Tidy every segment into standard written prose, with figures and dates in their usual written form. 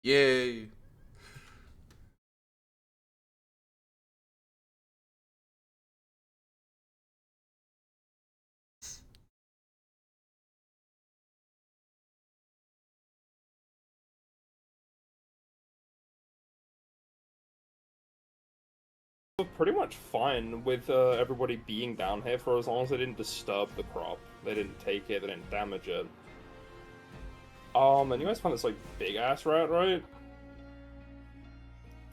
Yay. Pretty much fine with everybody being down here for as long as they didn't disturb the crop. They didn't take it, they didn't damage it. And you guys found this, like, big-ass rat, right?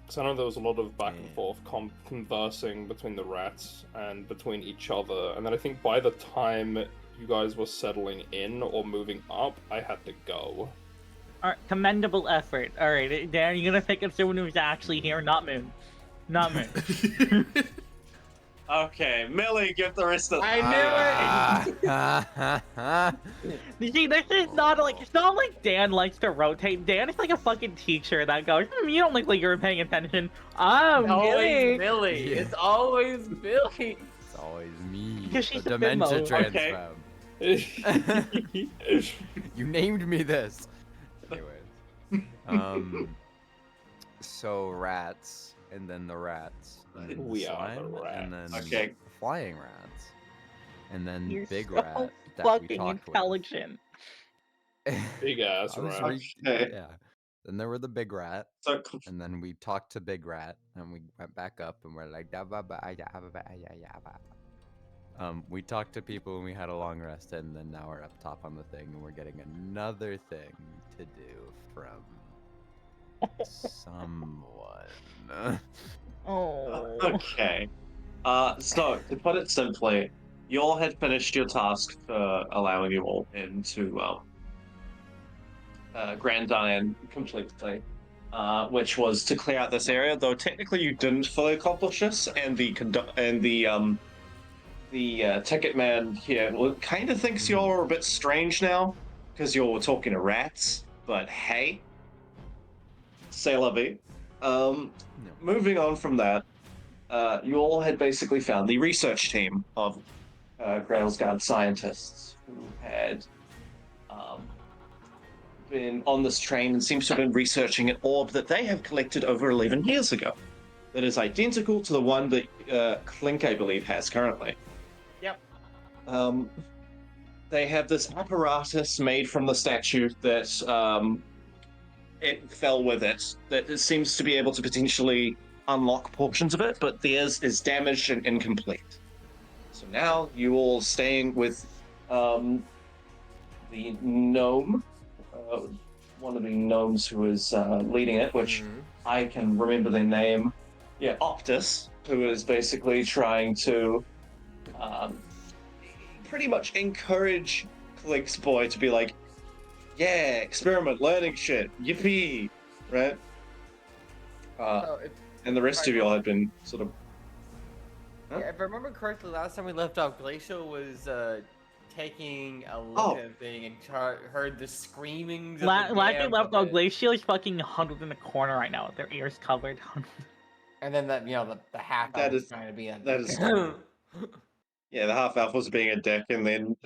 Because I know there was a lot of back and forth conversing between the rats and between each other, and then I think by the time you guys were settling in or moving up, I had to go. Alright, commendable effort. Alright, Dan, you're gonna pick up someone who's actually here, not Moon. Not Moon. Okay, Millie, get the rest of. I You see, this is not like, it's not like Dan likes to rotate. Dan is like a fucking teacher that goes, you don't look like you're paying attention. Oh, It's always Millie. Billy. Yeah. It's always Billy. It's always me. Because she's the a bimbo. dementia transfab. Okay. You named me this. Anyways. So rats, and then the rats. And We are the slime, and rats. then Okay. flying rats. And then You're big so rat that we fucking talked intelligent. with. Big-ass I was rat. Okay. Yeah. Then there were the big rat, So, and then we talked to big rat, and we went back up, and we're like, da ba ba ya ba ba ya ya ba. We talked to people, and we had a long rest, and then now we're up top on the thing, and we're getting another thing to do from someone. Oh. okay. So, to put it simply, you all had finished your task for allowing you all into Grand Iron completely, which was to clear out this area. Though technically you didn't fully accomplish this, and the ticket man here kind of thinks you're a bit strange now because you're talking to rats. But hey, c'est la vie. No. Moving on from that, you all had basically found the research team of Grailsguard scientists who had been on this train and seems to have been researching an orb that they have collected over 11 years ago. That is identical to the one that Clink, I believe, has currently. Yep. They have this apparatus made from the statue that it fell with it, that it seems to be able to potentially unlock portions of it, but theirs is damaged and incomplete. So now you all staying with the gnome, one of the gnomes who is leading it, which I can remember their name. Yeah, Optus, who is basically trying to pretty much encourage Click's boy to be like, yeah, experiment, learning shit, yippee, right? And the rest of y'all had been sort of. Huh? Yeah, if I remember correctly, last time we left off, Glacial was taking a look at the thing and heard the screamings. Last we left, of it. Glacial is fucking huddled in the corner right now with their ears covered. And then that, the half That was is- trying to be a. that is- Yeah, the half elf was being a dick, and then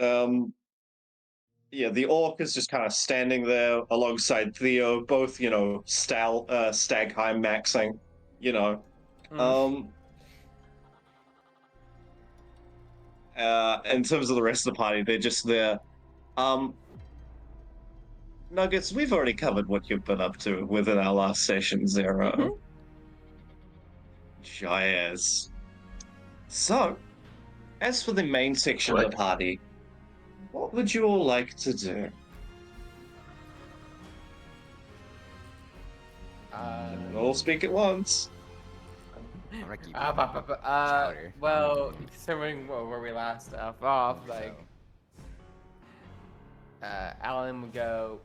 yeah, the orc is just kind of standing there alongside Theo, both Stagheim maxing, in terms of the rest of the party, they're just there. Nuggets, we've already covered what you've been up to within our last session, Zero. Yes. So, as for the main section of the party, what would you all like to do? All speak at once. I'm gonna keep louder. Well, considering where we last left off, like, Alan would go.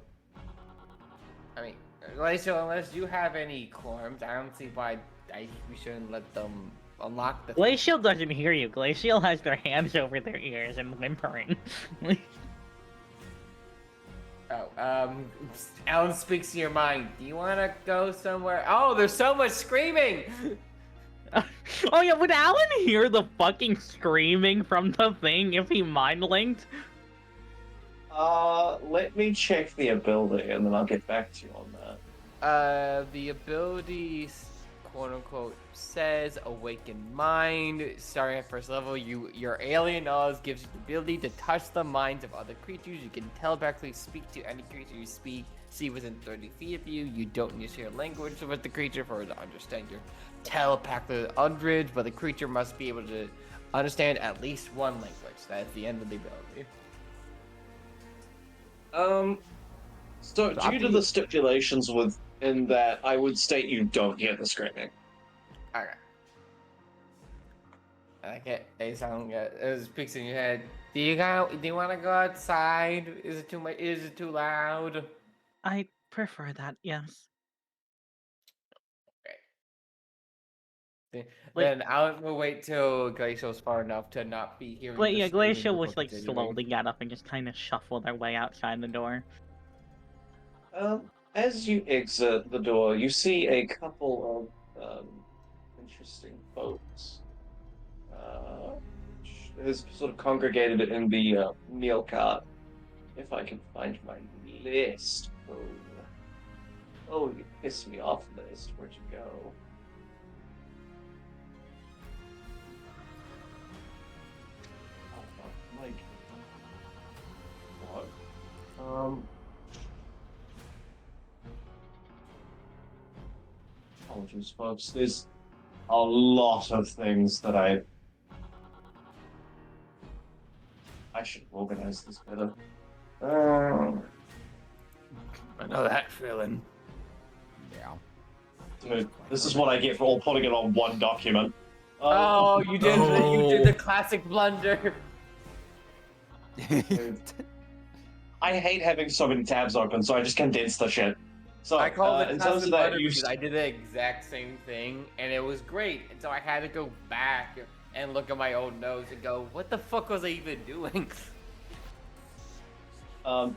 I mean, Glacial, unless you have any quorums, I don't see why we shouldn't let them unlock the. Glacial doesn't hear you. Glacial has their hands over their ears and whimpering. Alan speaks to your mind. Do you want to go somewhere? Oh, there's so much screaming! Oh yeah, would Alan hear the fucking screaming from the thing if he mind linked? Let me check the ability and then I'll get back to you on that. The ability, quote unquote, says Awakened Mind. Starting at first level, your alien knowledge gives you the ability to touch the minds of other creatures. You can telepathically speak to any creature you see within 30 feet of you. You don't need to share language with the creature for it to understand your telepathic utterance, but the creature must be able to understand at least one language. That's the end of the ability. So due to the stipulations within that, I would state you don't hear the screaming. Okay. Okay, they sound good. It speaks in your head. Do you want to go outside? Is it too much? Is it too loud? I prefer that, yes. Then we'll wait till Glacial's far enough to not be hearing. But the yeah, screaming Glacial before was like continuing. slowly get up and just kind of shuffle their way outside the door. As you exit the door, you see a couple of interesting folks. Is sort of congregated in the meal cart. If I can find my list. Oh, you pissed me off, list. Where'd you go? Oh, Mike. What? Apologies, folks. There's a lot of things that I should organize this better. I know that feeling. Yeah. Dude, this is what I get for all putting it on one document. Oh, you did the classic blunder. Dude. I hate having so many tabs open, so I just condense the shit. So I call it in terms of that, because I did the exact same thing, and it was great. And so I had to go back and look at my old notes and go, "What the fuck was I even doing?"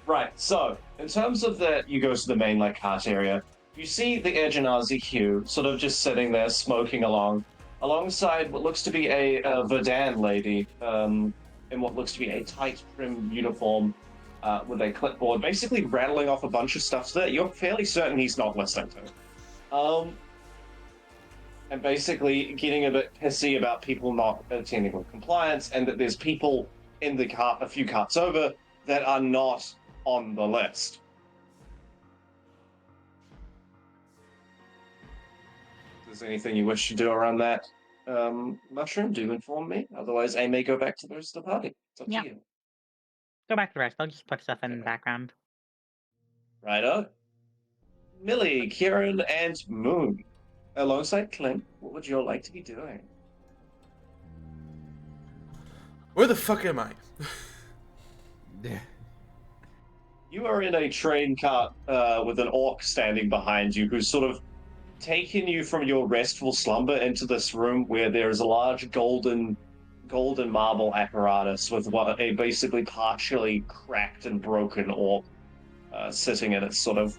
Right. So in terms of that, you go to the main cart area. You see the Ergenazi Hugh sort of just sitting there smoking alongside what looks to be a Verdan lady in what looks to be a tight trim uniform. With a clipboard, basically rattling off a bunch of stuff that you're fairly certain he's not listening to. And basically getting a bit pissy about people not attending with compliance, and that there's people in the cart, a few carts over, that are not on the list. If there's anything you wish to do around that, Mushroom, do inform me. Otherwise, I may go back to the rest of the party. It's up to you. Go back to the rest. I'll just put stuff in the background. Righto. Millie, Kieran, and Moon. Alongside Clint, what would you all like to be doing? Where the fuck am I? You are in a train cart with an orc standing behind you who's sort of taken you from your restful slumber into this room where there is a large golden marble apparatus with a basically partially cracked and broken orc sitting in its sort of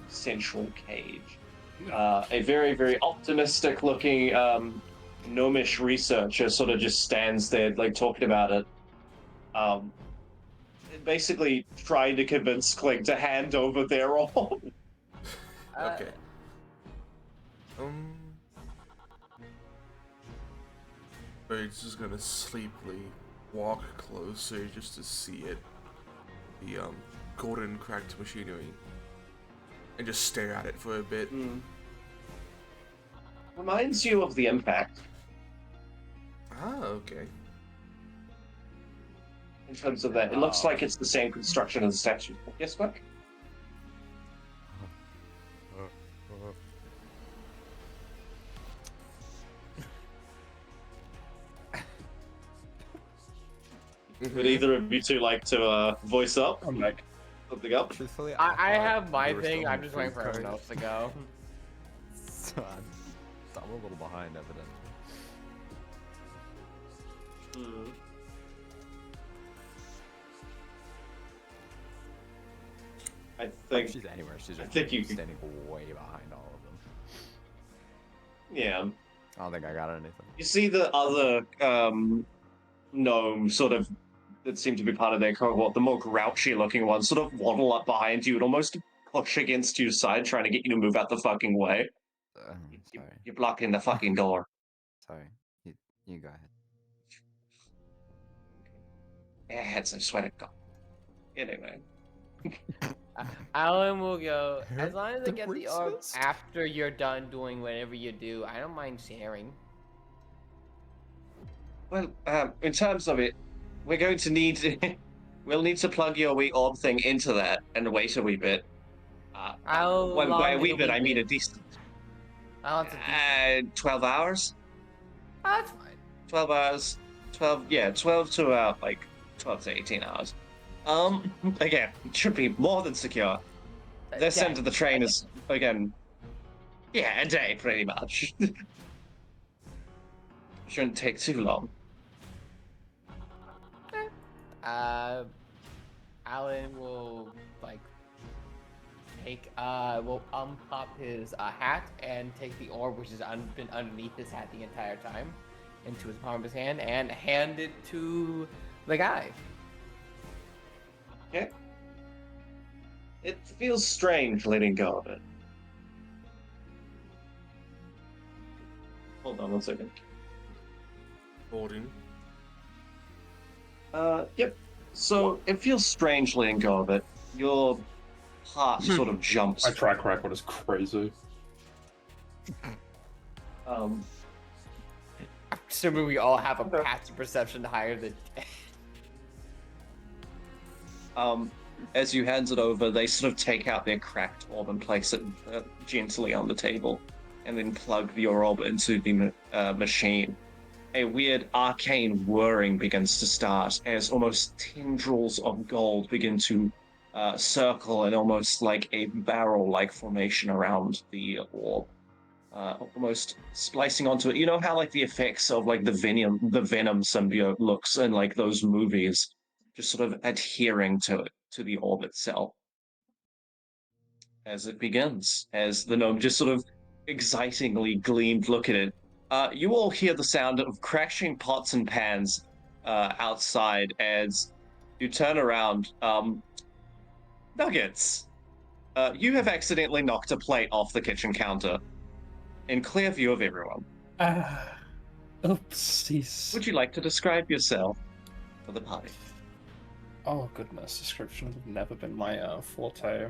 central cage. A very, very optimistic looking gnomish researcher sort of just stands there talking about it. Basically trying to convince Clink to hand over their orc. Okay. It's just gonna sleepily walk closer just to see it. The golden cracked machinery. And just stare at it for a bit. Reminds you of the Impact. Ah, okay. In terms of that, it looks like it's the same construction as the statue. Yes, Buck? Would either of you two like to voice up? Something up? Truthfully, I have my we're thing. still I'm just waiting for everyone else to go. So I'm a little behind, evidently. I think She's anywhere. She's I think you could- standing way behind all of them. Yeah. I don't think I got anything. You see the other gnome sort of that seemed to be part of their cohort, the more grouchy looking one, sort of waddle up behind you and almost push against your side, trying to get you to move out the fucking way. Sorry. You're blocking the fucking door. Sorry. You go ahead. Yeah, it's I swear to God. Anyway. Alan will go, as long as I The get the orb racist. after you're done doing whatever you do, I don't mind sharing. Well, in terms of it, we're going to need we'll need to plug your wee orb thing into that and wait a wee bit. How By long a is wee a bit, wee I mean bit? a decent. How long's a decent? 12 hours? That's fine. 12 hours. 12 to 12 to 18 hours. Again, it should be more than secure. This Yeah, end of the train is, again, yeah, a day pretty much. Shouldn't take too long. Alan will will unpop his hat and take the orb, which has been underneath his hat the entire time, into his palm of his hand and hand it to the guy. Okay. It feels strange letting go of it. Hold on 1 second. Gordon. Yep. So it feels strange letting go of it. Your heart sort of jumps. My track record is crazy. Assuming we all have a passive perception higher than. As you hand it over, they sort of take out their cracked orb and place it gently on the table, and then plug your orb into the machine. A weird arcane whirring begins to start as almost tendrils of gold begin to circle in almost like a barrel-like formation around the orb, almost splicing onto it. You know how like the effects of like the venom symbiote looks in like those movies, just sort of adhering to it, to the orb itself. As it begins, as the gnome just sort of excitingly gleamed look at it, you all hear the sound of crashing pots and pans outside as you turn around. Nuggets, you have accidentally knocked a plate off the kitchen counter in clear view of everyone. Oopsies. Would you like to describe yourself for the party? Oh goodness, descriptions have never been my forte.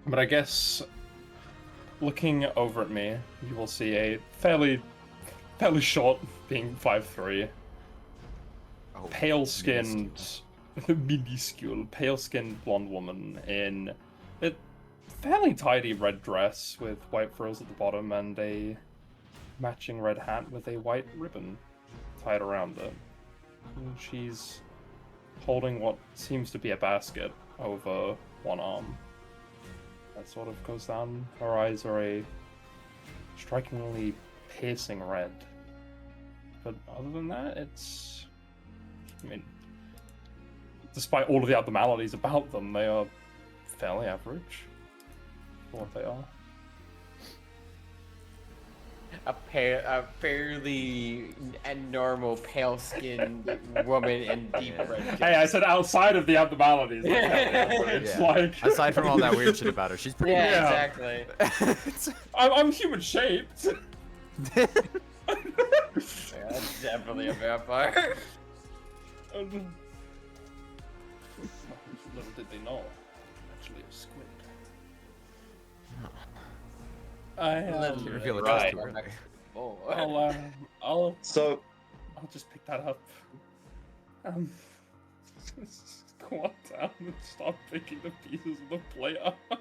But I guess looking over at me, you will see a fairly short, being 5'3", pale-skinned, minuscule, pale-skinned blonde woman in a fairly tidy red dress with white frills at the bottom and a matching red hat with a white ribbon tied around it. And she's holding what seems to be a basket over one arm. That sort of goes down. Her eyes are a strikingly piercing red. But other than that, it's... I mean, despite all of the abnormalities about them, they are fairly average for what they are. A fairly normal, pale-skinned woman in deep red. Hey, I said outside of the abnormalities. Yeah. Like... Aside from all that weird shit about her, she's pretty Yeah, good. exactly. I'm human-shaped. Yeah, that's definitely a vampire. Little did they know, actually a squid. You reveal it right. just too early. I'll just pick that up. Just go on down and start picking the pieces of the plate up off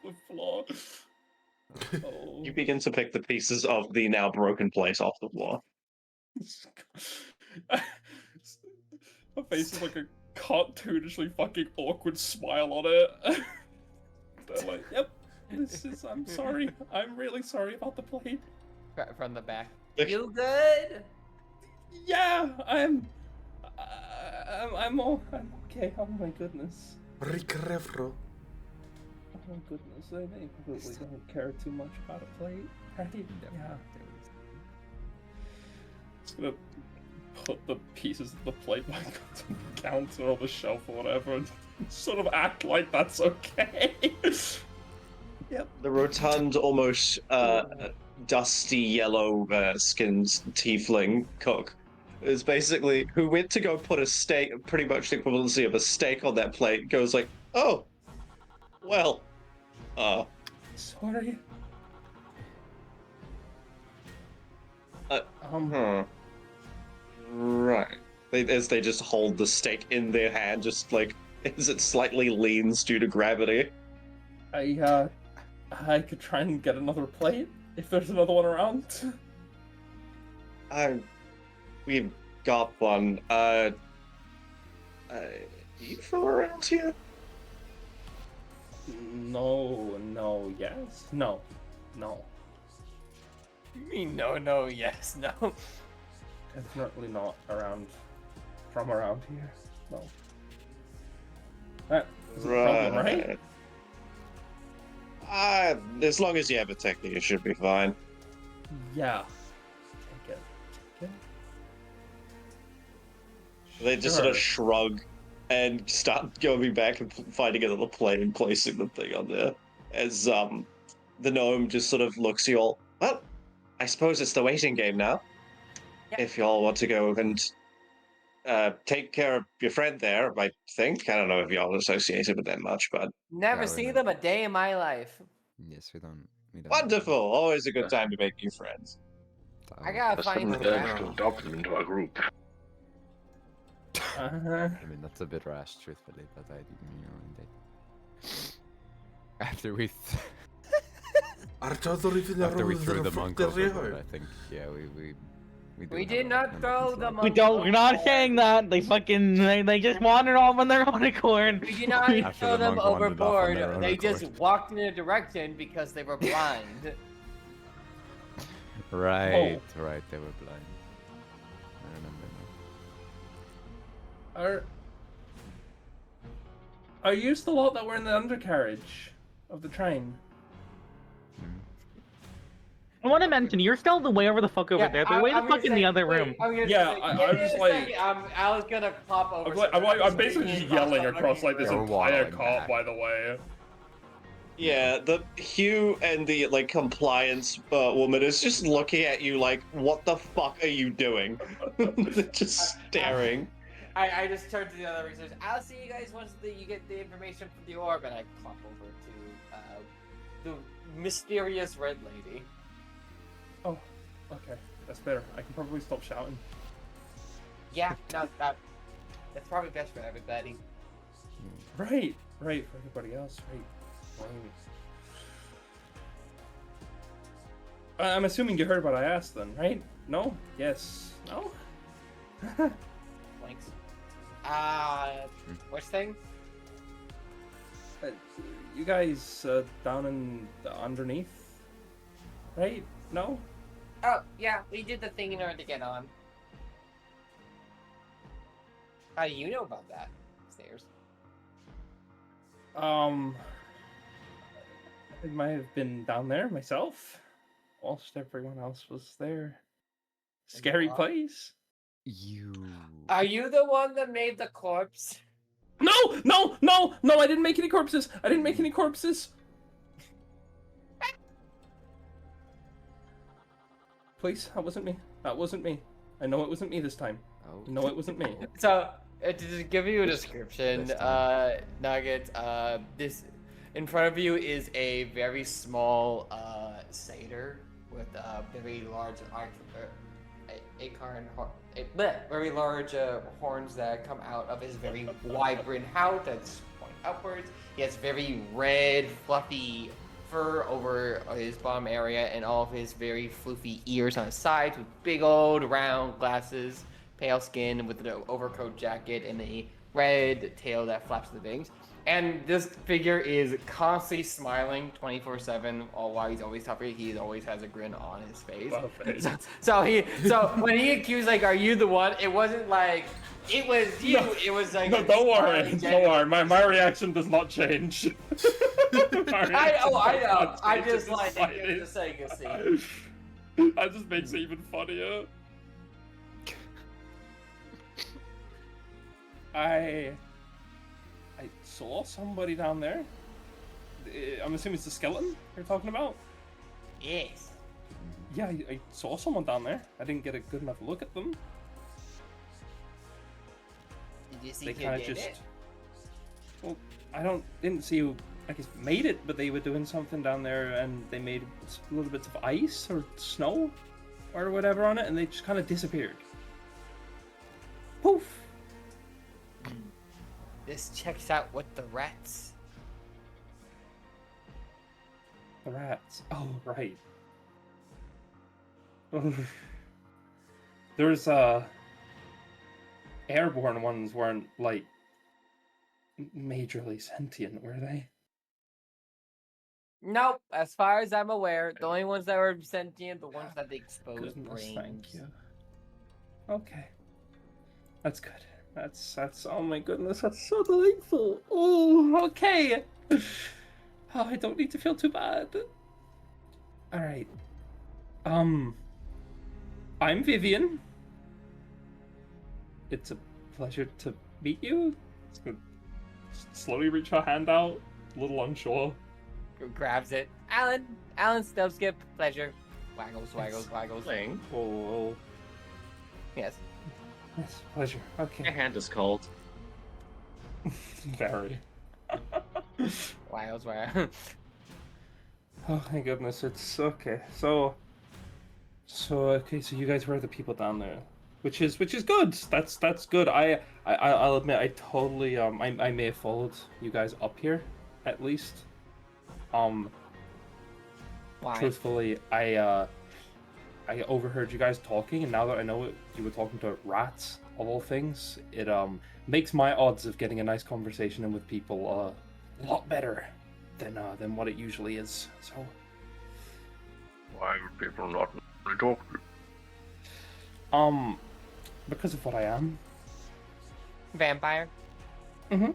the floor. Oh. You begin to pick the pieces of the now broken plate off the floor. Her face is like a cartoonishly fucking awkward smile on it. They're like, yep, I'm sorry. I'm really sorry about the plate. From the back. Feel good? Yeah, I'm okay. Oh my goodness. Ricrefro. Oh my goodness. They probably don't care too much about a plate. Right? Yeah. just gonna put the pieces of the plate back onto the counter or the shelf or whatever and sort of act like that's okay. Yep. The rotund, almost dusty yellow skinned tiefling cook is basically who went to go put a steak, pretty much the equivalency of a steak on that plate, goes like, oh, well, Sorry. Right. As they just hold the steak in their hand, just like, as it slightly leans due to gravity. I could try and get another plate if there's another one around. We've got one. You from around here? No, yes. No. You mean no, yes, no? Definitely not from around here. No. That is a problem, right? As long as you have a technique, it should be fine. Yeah. Take it. They just sort of shrug and start going back and finding another plate and placing the thing on there. As the gnome just sort of looks at you all. Well, I suppose it's the waiting game now. Yep. If y'all want to go and take care of your friend there, I think. I don't know if y'all are associated with them much, but Never Yeah, seen we're them a day in my life. Yes, we don't. wonderful. Always a good time to make new friends. I gotta find Someone the has to adopt them into our group. Uh-huh. I mean, that's a bit rash, truthfully, but I didn't, After we threw the monk overboard, I think, yeah, we do We have did a not monk throw as the well. monk. We're not saying that. They fucking, they just wandered off on their own accord. We did not After throw the them monk wandered off on overboard. their own They accord. just walked in a direction because they were blind. Right, they were blind. I remember now. Are you the lot that were in the undercarriage of the train? I want to mention, you're still the way over the fuck over there. They're way the fuck in the other room. I'm just like... I was gonna plop over. I'm basically just yelling across like this We're entire waddling cart, back. by the way. Yeah, the Hugh and the like compliance woman is just looking at you like, what the fuck are you doing? They're just staring. I just turned to the other research. I'll see you guys once you get the information from the orb, and I plop over to the mysterious red lady. Oh, okay, that's better. I can probably stop shouting. Yeah, no, that's probably best for everybody. Right, for everybody else, right. I'm assuming you heard what I asked then, right? No? Yes? No? Thanks. Which thing? You guys down in the underneath? Right? No? Oh, yeah, we did the thing in order to get on. How do you know about that? Stairs. I might have been down there myself. Whilst everyone else was there. Scary place. Are you the one that made the corpse? No! I didn't make any corpses! Please, that wasn't me. I know it wasn't me this time. Oh. No, it wasn't me. So, to just give you a description, This time. Nugget, this in front of you is a very small satyr with very large very large horns that come out of his very vibrant hound that's pointing upwards. He has very red, fluffy fur over his bottom area and all of his very floofy ears on his sides with big old round glasses, pale skin with an overcoat jacket and a red tail that flaps the wings. And this figure is constantly smiling 24/7, all while he's always talking. He always has a grin on his face. So when he accused, like, "Are you the one?" It wasn't like it was you. No, it was like No, don't worry. My reaction does not change. I know. I'm just like Excited. just saying a scene. That just makes it even funnier. I saw somebody down there. I'm assuming it's the skeleton you're talking about? Yes. Yeah, I saw someone down there. I didn't get a good enough look at them. Did you see They who kind of did just... it? Well, didn't see who, I guess, made it, but they were doing something down there, and they made little bits of ice or snow or whatever on it, and they just kind of disappeared. Poof! This checks out with the rats. The rats. Oh, right. There's, airborne ones weren't, like, majorly sentient, were they? Nope, as far as I'm aware, the only ones that were sentient, the ones that they exposed Goodness, brains. thank you. Okay. That's good. That's oh my goodness, that's so delightful. Oh, okay. Oh, I don't need to feel too bad. Alright. I'm Vivian. It's a pleasure to meet you. It's gonna slowly reach her hand out, a little unsure. Grabs it. Alan, stub skip, pleasure. Waggles. Thing. Oh, Yes. yes, pleasure. My Okay. hand is cold. Very. Waggles. Oh my goodness, it's okay. So okay, so you guys were the people down there, which is good. That's good. I'll admit I totally I may have followed you guys up here, at least. Why? Truthfully, I overheard you guys talking, and now that I know it, you were talking to rats of all things, it makes my odds of getting a nice conversation in with people a lot better than what it usually is. So. Why would people not want to talk to you? Because of what I am. Vampire? Mm-hmm.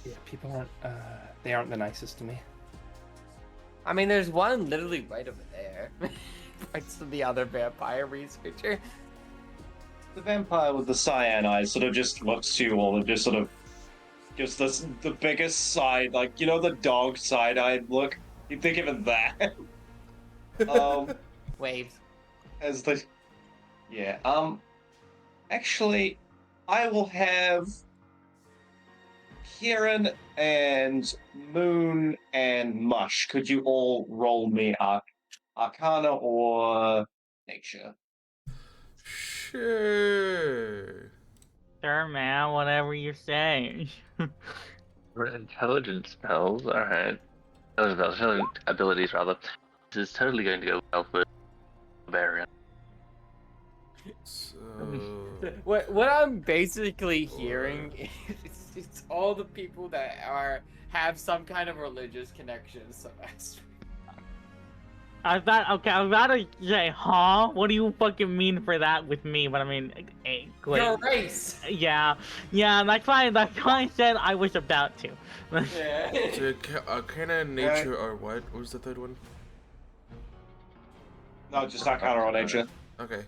Yeah, people aren't the nicest to me. I mean, there's one literally right over there. Points to the other vampire researcher. The vampire with the cyan eyes sort of just looks to you all and just sort of gives this the biggest side, like, you know, the dog side-eyed look. You think of it that. Waves. As the actually, I will have Kieran and Moon and Mush. Could you all roll me Arcana or Nature? Sure. Sure, man, whatever you say. Intelligence spells, alright. Intelligent abilities, rather. This is totally going to go well for Barbarian. So. What I'm basically hearing is it's all the people that have some kind of religious connection to Sylvester. I was about to say, huh? What do you fucking mean for that with me? But I mean, wait. Your race. Yeah, that's fine. That's why I said I was about to. Yeah. So, Arcana, Nature, or what? What was the third one? No, just Arcana or Nature. Okay.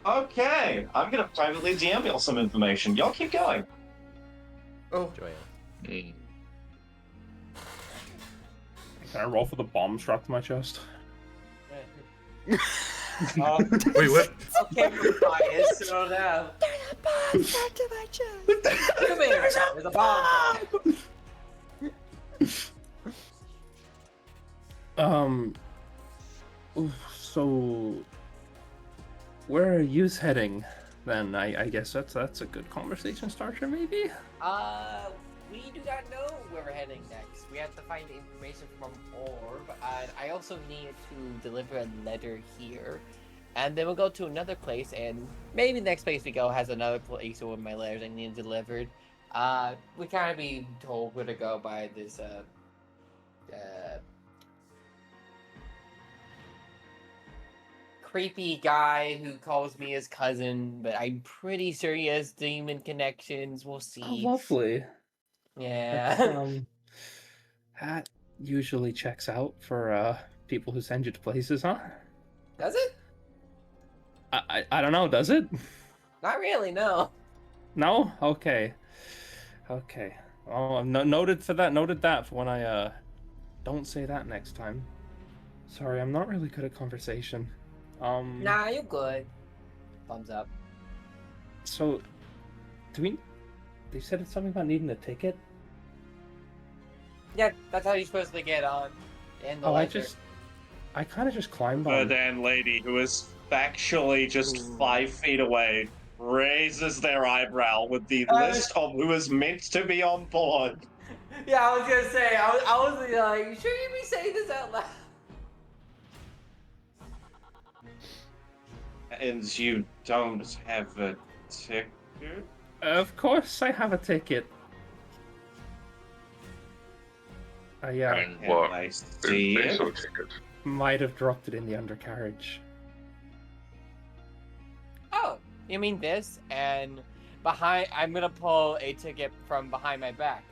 Okay, I'm gonna privately DM y'all some information. Y'all keep going. Oh. Joya. Mm. Can I roll for the bomb strapped to my chest? Wait, what? Okay, Matthias, slow down. Come here. There's a bomb. So where are you heading then? I guess that's a good conversation starter, maybe? We do not know where we're heading next. We have to find information from Orb, and I also need to deliver a letter here. And then we'll go to another place, and maybe the next place we go has another place where my letters I need delivered. We kind of be told where to go by this, creepy guy who calls me his cousin, but I'm pretty sure he has demon connections. We'll Oh, see. lovely. That's, Yeah. that usually checks out for people who send you to places, huh? Does it? I don't know, does it? Not really, no. No? Okay. Okay. Oh, noted for that. Noted that for when I don't say that next time. Sorry, I'm not really good at conversation. Nah, you're good. Thumbs up. So, they said it's something about needing a ticket? Yeah, that's how you're supposed to get on. In the Oh, ledger. I kind of just climbed on. Verdan lady, who is factually just 5 feet away, raises their eyebrow with the list of who is meant to be on board. Yeah, I was gonna say, I was like, sure you be saying this out loud? And you don't have a ticket? Of course, I have a ticket. I And Can what? I see it? Ticket. might have dropped it in the undercarriage. Oh, you mean this? And I'm gonna pull a ticket from behind my back.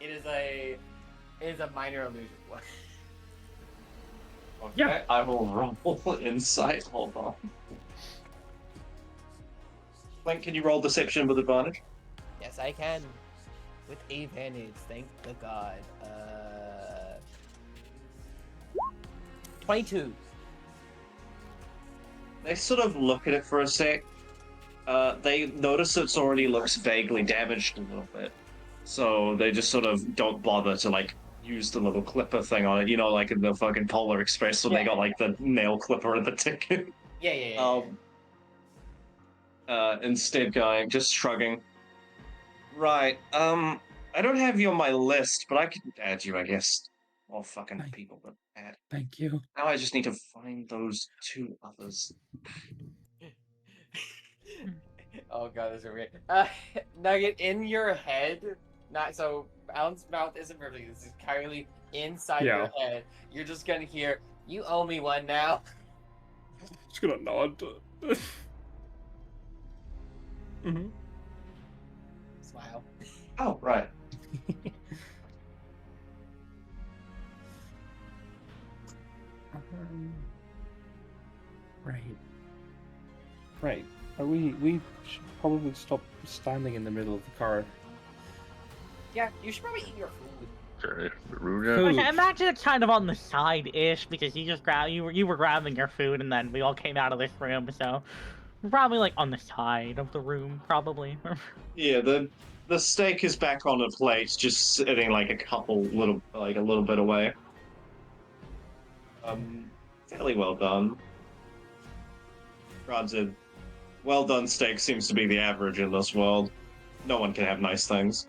It is a minor illusion. Okay, Yeah. I will roll insight. Hold on. Link, can you roll deception with advantage? Yes, I can. With advantage, thank the god. 22. They sort of look at it for a sec. They notice it already looks vaguely damaged a little bit. So they just sort of don't bother to, like, use the little clipper thing on it. You know, like in the fucking Polar Express when they got, like, the nail clipper in the ticket. Yeah. Instead going, just shrugging. Right, I don't have you on my list, but I can add you, I guess. More fucking people, but add. Thank you. Now I just need to find those 2 others. Oh god, this is weird. Nugget, in your head, not so Alan's mouth isn't perfect. This is entirely inside your head. You're just gonna hear, "You owe me one now." Just gonna nod. Mm-hmm. Smile. Oh, right. Right. Right. We should probably stop standing in the middle of the car. Yeah, you should probably eat your food. Okay. Food. Okay, imagine it's kind of on the side-ish because you were grabbing your food and then we all came out of this room, so we're probably like on the side of the room, probably. Yeah, the steak is back on a plate, just sitting like a little bit away. Fairly well done. Granted, well done steak seems to be the average in this world. No one can have nice things.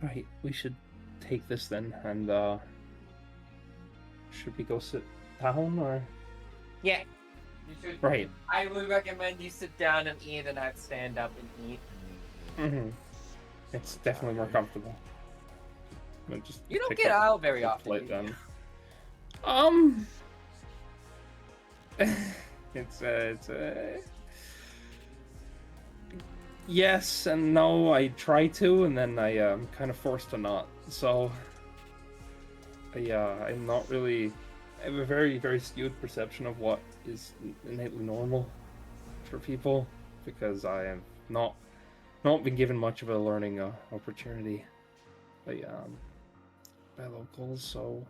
Right, we should take this then, and should we go sit down or? Yeah. You should. Right. I would recommend you sit down and eat and not stand up and eat. Mm-hmm. It's definitely more comfortable. I'm gonna just You don't pick get up out very the often. plate do you? then. It's yes and no. I try to, and then I kind of forced to not. So I'm not really. I have a very, very skewed perception of what is innately normal for people because I have not been given much of a learning opportunity by locals. So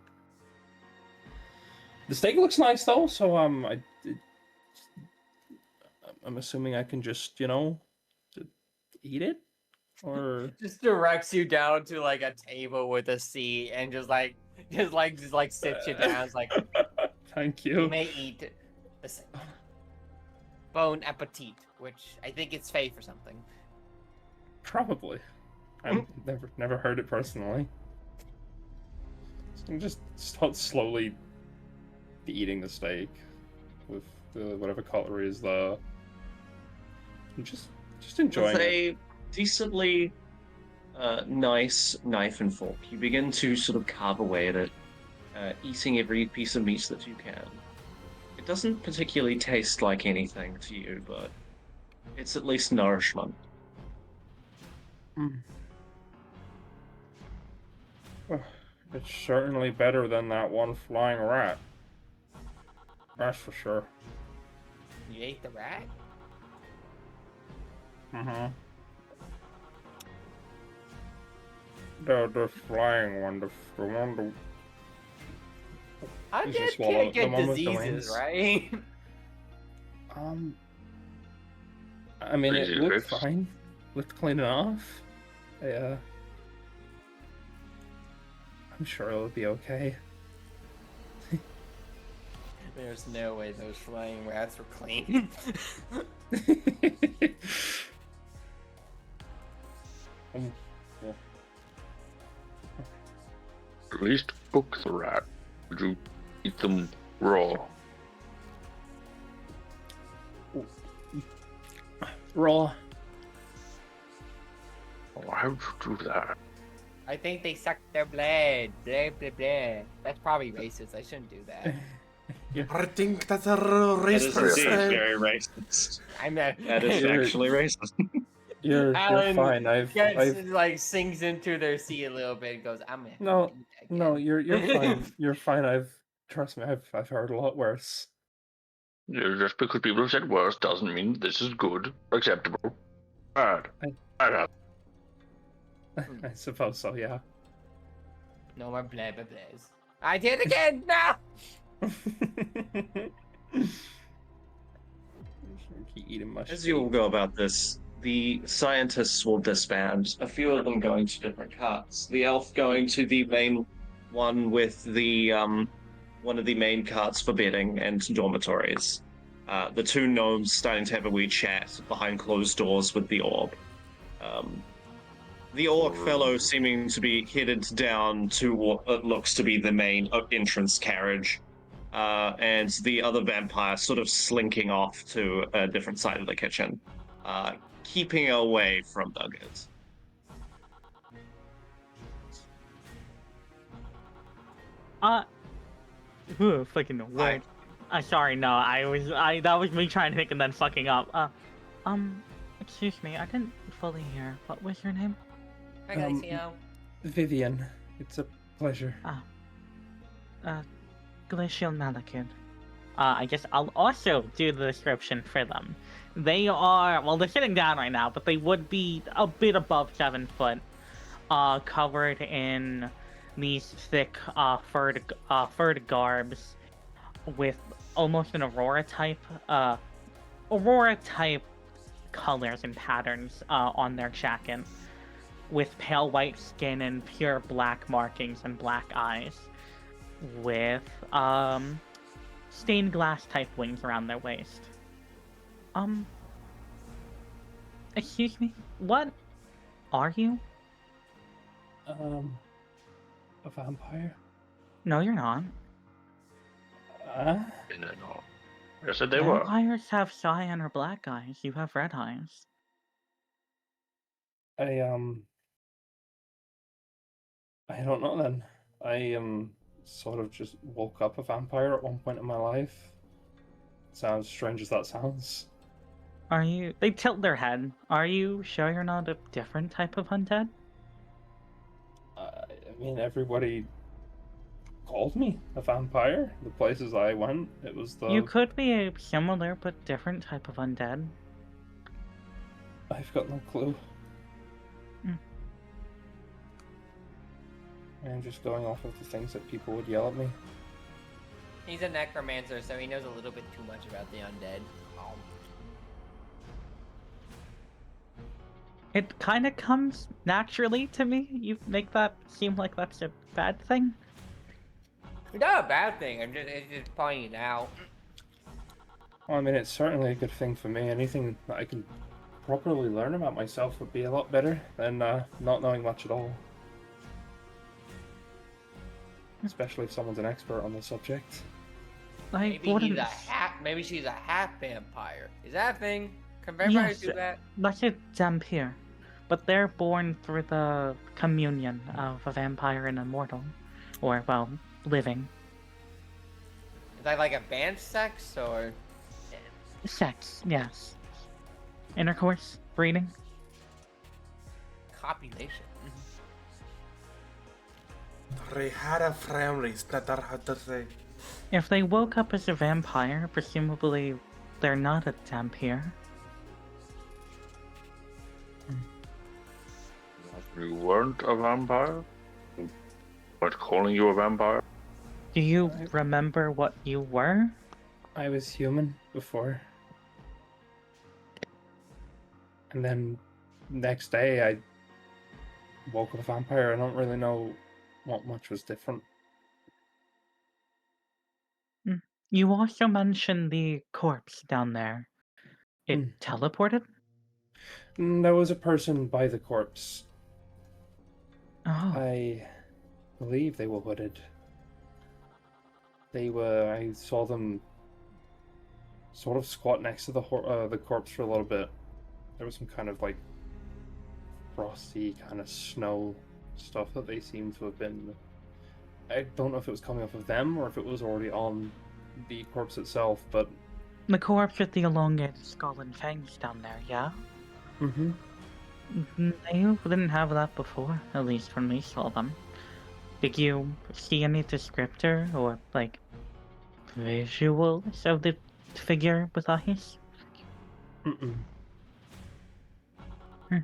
the steak looks nice though. So I'm assuming I can just eat it, or Just directs you down to like a table with a seat and just sits you down. It's like, thank you you. may eat the steak. Bon appetit, which I think it's Fey for something. Probably. I've never heard it personally. So I'm just slowly eating the steak with the whatever cutlery is there. I'm just enjoying With it. a decently nice knife and fork, you begin to sort of carve away at it. eating every piece of meat that you can. It doesn't particularly taste like anything to you, but it's at least nourishment. It's certainly better than that one flying rat. That's for sure. You ate the rat? Mm-hmm. The flying one, the one. Undead swallow- can't the get one with the diseases, wings. right? I mean, it Crazy looked Chris. fine. Looked clean enough. Yeah. I'm sure it'll be okay. There's no way those flying rats were clean. Yeah. At least cook the rat. Would you eat them raw? Raw. Why would you do that? I think they sucked their blood. Blah, blah, blah. That's probably racist. I shouldn't do that. I think that's a That is racist. indeed very racist. I'm not. That is You're- actually racist. You're Alan fine. I've like sinks into their seat a little bit and goes, I'm gonna No, do that again." no, you're fine. You're fine. Trust me, I've heard a lot worse. Just because people have said worse doesn't mean this is good, acceptable, bad. Bad. I suppose so, yeah. No more blah blah blahs. I did it again. No. Keep eating my As you all go about this, the scientists will disband. A few of them going to different carts. The elf going to the main one with the one of the main carts for bedding and dormitories. The two gnomes starting to have a wee chat behind closed doors with the orb. The orc fellow seeming to be headed down to what looks to be the main entrance carriage. And the other vampire sort of slinking off to a different side of the kitchen, keeping away from Nugget. Fucking word. Sorry, no, that was me trying to think and then fucking up. Excuse me, I didn't fully hear. What was your name? Hi guys, Vivian, it's a pleasure. Glacial Malakid. I guess I'll also do the description for them. They are, well, they're sitting down right now, but they would be a bit above 7 foot, covered in these thick, furred garbs with almost an aurora type colors and patterns on their jacket, with pale white skin and pure black markings and black eyes, with stained glass type wings around their waist. Excuse me, what are you? A vampire? No, you're not. No. I said they were. Vampires have cyan or black eyes. You have red eyes. I don't know then. I sort of just woke up a vampire at one point in my life. Sounds strange as that sounds. Are you? They tilt their head. Are you sure you're not a different type of undead? I mean, everybody called me a vampire. The places I went, it was the. You could be a similar but different type of undead. I've got no clue. Hmm. I'm just going off of the things that people would yell at me. He's a necromancer, so he knows a little bit too much about the undead. It kind of comes naturally to me. You make that seem like that's a bad thing. It's not a bad thing. It's just pointing it out. Well, I mean, it's certainly a good thing for me. Anything that I can properly learn about myself would be a lot better than not knowing much at all. Especially if someone's an expert on the subject. I Maybe wouldn't. he's a half. Maybe she's a half vampire. Is that a thing? Can vampires do Yes. that? That's a vampire, but they're born through the communion of a vampire and a mortal. Or, well, living. Is that like advanced sex or Sex, yes. Intercourse, breeding. copulation? They had a families that are hard to say. If they woke up as a vampire, presumably they're not a vampire. You weren't a vampire? Weren't calling you a vampire? Do you remember what you were? I was human before. And then next day I woke up a vampire. I don't really know what much was different. You also mentioned the corpse down there. It teleported? There was a person by the corpse. Oh, I believe they were hooded. I saw them sort of squat next to the corpse for a little bit. There was some kind of like frosty kind of snow stuff that they seemed to have been. I don't know if it was coming off of them or if it was already on the corpse itself, but the corpse with the elongated skull and fangs down there, yeah? mm-hmm. They didn't have that before, at least when we saw them. Did you see any descriptor or, like, visuals of the figure with eyes? Mm-mm. Hmm.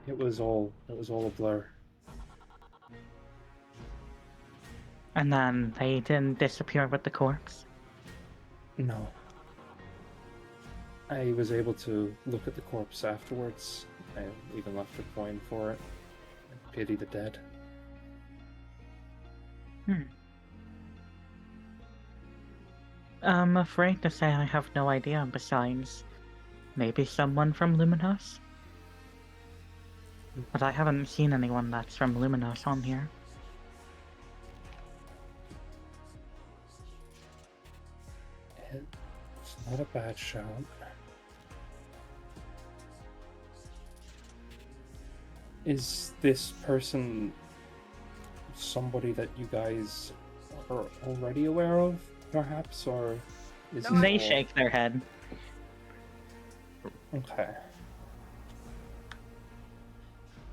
It was all a blur. And then they didn't disappear with the corpse? No. I was able to look at the corpse afterwards. I even left a coin for it. I pity the dead. I'm afraid to say I have no idea, besides maybe someone from Luminos? But I haven't seen anyone that's from Luminos on here. It's not a bad shout. Is this person somebody that you guys are already aware of, perhaps, or is No, this They all- shake their head. Okay.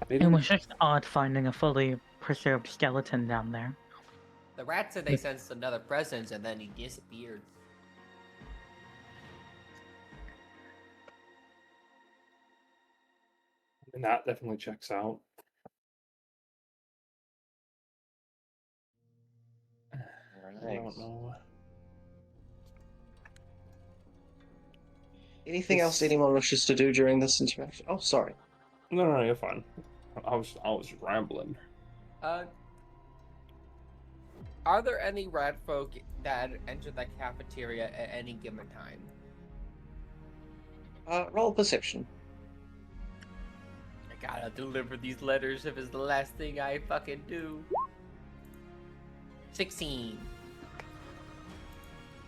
They It didn't- was just odd finding a fully preserved skeleton down there. The rat said they sensed another presence and then he disappeared. And that definitely checks out. I don't know. Anything else anyone wishes to do during this interaction? Oh, sorry. No, you're fine. I was rambling. Are there any rat folk that enter the cafeteria at any given time? Roll perception. I gotta deliver these letters if it's the last thing I fucking do. 16.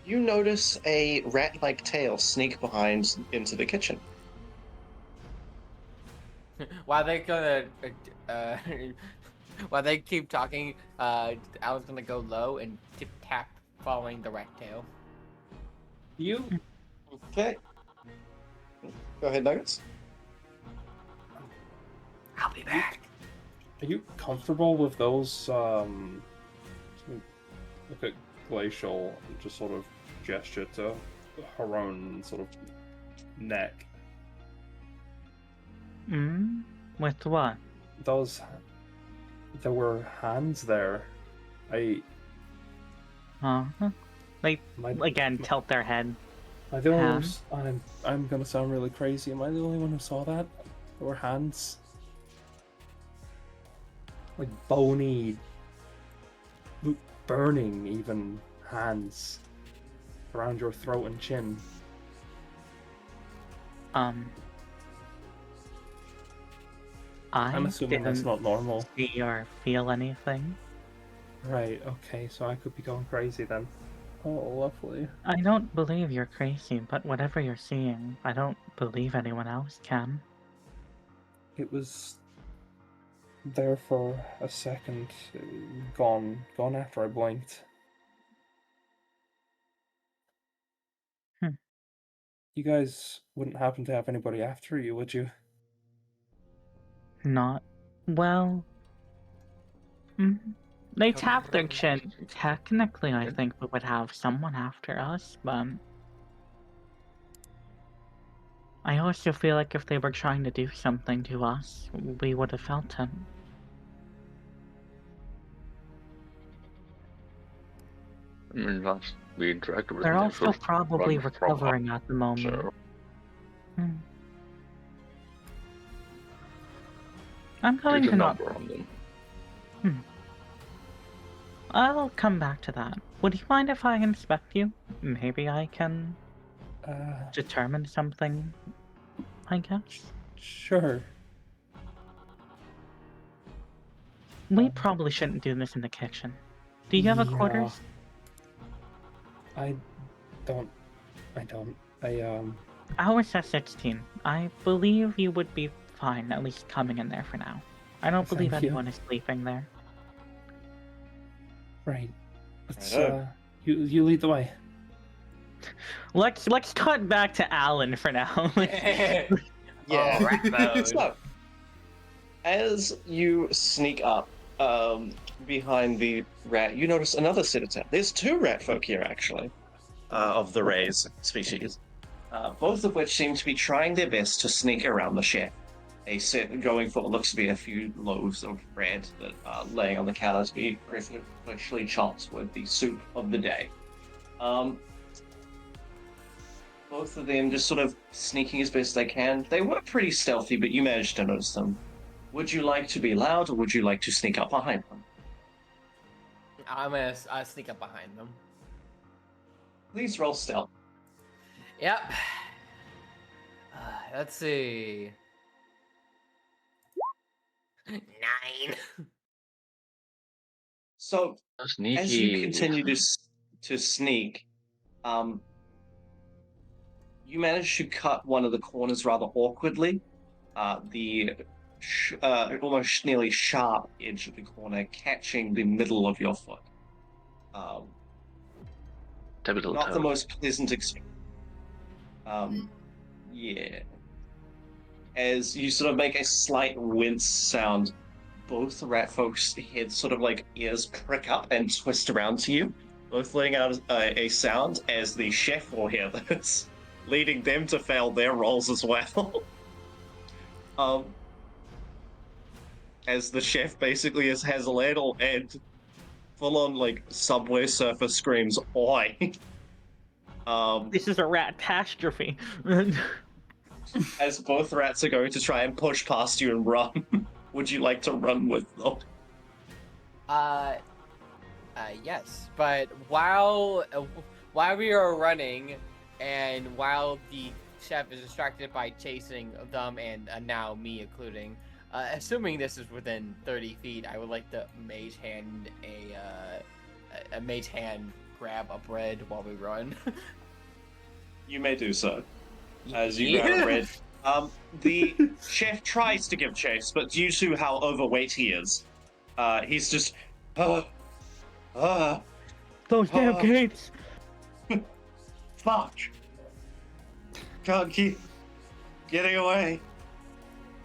You notice a rat-like tail sneak behind into the kitchen. While they gonna, while they keep talking, Alan's gonna go low and tip tap following the rat tail. You Okay. Go ahead, Nuggets. I'll be back. are you comfortable with those? Look at Glacial and just sort of gesture to her own sort of neck. With what? There were hands there. They Uh-huh. They, my, again, tilt their head. Am I the only one Hands? I'm gonna sound really crazy. Am I the only one who saw that? There were hands. Like bony, burning even hands around your throat and chin. I'm assuming that's didn't not normal. see or feel anything. Right, okay, so I could be going crazy then. Oh, lovely. I don't believe you're crazy, but whatever you're seeing, I don't believe anyone else can. It was there for a second, gone after I blinked. You guys wouldn't happen to have anybody after you, would you? Not well. They tapped their chin. Technically, I think we would have someone after us, but I also feel like if they were trying to do something to us, we would have felt it. I mean, last we interacted with They're them, also sort of probably run from us, recovering at the moment. so I'm going there's to a not. number on them. I'll come back to that. Would you mind if I inspect you? Maybe I can determine something, I guess. Sure. We probably shouldn't do this in the kitchen. Do you have a quarters? I don't. Ours says 16. I believe you would be fine, at least coming in there for now. I don't believe Thank you. anyone is sleeping there. Right. Let's, Righto. you lead the way. Let's cut back to Alan for now. Yeah. Oh, rat mode. So, as you sneak up behind the rat, you notice another citizen. There's two rat folk here, actually, of the rays species, both of which seem to be trying their best to sneak around the chef. They sit going for what looks to be a few loaves of bread that are laying on the counter to be freshly chopped with the soup of the day. Both of them just sort of sneaking as best they can. They were pretty stealthy, but you managed to notice them. Would you like to be loud, or would you like to sneak up behind them? I'm gonna sneak up behind them. Please roll stealth. Yep. Let's see. 9. So, So sneaky. as you continue to sneak, you manage to cut one of the corners rather awkwardly. The almost nearly sharp edge of the corner catching the middle of your foot. Typical Not the toe. most pleasant experience. Yeah. As you sort of make a slight wince sound, both rat folks' heads sort of like ears prick up and twist around to you, both letting out a sound as the chef will hear this, leading them to fail their rolls as well. As the chef basically has a ladle and full-on like Subway Surfer screams, "Oi!" This is a rat-tastrophe. As both rats are going to try and push past you and run. Would you like to run with them? Yes, but while we are running, and while the chef is distracted by chasing them and now me including, assuming this is within 30 feet, I would like to mage hand a mage hand grab a bread while we run. You may do so. As you grab a bread. The chef tries to give chase, but due to how overweight he is, he's just, Those damn gates! fuck. Can't keep getting away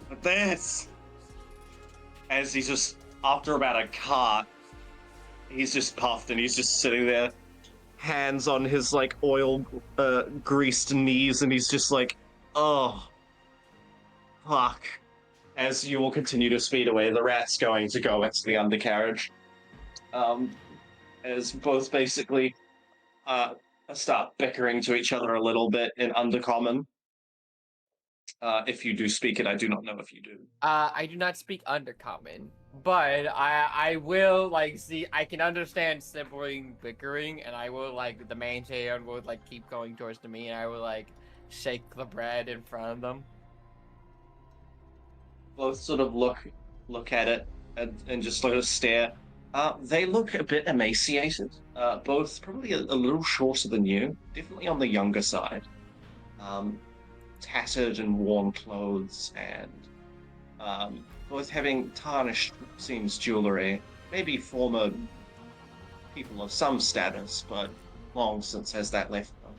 with this. As he's just, after about a cart, he's just puffed and he's just sitting there, hands on his like oil greased knees, and he's just like, oh, fuck. As you will continue to speed away, the rat's going to go into the undercarriage. As both basically start bickering to each other a little bit in Undercommon. If you do speak it, I do not know if you do. I do not speak Undercommon, but I will like see. I can understand sibling bickering, and I will like the main hand will like keep going towards me, and I will like shake the bread in front of them. Both sort of look at it and just sort of stare. They look a bit emaciated. Both probably a little shorter than you, definitely on the younger side. Tattered and worn clothes, and both having tarnished seems jewelry. Maybe former people of some status, but long since has that left them.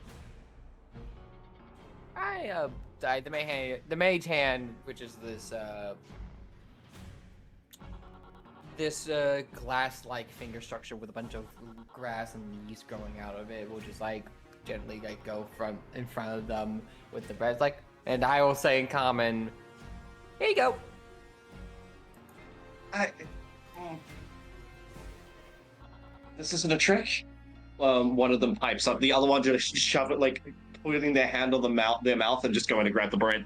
The mage hand, which is this glass-like finger structure with a bunch of grass and leaves growing out of it, will just like gently like go in front of them with the bread, like, and I will say in common, "Here you go." This isn't a trick. One of them pipes up. The other one just shove it, like putting their hand on their mouth and just going to grab the bread.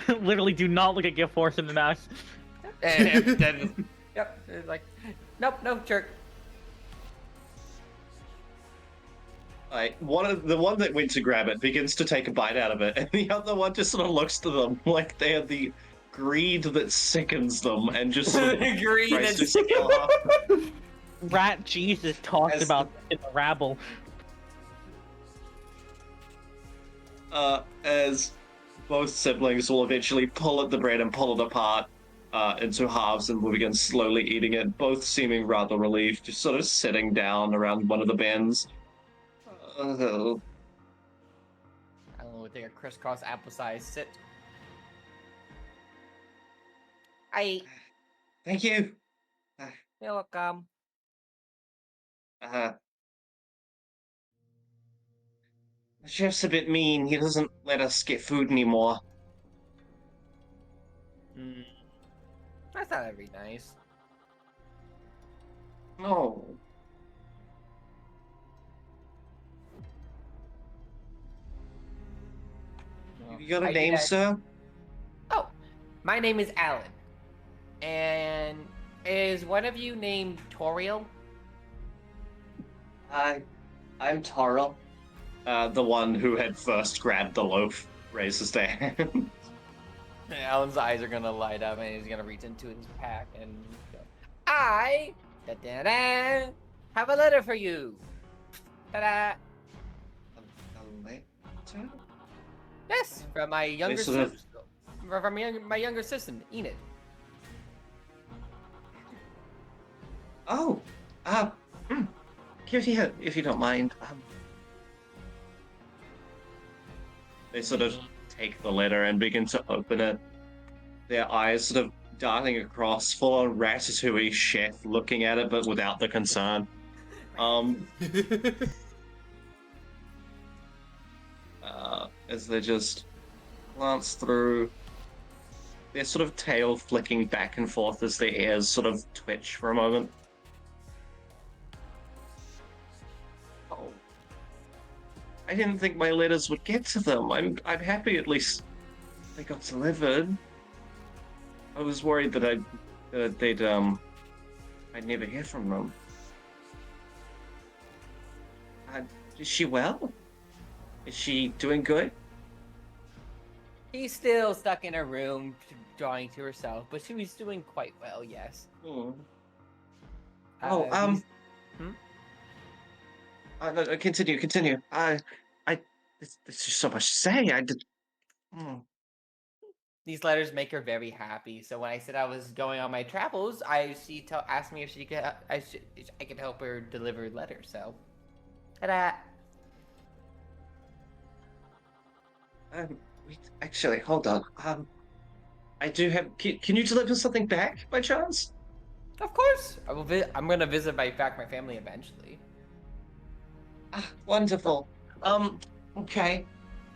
Literally, do not look at Gift Force in the mouth. And then, yep, it's like, nope, no jerk. Like the one that went to grab it begins to take a bite out of it, and the other one just sort of looks to them like they are the greed that sickens them, and just sort of Greed tries and to kill off. Rat Jesus talked As about in the rabble. As both siblings will eventually pull at the bread and pull it apart into halves, and will begin slowly eating it, both seeming rather relieved, just sort of sitting down around one of the bins. I don't know, we'll take a crisscross apple-sized sit. Thank you. You're welcome. The chef's a bit mean. He doesn't let us get food anymore. That's not very nice. No. You got a name, sir? Oh, my name is Alan. And is one of you named Toriel? I'm Taro. The one who had first grabbed the loaf raises their hand. Alan's eyes are gonna light up and he's gonna reach into his pack and go, I da-da-da, have a letter for you. Ta-da. A letter? Yes, from my younger sort of- sister. From my younger sister, Enid. Oh, give here if you don't mind. They sort of take the letter and begin to open it. Their eyes sort of darting across, full on Ratatouille chef looking at it, but without the concern. As they just glance through, their sort of tail flicking back and forth as their ears sort of twitch for a moment. Oh, I didn't think my letters would get to them. I'm happy at least they got delivered. I was worried that I'd never hear from them. Is she well? Is she doing good? She's still stuck in her room, drawing to herself, but she was doing quite well, yes. Oh, No, continue. There's just so much to say. These letters make her very happy. So when I said I was going on my travels, she asked me if she could I could help her deliver letters. So, ta-da! Wait, actually, hold on. I do have. Can you deliver something back by chance? Of course, I will. I'm gonna visit my family eventually. Wonderful. Okay.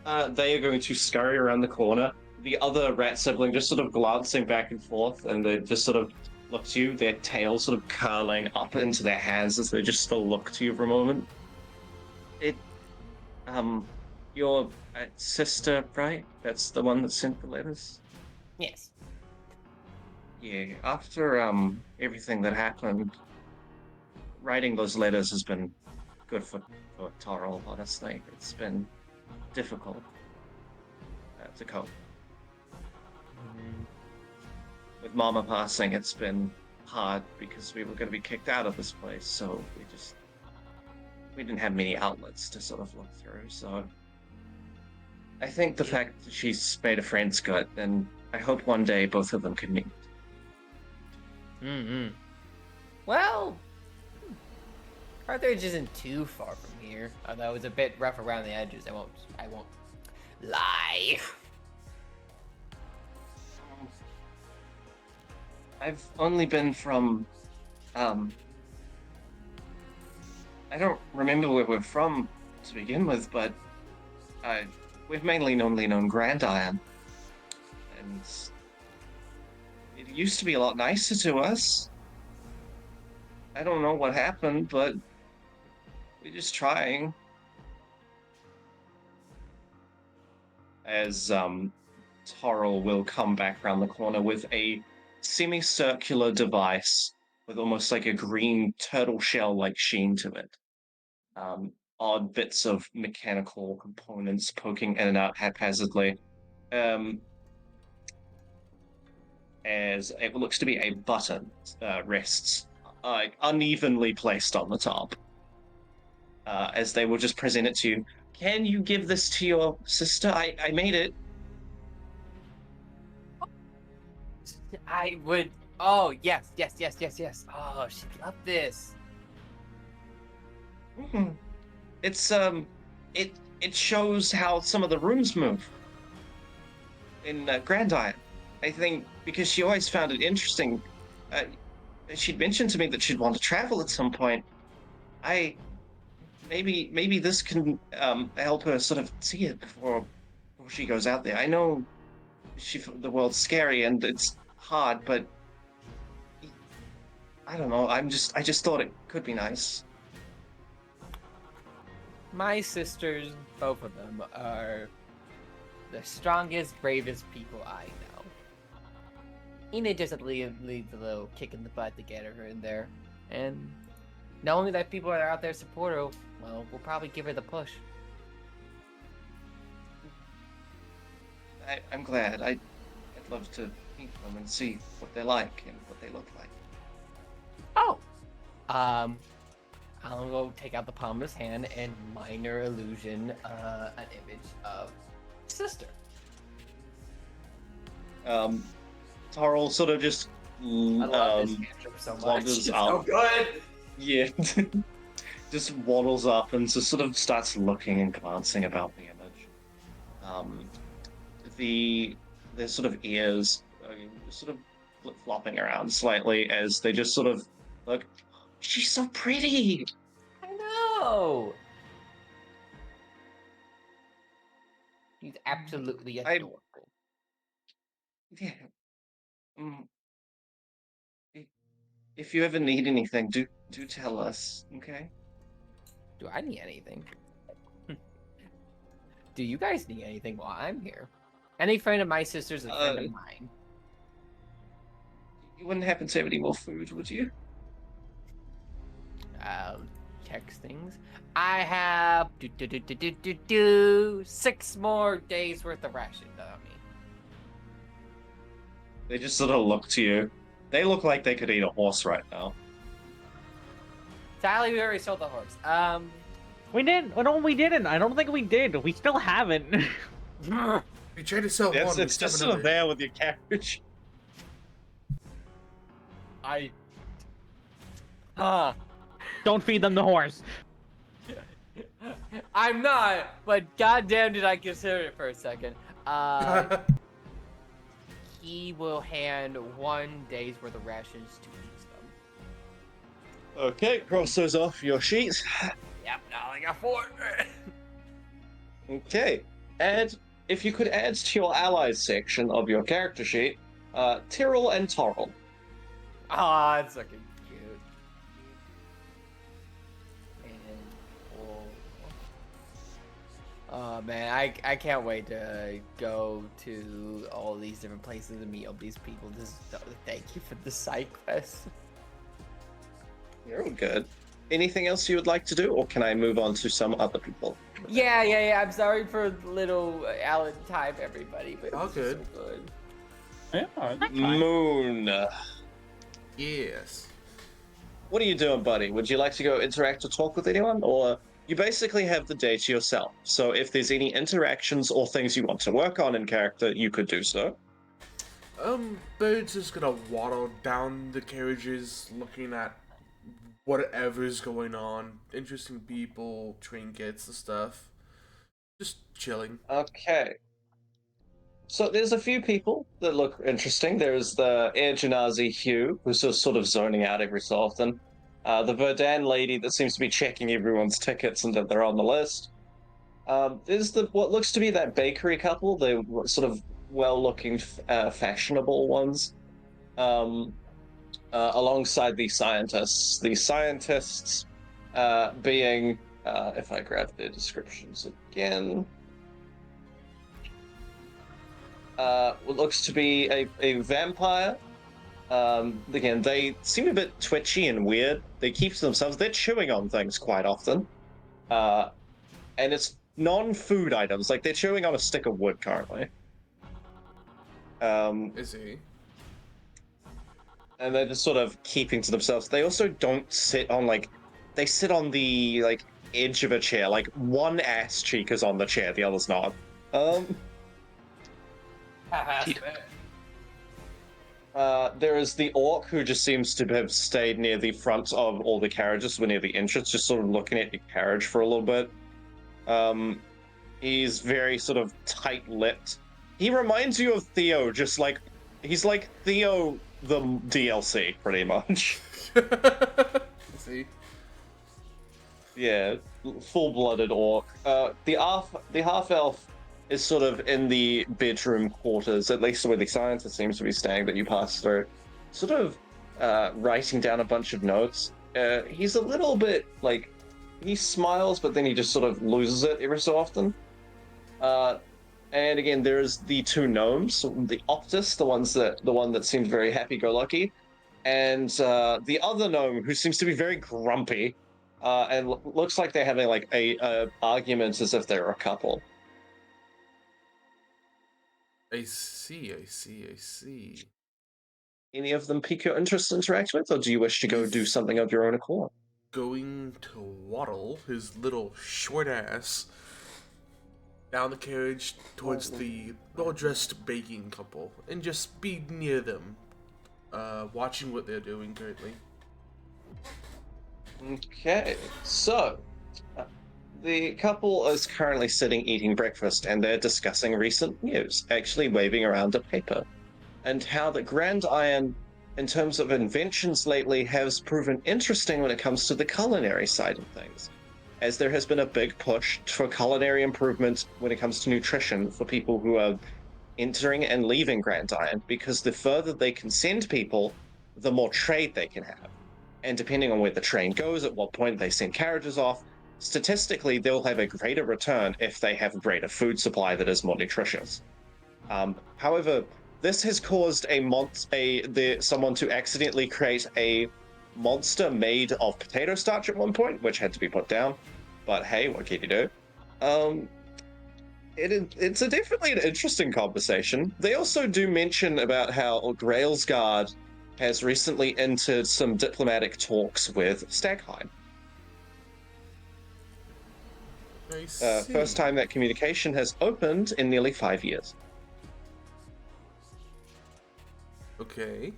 They are going to scurry around the corner. The other rat sibling just sort of glancing back and forth, and they just sort of look to you, their tails sort of curling up into their hands as they just still look to you for a moment. Your sister, right? That's the one that sent the letters? Yes. Yeah, after, everything that happened, writing those letters has been good for Taro, honestly. It's been difficult to cope. With Mama passing, it's been hard because we were going to be kicked out of this place, so we didn't have many outlets to sort of look through, so I think the fact that she's made a friend's good, and I hope one day both of them can meet. Mm-hmm. Well, Carthage isn't too far from here, although it's a bit rough around the edges. I won't lie. I've only been from, I don't remember where we're from to begin with, but we've mainly known Grand Iron, and it used to be a lot nicer to us. I don't know what happened, but we're just trying. As Torrel will come back around the corner with a semicircular device with almost like a green turtle shell-like sheen to it. Odd bits of mechanical components poking in and out haphazardly. As it looks to be a button rests unevenly placed on the top. As they will just present it to you. Can you give this to your sister? I made it. I would. Oh yes. Oh, she'd love this. Mm-hmm. It's it shows how some of the rooms move in Grand Iron. I think because she always found it interesting. She'd mentioned to me that she'd want to travel at some point. Maybe this can help her sort of see it before she goes out there. I know the world's scary and it's hard, but I don't know. I just thought it could be nice. My sisters, both of them, are the strongest, bravest people I know. Enid just leaves a little kick in the butt to get her in there. And knowing that people are out there support her, well, we'll probably give her the push. I'm glad. I'd love to meet them and see what they're like and what they look like. Oh! I'll go take out the palm of his hand and minor illusion an image of sister. Tarl sort of just I love this cantrip so much. wanders It's up. so good! Yeah. Just waddles up and just sort of starts looking and glancing about the image. Their sort of ears are sort of flip-flopping around slightly as they just sort of look. She's so pretty. I know. He's absolutely adorable. Yeah. If you ever need anything, do tell us, okay? Do I need anything? Do you guys need anything while I'm here? Any friend of my sister's a friend of mine. You wouldn't happen to have any more food, would you? Check things. I have 6 more days worth of rations on me. They just sort of look to you. They look like they could eat a horse right now. Sally, we already sold the horse. We didn't. No, we didn't. I don't think we did. We still haven't. You tried to sell one. It's just sort of there with your carriage. Don't feed them the horse. I'm not, but goddamn did I consider it for a second. He will hand 1 day's worth of rations to each of them. Okay, cross those off your sheets. Yep, now I got 4. Okay, and if you could add to your allies section of your character sheet, Tyrrell and Torrel. Ah, it's looking cute. And oh man, I can't wait to go to all these different places and meet all these people. Thank you for the side quest. You're all good. Anything else you would like to do, or can I move on to some other people? Yeah. I'm sorry for little Alan time, everybody, but All it's good. so good. Yeah, Moon. Yes. What are you doing, buddy? Would you like to go interact or talk with anyone, or you basically have the day to yourself? So if there's any interactions or things you want to work on in character, you could do so. Bird's just gonna waddle down the carriages, looking at whatever's going on. Interesting people, trinkets and stuff. Just chilling. Okay. So there's a few people that look interesting. There's the Air Genasi Hugh, who's just sort of zoning out every so often. The Verdan lady that seems to be checking everyone's tickets and that they're on the list. There's the what looks to be that bakery couple, the sort of well-looking, fashionable ones, alongside the scientists. The scientists being, if I grab their descriptions again, what looks to be a vampire. Again, they seem a bit twitchy and weird. They keep to themselves. They're chewing on things quite often. And it's non-food items. Like, they're chewing on a stick of wood currently. Is he? And they're just sort of keeping to themselves. They also don't sit on, like... They sit on the, like, edge of a chair. Like, one ass cheek is on the chair, the other's not. There is the orc who just seems to have stayed near the front of all the carriages, near the entrance, just sort of looking at the carriage for a little bit. He's very sort of tight-lipped. He reminds you of Theo, just like... He's like Theo the DLC, pretty much. See? Yeah, full-blooded orc. The half-elf is sort of in the bedroom quarters, at least where the scientist seems to be staying that you pass through, sort of writing down a bunch of notes. He's a little bit, like, he smiles, but then he just sort of loses it every so often. And again, there's the two gnomes, the Optus, the one that seems very happy-go-lucky, and the other gnome who seems to be very grumpy, and looks like they're having like a argument as if they're a couple. I see. Any of them pique your interest to interact with, or do you wish to go do something of your own accord? Going to waddle his little short ass down the carriage towards the well-dressed baking couple and just be near them, watching what they're doing currently. Okay, so the couple is currently sitting eating breakfast and they're discussing recent news, actually waving around a paper, and how the Grand Iron, in terms of inventions lately, has proven interesting when it comes to the culinary side of things, as there has been a big push for culinary improvement when it comes to nutrition for people who are entering and leaving Grand Iron, because the further they can send people, the more trade they can have. And depending on where the train goes, at what point they send carriages off, statistically, they'll have a greater return if they have a greater food supply that is more nutritious. However, this has caused someone to accidentally create a monster made of potato starch at one point, which had to be put down. But hey, what can you do? It's definitely an interesting conversation. They also do mention about how Grailsguard has recently entered some diplomatic talks with Stagheim. I see. First time that communication has opened in nearly 5 years. Okay.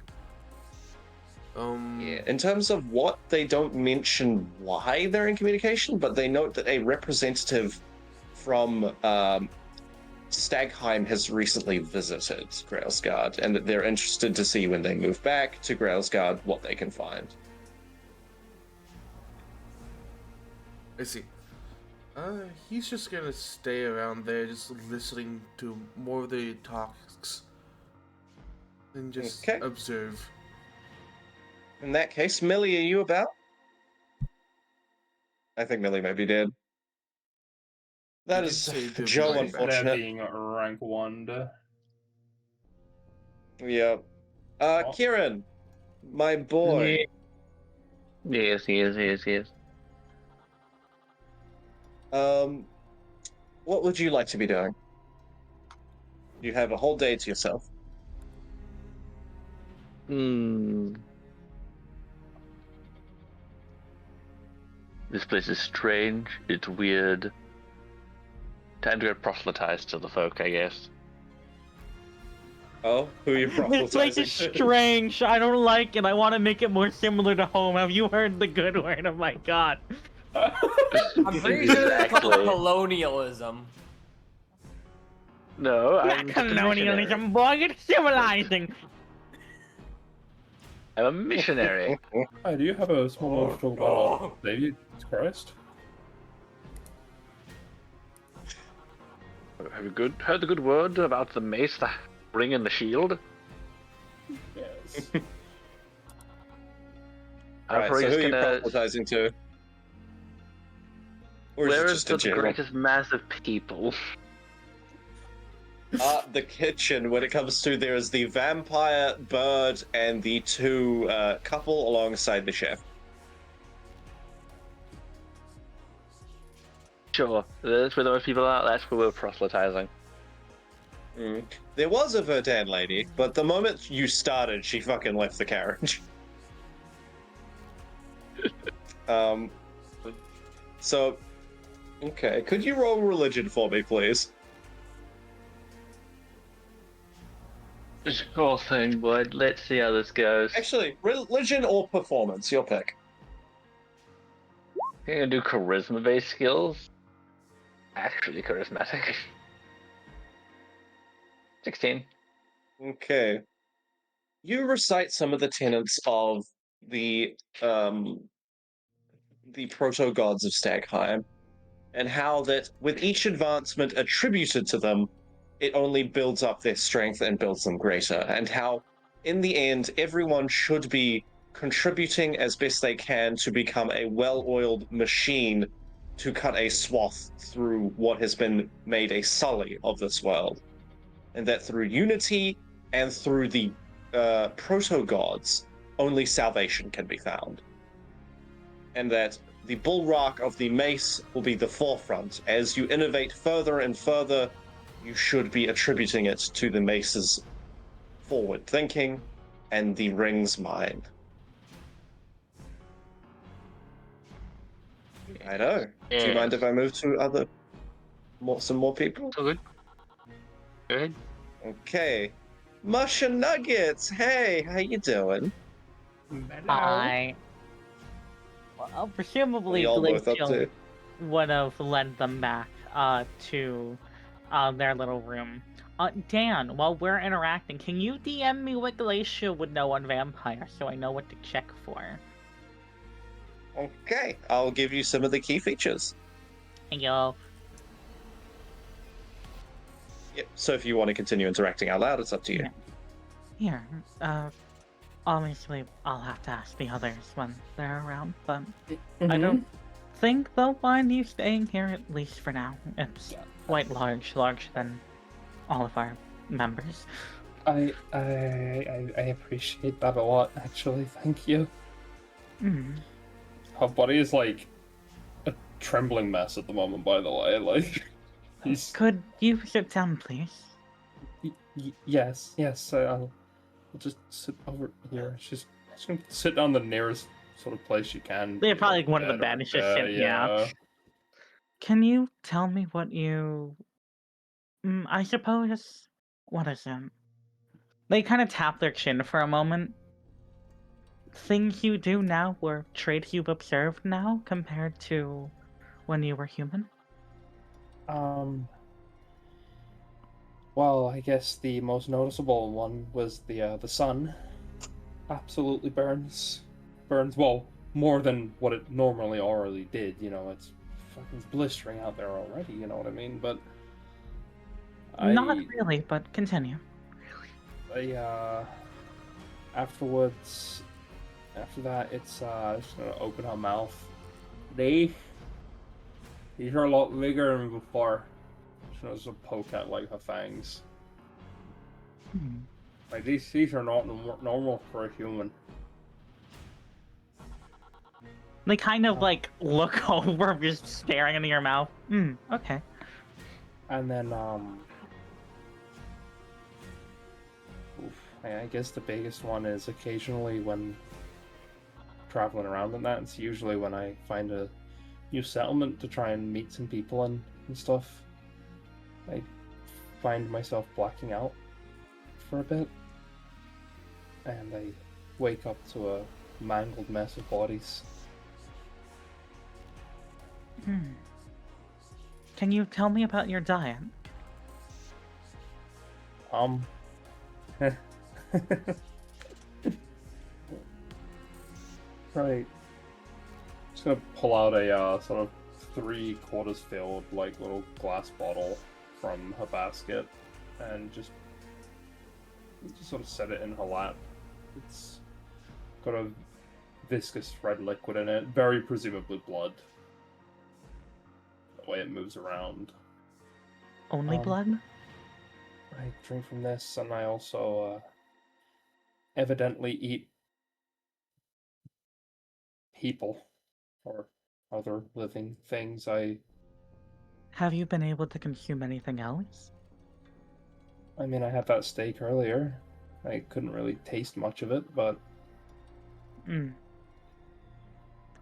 Yeah, in terms of what, they don't mention why they're in communication, but they note that a representative from Stagheim has recently visited Grailsguard, and that they're interested to see when they move back to Grailsguard what they can find. I see. He's just gonna stay around there, just listening to more of the talks, and just Okay. observe. In that case, Millie, are you about? I think Millie may be dead. That You is did say they'd be Joe, right back. They're unfortunate. being rank 1. Yeah. Oh. Kieran, my boy. Yes. What would you like to be doing? You have a whole day to yourself. This place is strange. It's weird. Time to go proselytize to the folk, I guess. Oh, who are you This place is proselytizing to? strange. I don't like it. I want to make it more similar to home. Have you heard the good word? Oh my god. I'm pretty sure it's called Exactly. colonialism. No, Not I'm just a missionary. colonialism, boy. It's civilizing. I'm a missionary. I do have a small moment to talk about David Christ. Have you heard the good word about the mace, the ring, and the shield? Yes. I'm Right, probably so who just are you gonna. proselytizing to? Or is it Where is just a the general? greatest mass of people? The kitchen, when it comes to, there is the vampire, bird, and the two couple alongside the chef. Sure, that's where those people are. That's where we're proselytizing. Mm. There was a Verdun lady, but the moment you started, she fucking left the carriage. So, okay, could you roll religion for me, please? Sure thing, bud. Let's see how this goes. Actually, religion or performance, your pick. I'm gonna do charisma-based skills. Actually charismatic. 16. Okay. You recite some of the tenets of the proto-gods of Stagheim, and how that with each advancement attributed to them, it only builds up their strength and builds them greater, and how, in the end, everyone should be contributing as best they can to become a well-oiled machine to cut a swath through what has been made a sully of this world. And that through unity and through the proto-gods, only salvation can be found. And that the bulwark of the mace will be the forefront. As you innovate further and further, you should be attributing it to the mace's forward thinking and the ring's mind. I know. Do you mind if I move to some more people? So good. Good. Okay. Mush and Nuggets, hey, how you doing? Hi. Well, presumably We all both up Glacial to? would have led them back to their little room. Dan, while we're interacting, can you DM me what Glacial would know on vampire so I know what to check for? Okay, I'll give you some of the key features. Thank you. Yep. So if you want to continue interacting out loud, it's up to you. Here, obviously I'll have to ask the others when they're around, but I don't think they'll mind you staying here, at least for now. It's quite larger than all of our members. I appreciate that a lot, actually. Thank you. Mm. Her body is like a trembling mess at the moment, by the way. Like, he's... Could you sit down, please? Yes. I'll just sit over here. She's gonna sit down the nearest sort of place she can. They're probably one of the bed or bed, just sit, yeah. Can you tell me what you... I suppose... What is it? They kind of tap their chin for a moment. Things you do now or traits you've observed now compared to when you were human? Well, I guess the most noticeable one was the sun. Absolutely burns. Well, more than what it normally already did. You know, it's fucking blistering out there already. You know what I mean? But Not really, but continue. After that, it's just gonna open her mouth. These are a lot bigger than before. She knows to poke at like her fangs. Like these are not normal for a human. They kind of like look over, just staring into your mouth. Okay. And then I guess the biggest one is occasionally when traveling around and that. It's usually when I find a new settlement to try and meet some people and stuff. I find myself blacking out for a bit, and I wake up to a mangled mess of bodies. Can you tell me about your diet? Right. Just gonna pull out a sort of 3/4 filled like little glass bottle from her basket, and just sort of set it in her lap. It's got a viscous red liquid in it, very presumably blood. The way it moves around. Only blood? I drink from this, and I also evidently eat people or other living things. Have you been able to consume anything else? I mean, I had that steak earlier. I couldn't really taste much of it, but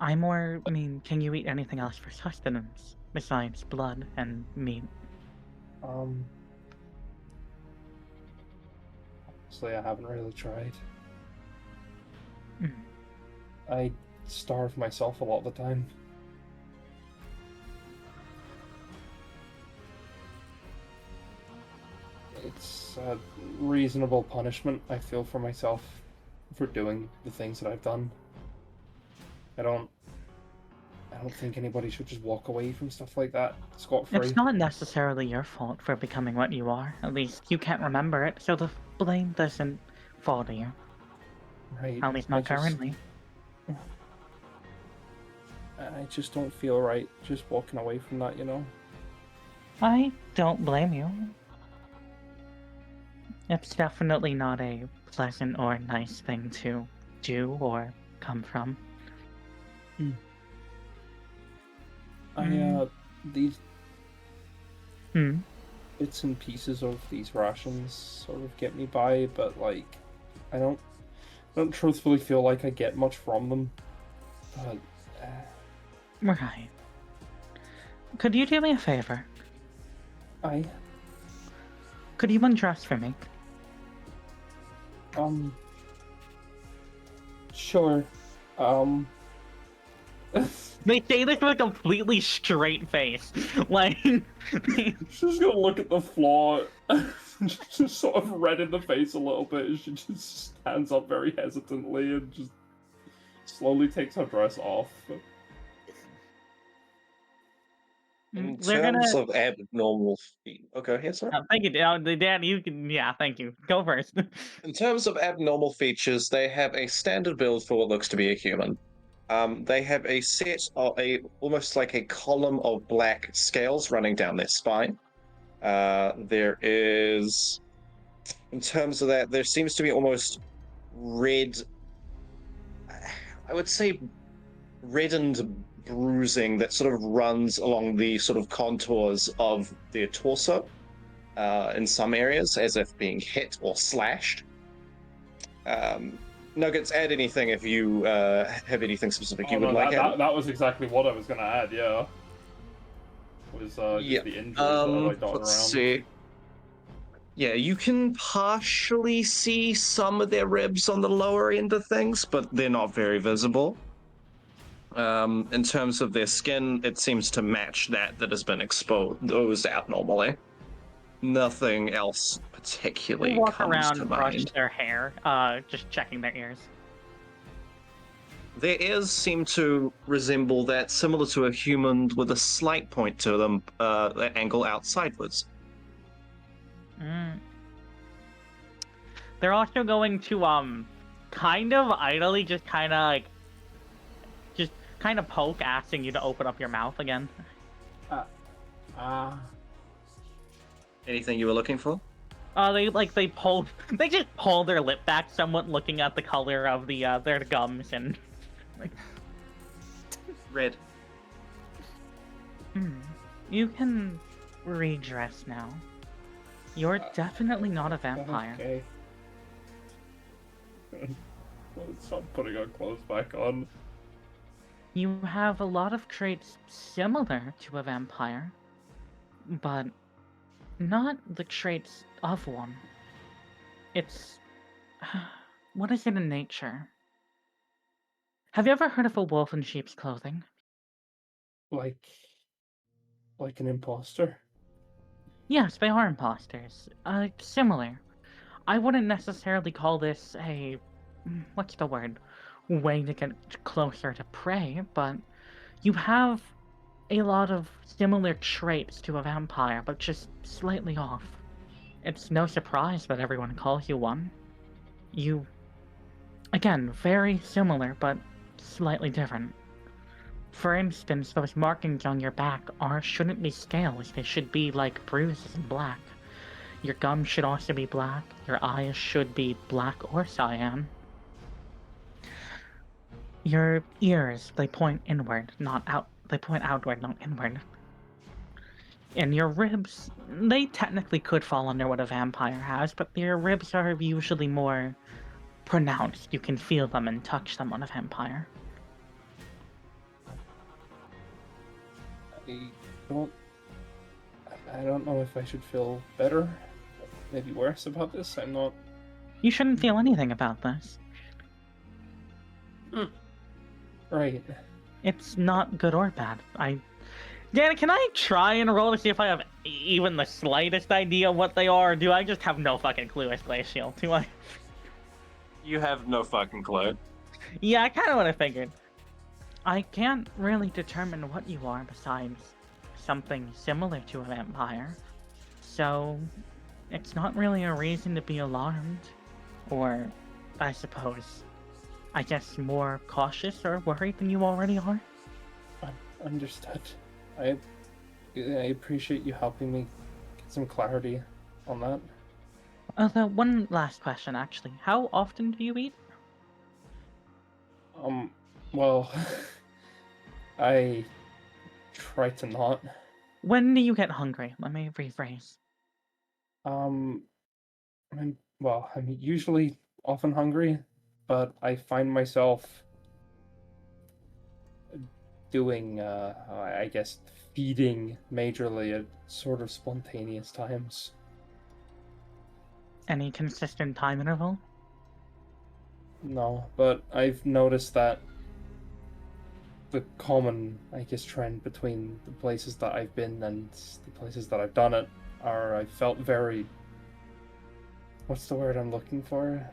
I mean, can you eat anything else for sustenance besides blood and meat? Honestly, I haven't really tried. Mm. I starve myself a lot of the time. It's a reasonable punishment I feel for myself for doing the things that I've done. I don't think anybody should just walk away from stuff like that scot-free. It's not necessarily your fault for becoming what you are. At least you can't remember it, so the blame doesn't fall to you. Right. At least not currently. I just don't feel right just walking away from that, you know? I don't blame you. It's definitely not a pleasant or nice thing to do or come from. These Hmm. bits and pieces of these rations sort of get me by, but like, I don't truthfully feel like I get much from them. But Right. Could you do me a favor? Could you undress for me? Sure. They say this with a completely straight face. Like, She's gonna look at the floor, just sort of red in the face a little bit, and she just stands up very hesitantly and just slowly takes her dress off. In they're terms gonna. of abnormal feet. Oh, go ahead, sir. Thank you, Dan. You can. Yeah, thank you. Go first. In terms of abnormal features, they have a standard build for what looks to be a human. They have a set of almost like a column of black scales running down their spine. There is, in terms of that, there seems to be almost red, I would say reddened bruising that sort of runs along the sort of contours of their torso in some areas, as if being hit or slashed. Nuggets, add anything if you have anything specific you would like. That was exactly what I was going to add, yeah. Was just the injuries that are like dotted let's around. see. Yeah, you can partially see some of their ribs on the lower end of things, but they're not very visible. In terms of their skin, it seems to match that has been exposed out normally. Nothing else particularly Walk comes around, to brush mind. their hair, just checking their ears. Their ears seem to resemble that, similar to a human with a slight point to them, that angle out sideways. They're also going to kind of idly just kind of poke, asking you to open up your mouth again. Anything you were looking for? They just pull their lip back somewhat, looking at the color of their gums and like. Red. You can redress now. You're definitely not a vampire. Okay. Stop putting our clothes back on. You have a lot of traits similar to a vampire, but not the traits of one. It's what is it in nature? Have you ever heard of a wolf in sheep's clothing? Like an imposter. Yes, they are imposters. Similar. I wouldn't necessarily call this a what's the word? Way to get closer to prey, but you have a lot of similar traits to a vampire, but just slightly off. It's no surprise that everyone calls you one. You, again, very similar, but slightly different. For instance, those markings on your back shouldn't be scales, they should be like bruises and black. Your gums should also be black, your eyes should be black or cyan. Your ears, they point inward, not out. They point outward, not inward. And your ribs, they technically could fall under what a vampire has, but your ribs are usually more pronounced. You can feel them and touch them on a vampire. I don't know if I should feel better, maybe worse about this. I'm not. You shouldn't feel anything about this. Right. It's not good or bad. Dan, can I try and roll to see if I have even the slightest idea what they are, or do I just have no fucking clue as Glacial? Do I? You have no fucking clue. Yeah, I kind of what I figured. I can't really determine what you are besides something similar to a vampire. So, it's not really a reason to be alarmed. Or, I guess more cautious or worried than you already are. Understood. I appreciate you helping me get some clarity on that. One last question, actually. How often do you eat? Well, I try to not. When do you get hungry? Let me rephrase. I'm usually often hungry, but I find myself doing, I guess, feeding majorly at sort of spontaneous times. Any consistent time interval? No, but I've noticed that the common, I guess, trend between the places that I've been and the places that I've done it I felt very, what's the word I'm looking for?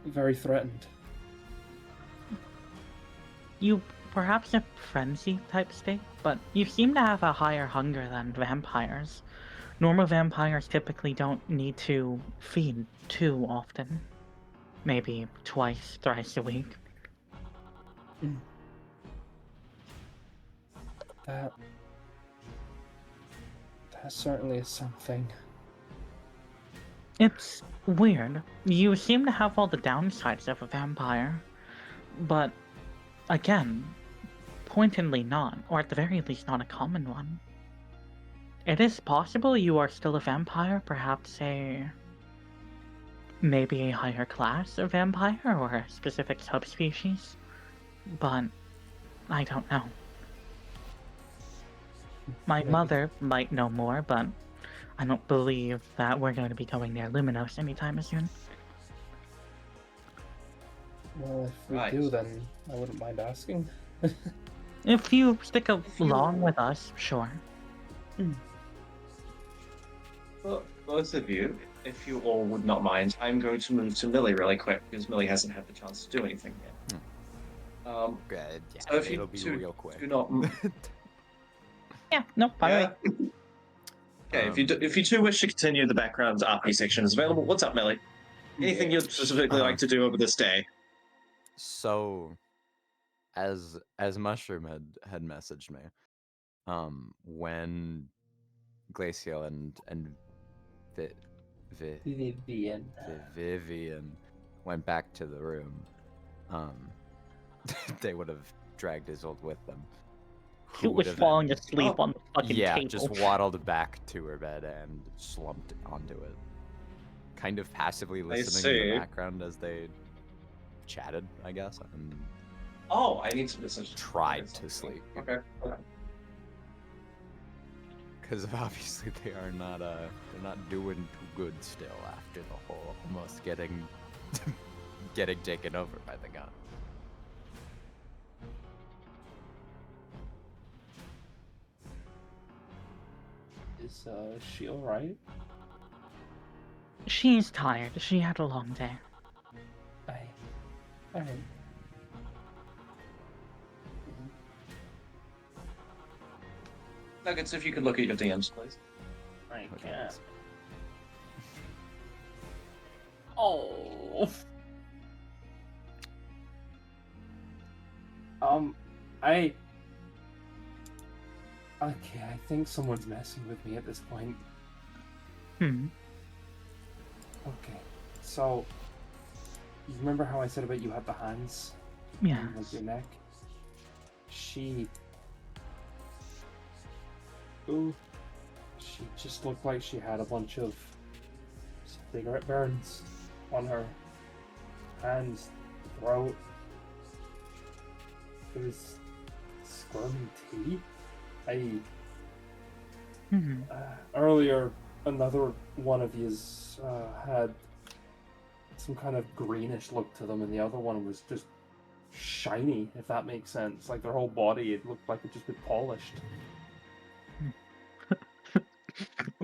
Very threatened. You perhaps a frenzy type state, but you seem to have a higher hunger than vampires. Normal vampires typically don't need to feed too often. Maybe twice, thrice a week. That certainly is something. It's weird. You seem to have all the downsides of a vampire, but again, pointedly not, or at the very least not a common one. It is possible you are still a vampire, perhaps maybe a higher class of vampire or a specific subspecies, but I don't know. My mother might know more, but I don't believe that we're going to be going near Luminos anytime soon. Well, if we Right. do, then I wouldn't mind asking. If you stick along with us, sure. Well, both of you, if you all would not mind, I'm going to move to Millie really quick because Millie hasn't had the chance to do anything yet. Good. Yeah, So if it'll you be two real quick. do not. Yeah, no, by the way. Okay, if you two wish to continue, the background RP section is available. What's up, Millie? Anything you'd specifically like to do over this day? So, as Mushroom had messaged me, when Glacial and Vivian went back to the room, they would have dragged Isolde with them. Who was falling asleep on the fucking table. Just waddled back to her bed and slumped onto it. Kind of passively listening in the background as they chatted, I guess, and I need to listen. tried to sleep. Okay. because obviously they're not doing too good still after the whole almost getting getting taken over by the gun. Is she alright? She's tired. She had a long day. Alright. Nuggets, if you could look at your DMs, please. I Okay. can't. Oh. Okay, I think someone's messing with me at this point. Hmm. Okay, so you remember how I said about you had the hands? Yeah. on, like your neck? She just looked like she had a bunch of cigarette burns on her hands, throat. It was squirming teeth. Hmm. Earlier, another one of yous had some kind of greenish look to them, and the other one was just shiny, if that makes sense. Like their whole body, it looked like it just been polished.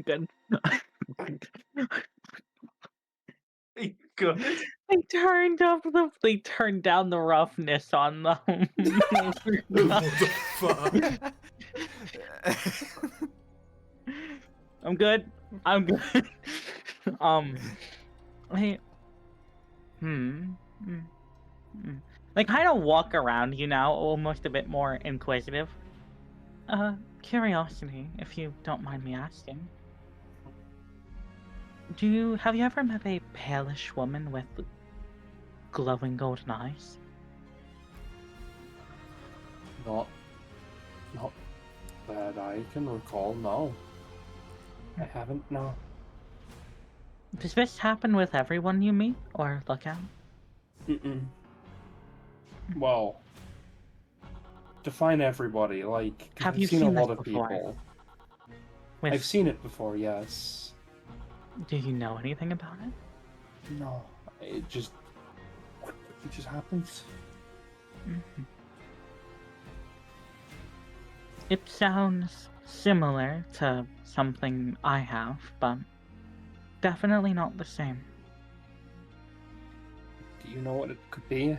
Good. Good. They turned down the roughness on them. What the fuck? I'm good. I'm good. I They kind of walk around you now, almost a bit more inquisitive. Curiosity, if you don't mind me asking. Have you ever met a palish woman with glowing golden eyes? Not that I can recall, no. I haven't, no. Does this happen with everyone you meet or look at? Mm-mm. Well, define everybody, like, 'cause Have I've you seen a seen lot this of before? people. With, I've seen it before, yes. do you know anything about it? No, it just happens. Mhm. It sounds similar to something I have, but definitely not the same. Do you know what it could be?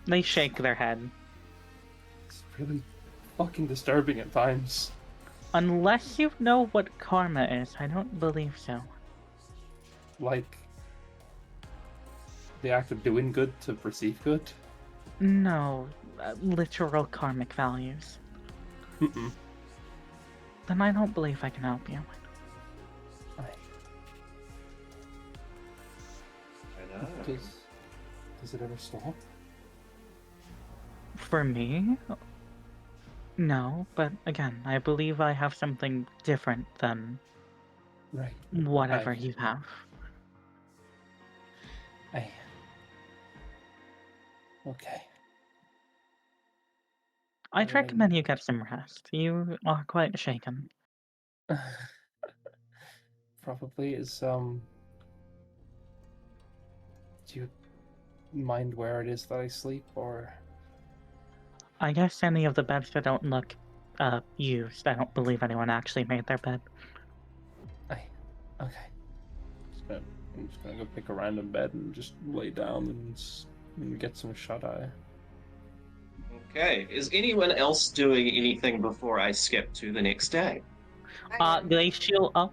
They shake their head. It's really fucking disturbing at times. Unless you know what karma is, I don't believe so. Like, the act of doing good to receive good? No, literal karmic values. Mm-mm. Then I don't believe I can help you. Does it ever stop? For me? No, but again, I believe I have something different than Right. whatever you have. Okay. I'd recommend you get some rest. You are quite shaken. Probably is, do you mind where it is that I sleep, or? I guess any of the beds that don't look used. I don't believe anyone actually made their bed. Okay. I'm just gonna go pick a random bed and just lay down and get some shut-eye. Okay. Is anyone else doing anything before I skip to the next day? Glacial. Oh,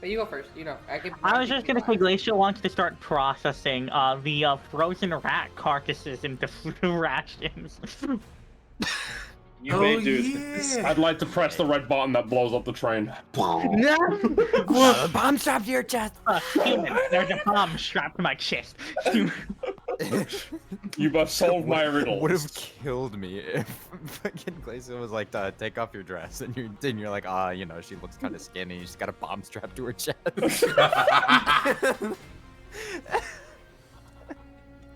But you go first. You know, I was just gonna say Glacial wants to start processing the frozen rat carcasses into food rations. You may do this. I'd like to press the red button that blows up the train. No! Bomb strapped to your chest. Human, there's a bomb strapped to my chest. You must solve my riddle. Would have killed me if fucking Glacial was like, take off your dress, and you're like, you know, she looks kind of skinny. She's got a bomb strapped to her chest.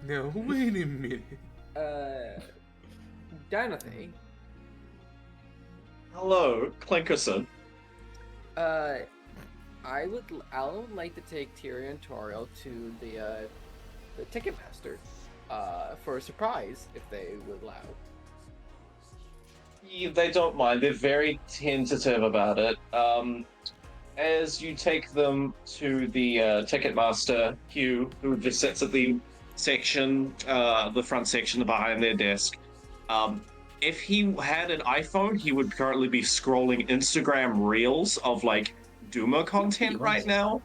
Now wait a minute. Jonathan. Hello, Clinkerson. Alan would like to take Tyrion and Toriel to the Ticketmaster, for a surprise if they would allow. Yeah, they don't mind. They're very tentative about it. As you take them to the Ticketmaster, Hugh, who just sits at the section, the front section behind their desk. If he had an iPhone, he would currently be scrolling Instagram reels of like Duma content right now.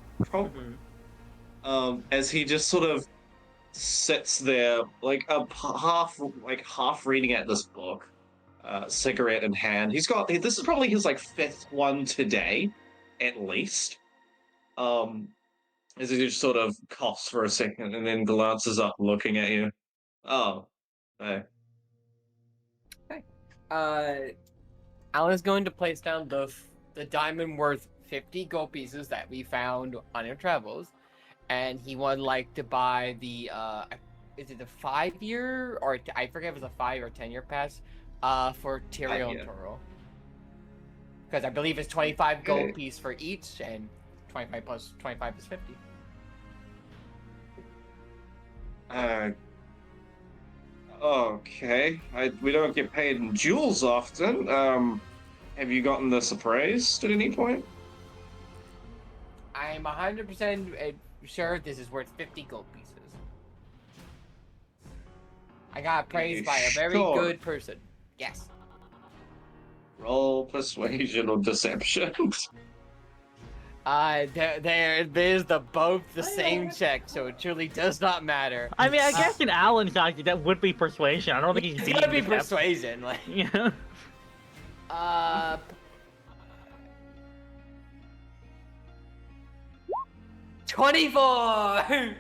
As he just sort of sits there, like half reading at this book, cigarette in hand. This is probably his like fifth one today, at least. As he just sort of coughs for a second and then glances up, looking at you. Oh, hey. Alan's going to place down the diamond worth 50 gold pieces that we found on our travels, and he would like to buy the is it the 5-year, or I forget if it's a 5 or 10-year pass for Tyrion and Toro, because I believe it's 25 gold piece for each, and 25 plus 25 is 50. Okay. We don't get paid in jewels often. Have you gotten this appraised at any point? I'm 100% sure this is worth 50 gold pieces. I got appraised by a very good person. Yes. Roll persuasion or deception. There's both the same check, so it truly does not matter. I mean, I guess in Alan's eyes, that would be persuasion. I don't think he's It's gonna be persuasion, like. Yeah. 24.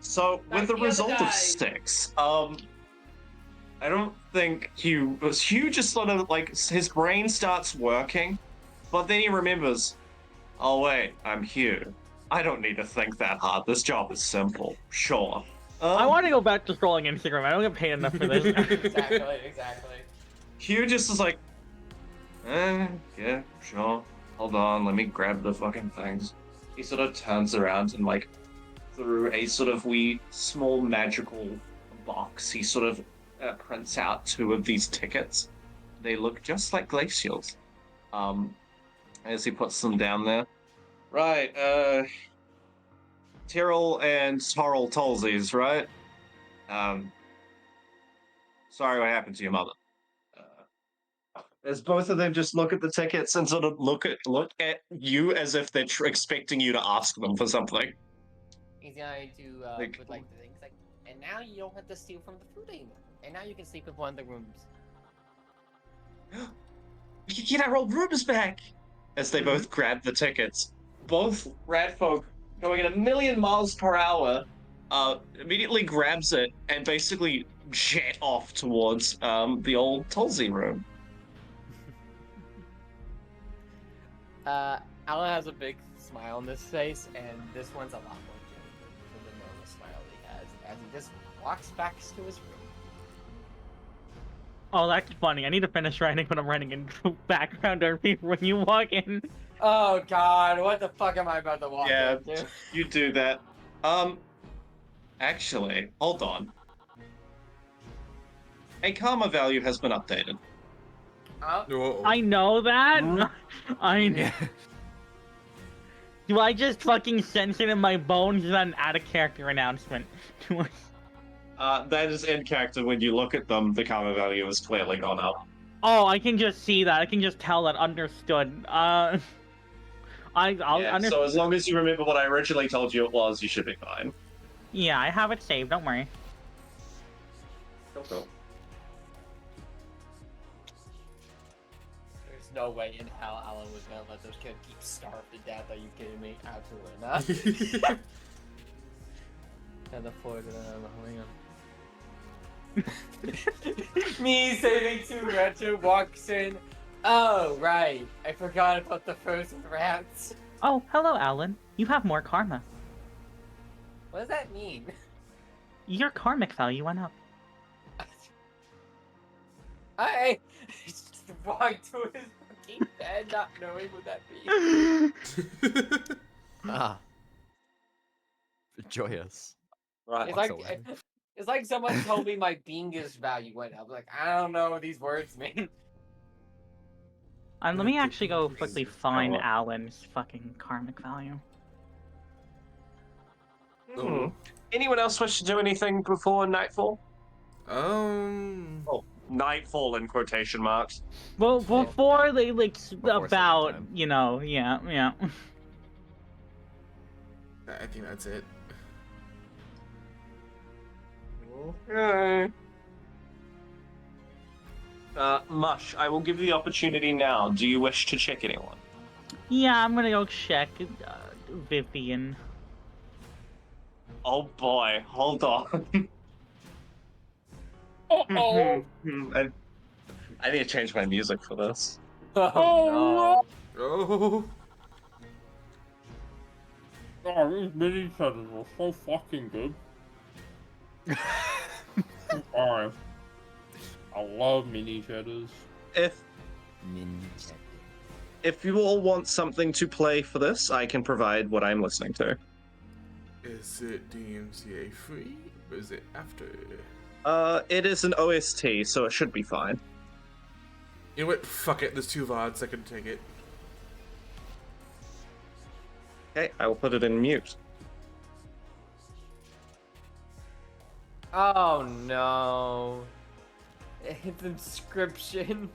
So, with the result of 6, I don't think Hugh just sort of like his brain starts working, but then he remembers, oh wait, I'm Hugh. I don't need to think that hard. This job is simple. Sure. I want to go back to scrolling Instagram. I don't get paid enough for this. Exactly. Hugh just is like, yeah, sure. Hold on, let me grab the fucking things. He sort of turns around and like through a sort of wee small magical box, he sort of prints out 2 of these tickets. They look just like glacials. As he puts them down there. Right, Tyrrell and Torrell Tolsies, right? Sorry what happened to your mother. As both of them just look at the tickets and sort of look at you as if they're expecting you to ask them for something. He's going to put like the things like, and now you don't have to steal from the food anymore. And now you can sleep in one of the rooms. We can get our old rooms back! As they both grab the tickets. Both ratfolk going at 1,000,000 miles per hour immediately grabs it and basically jet off towards the old Tulsi room. Alan has a big smile on his face, and this one's a lot more genuine than the normal smile he has, as he just walks back to his room. Oh, that's funny. I need to finish writing what I'm writing in background or people when you walk in. Oh god, what the fuck am I about to walk into? You do that. Actually, hold on. A karma value has been updated. I know that. Do I just fucking sense it in my bones? Is that an out-of-character announcement? That is in character. When you look at them, the karma value has clearly gone up. Oh, I can just see that. I can just tell that. Understood. So as long as you remember what I originally told you it was, you should be fine. Yeah, I have it saved. Don't worry. Cool. There's no way in hell Alan was gonna let those kids keep starved to death. Are you kidding me? Absolutely not. And the floor to Me saving 2 retro walks in. Oh, right. I forgot about the frozen rats. Oh, hello, Alan. You have more karma. What does that mean? Your karmic value went up. I just walked to his Walking Dead, not knowing what that means. Ah. Joyous. Right. It's Walks like away. it's like someone told me my Bingus value went up. Like, I don't know what these words mean. Let me actually go quickly find Oh. Alan's fucking karmic value. Hmm. Anyone else wish to do anything before nightfall? Oh, nightfall in quotation marks. Well, before they like Before about sleeping time. you know, yeah. I think that's it. Okay. Mush, I will give you the opportunity now. Do you wish to check anyone? Yeah, I'm gonna go check Vivian. Oh boy, hold on. Uh-oh. I need to change my music for this. Oh Oh. Oh, these mini cheddars are so fucking good. Alright. I love mini cheddars. If you all want something to play for this, I can provide what I'm listening to. Is it DMCA free or is it after? It is an OST, so it should be fine. You know what? Fuck it. There's 2 VODs. I can take it. Okay, I will put it in mute. Oh no. It's inscription.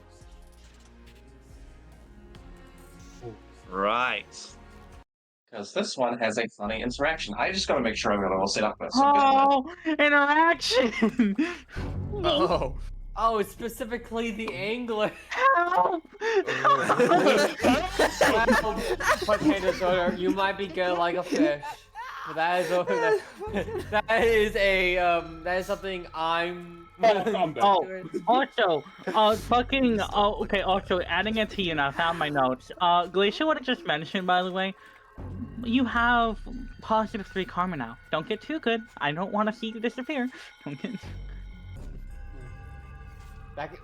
Right. Because this one has a funny interaction. I just gotta make sure I've got it all set up first. Oh, interaction! Oh. Oh, it's specifically the angler. Help! Well, potato daughter, you might be good like a fish. But that is something I'm Also, okay, also, adding it to you now, I found my notes. Glacier would have just mentioned, by the way, you have positive 3 karma now. Don't get too good. I don't want to see you disappear. Don't get...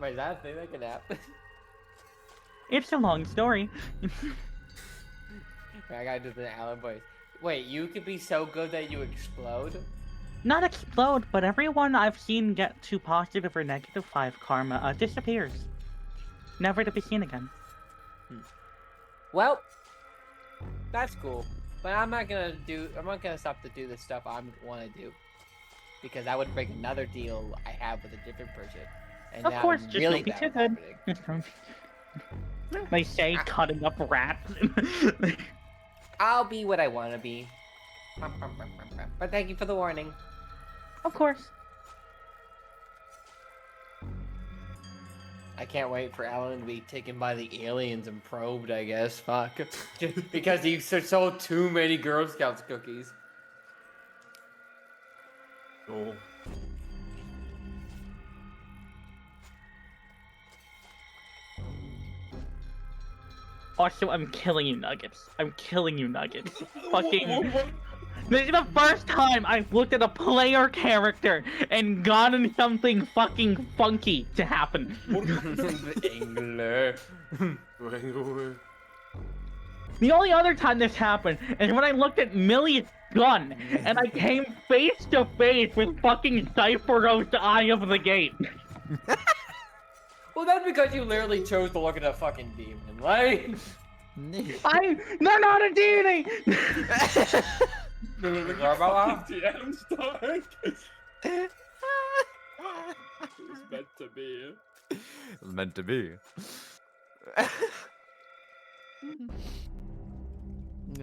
Wait, is that a thing that can happen? It's a long story. I gotta do the Alan voice. Wait, you could be so good that you explode? Not explode, but everyone I've seen get to positive or negative 5 karma disappears. Never to be seen again. Well, that's cool. But I'm not gonna stop to do the stuff I want to do. Because that would break another deal I have with a different person. And Of now course, I'm just really don't be bad too at good. marketing. They say cutting up rats. I'll be what I want to be. But thank you for the warning. Of course. I can't wait for Alan to be taken by the aliens and probed, I guess. Fuck. Just because he sold too many Girl Scouts cookies. Oh. Also, I'm killing you, Nuggets. I'm killing you, Nuggets. Fucking... This is the first time I've looked at a player character and gotten something fucking funky to happen. The angler. The only other time this happened is when I looked at Millie's gun and I came face to face with fucking Cyphero's Eye of the Gate. Well, that's because you literally chose to look at a fucking demon, right? They're not a deity! DM's dark. It's meant to be. It's meant to be.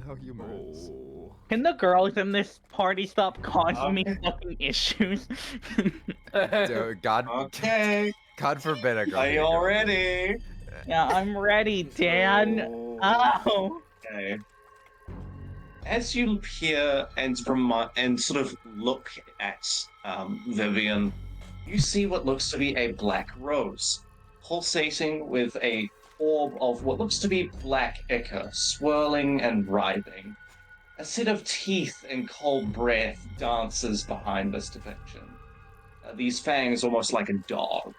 No humorous. Oh. Can the girls in this party stop causing me fucking issues? Dude, God, Okay, God forbid a girl. are be a you all girl. ready? Yeah, I'm ready, Dan. Oh. Oh. Okay. As you peer and sort of look at Vivian, you see what looks to be a black rose, pulsating with a orb of what looks to be black ichor, swirling and writhing. A set of teeth and cold breath dances behind this depiction. These fangs almost like a dog.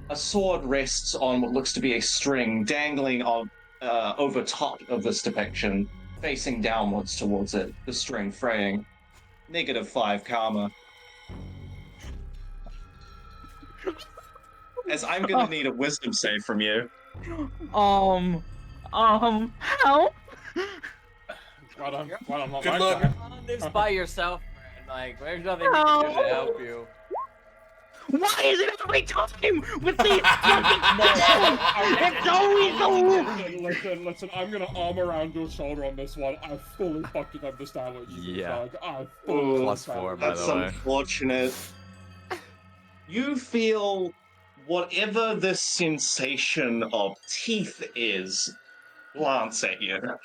A sword rests on what looks to be a string dangling on over top of this depiction, facing downwards towards it, the string fraying. -5 karma. As I'm gonna need a wisdom save from you. Help! Well, I'm not Good like luck. that. You're on this by yourself, man. Like, there's nothing we can do to help you. Why is it every time with these fucking It's always the Listen, I'm gonna arm around your shoulder on this one. I fully fucking understand what you mean, Yeah. dog. I fully Plus understand 4, what by That's the way. unfortunate. You feel whatever this sensation of teeth is glance at you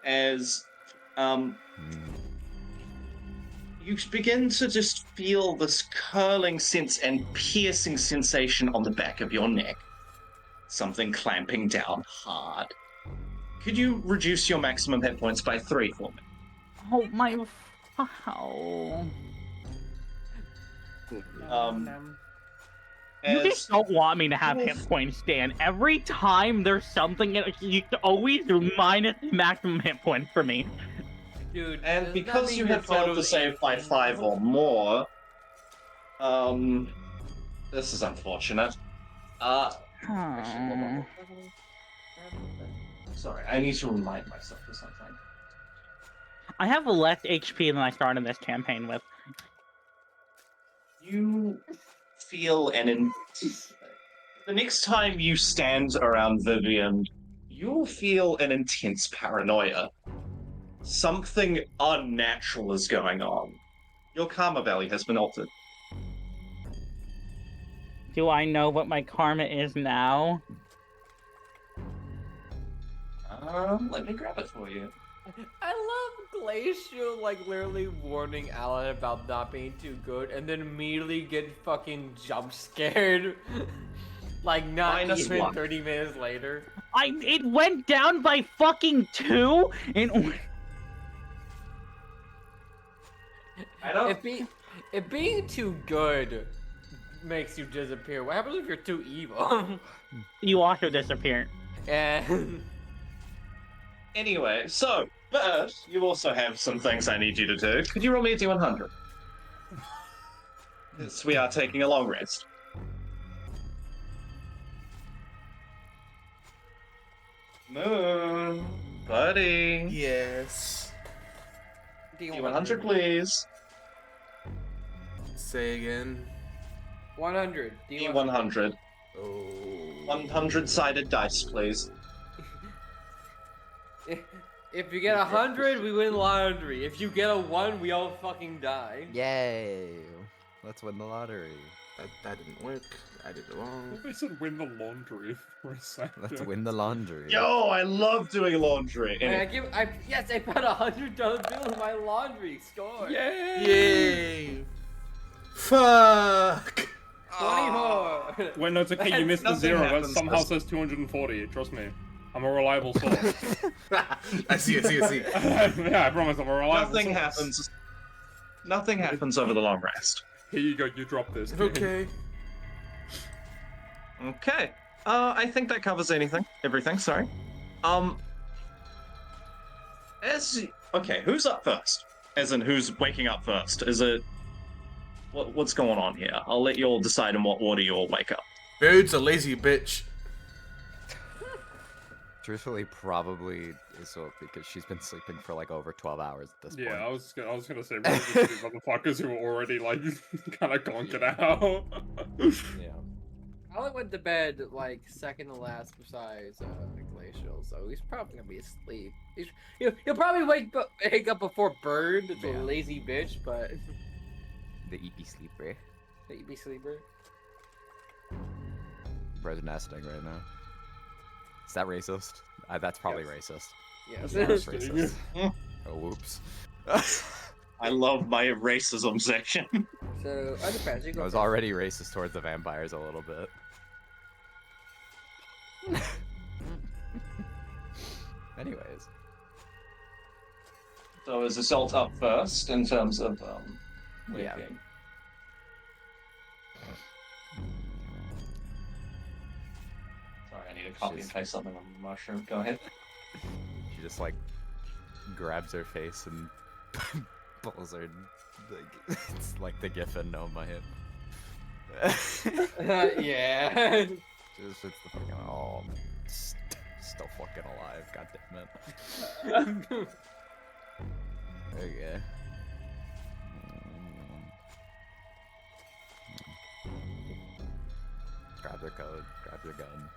as you begin to just feel this curling sense and piercing sensation on the back of your neck. Something clamping down hard. Could you reduce your maximum hit points by 3 for me? Oh my wow. You As just don't want me to have hit points, Dan. Every time there's something, you always minus maximum hit points for me. Dude, And does because that you mean have failed to photos save by 18? 5 or more, this is unfortunate. Sorry, I need to remind myself of something. I have less HP than I started this campaign with. You feel the next time you stand around Vivian, you'll feel an intense paranoia. Something unnatural is going on. Your karma value has been altered. Do I know what my karma is now? Let me grab it for you. I love Glacial, like, literally warning Alan about not being too good, and then immediately get fucking jump scared. Like, not even -1. 30 minutes later. It went down by fucking 2 and I don't. If being too good makes you disappear, what happens if you're too evil? you also disappear. And Anyway, so, but you also have some things I need you to do. Could you roll me a D100? Yes, we are taking a long rest. Moon, buddy. Yes. D100, please. Say again. 100. D100. Oh. 100-sided dice, please. If you get 100, we win lottery. If you get a 1, we all fucking die. Yay! Let's win the lottery. That didn't work. I did it wrong. They said win the laundry for a second. Let's win the laundry. Yo, I love doing laundry. And Anyway, I put $100 bill in my laundry score. Yay! Fuck! 24. Wait, no, it's okay. You missed the Nothing 0. That happens, somehow just- says 240. Trust me. I'm a reliable source. I see. Yeah, I promise I'm a reliable nothing source. happens. Nothing happens over the long rest. Here you go. You drop this. Okay. Okay. I think that covers everything, sorry. Okay, who's up first? As in, who's waking up first? Is it... What's going on here? I'll let you all decide in what order you all wake up. Bird's a lazy bitch. Truthfully, probably Isolde, because she's been sleeping for like over 12 hours at this Yeah, point. I was gonna say, we're just two motherfuckers who are already like kind of conquered out. Yeah. Alan went to bed like second to last besides Glacial, so he's probably gonna be asleep. He'll probably wake up before Bird, the Yeah. lazy bitch, but The EP sleeper. the be sleeper. Bro's nesting right now. Is that racist? That's probably racist. Yes. That's Interesting. racist. Oh, whoops. I love my racism section. So Underpass, you go. I was first. already racist towards the vampires a little bit. Anyways. So is Assault up first in terms of Yeah. waking? I need to copy and paste something on the mushroom. Go ahead. She just like grabs her face and pulls her. Like, it's like the gif in No My Hip. Yeah. Just hits the fucking still fucking alive. God damn it. Okay. Grab their code. Grab your gun.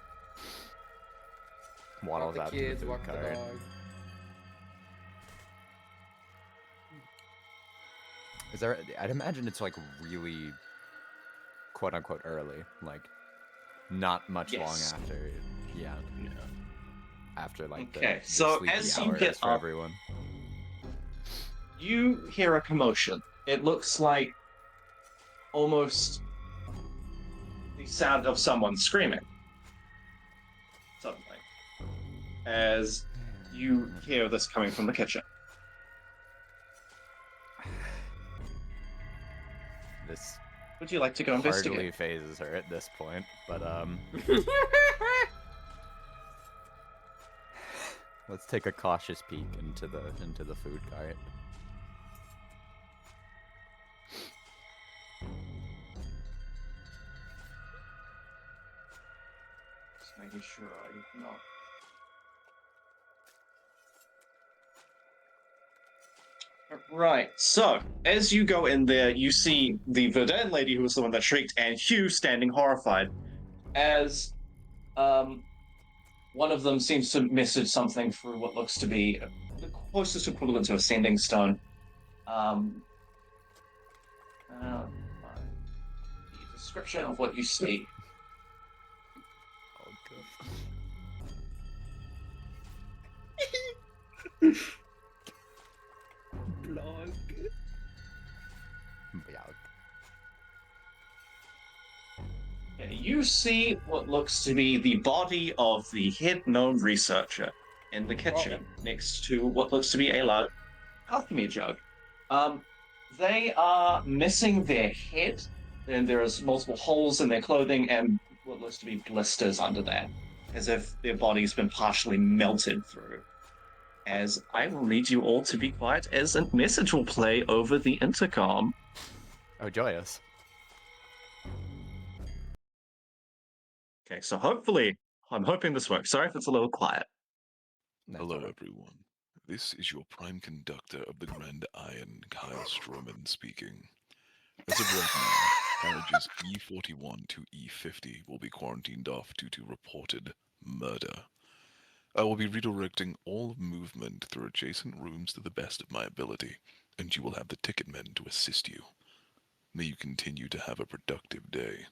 Walk Waddles the out kids, to the walk food the cart. dog. Is there? I'd imagine it's like really, quote unquote, early. Like, not much Yes. long after. Yeah. After like Okay, the so sleepy as you hour get is for up- everyone. You hear a commotion. It looks like almost the sound of someone screaming. Suddenly. As you hear this coming from the kitchen. This Would you like to go investigate? hardly phases her at this point, but let's take a cautious peek into the food cart. Just making sure I'm not. Right, so as you go in there, you see the Verdun lady who was the one that shrieked, and Hugh standing horrified. As one of them seems to message something through what looks to be the closest equivalent to a sending stone. The description of what you see. Oh, Blog. You see what looks to be the body of the head gnome researcher in the kitchen, next to what looks to be a large alchemy jug. They are missing their head, and there is multiple holes in their clothing and what looks to be blisters under that, as if their body's been partially melted through. As I will need you all to be quiet, as a message will play over the intercom. Oh, joyous. Okay, so hopefully, I'm hoping this works. Sorry if it's a little quiet. That's Hello, alright. everyone. This is your prime conductor of the Grand Iron, Kyle Stroman speaking. As of right now, carriages E41 to E50 will be quarantined off due to reported murder. I will be redirecting all movement through adjacent rooms to the best of my ability, and you will have the ticket men to assist you. May you continue to have a productive day.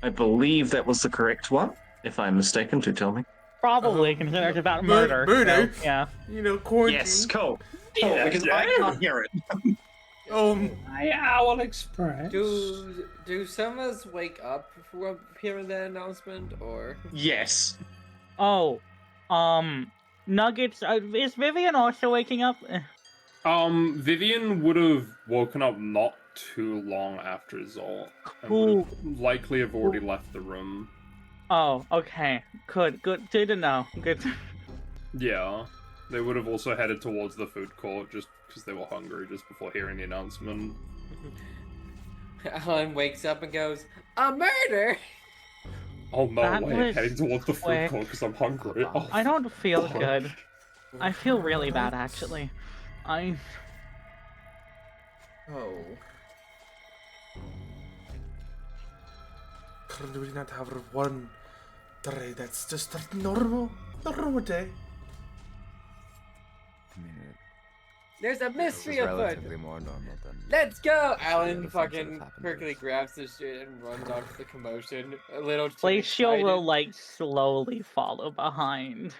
I believe that was the correct one. If I'm mistaken, do tell me. Probably, considering it's about Mur- murder. murder? So, yeah. You know, quarantine. Yes, cool. Cool, because I can't hear it. My Owl Express. Do some of us wake up for hearing that announcement, or? Yes. Oh, Nuggets. Is Vivian also waking up? Vivian would have woken up not too long after Zol, and would have likely have already left the room. Oh, okay. Good to know. Good. Yeah, they would have also headed towards the food court just because they were hungry just before hearing the announcement. Alan wakes up and goes, "A murder!" Oh no That way, was heading towards the food quick. court because I'm hungry. Oh, I don't feel fuck. good. I feel really bad, actually. Oh. Do we not have one day that's just a normal day? I mean, There's a it was mystery afoot. relatively more normal than. Let's go! Shit, Alan the things that fucking have happened quickly is- grabs the shit and runs off to the commotion. A little too Glacial excited. will, like, slowly follow behind.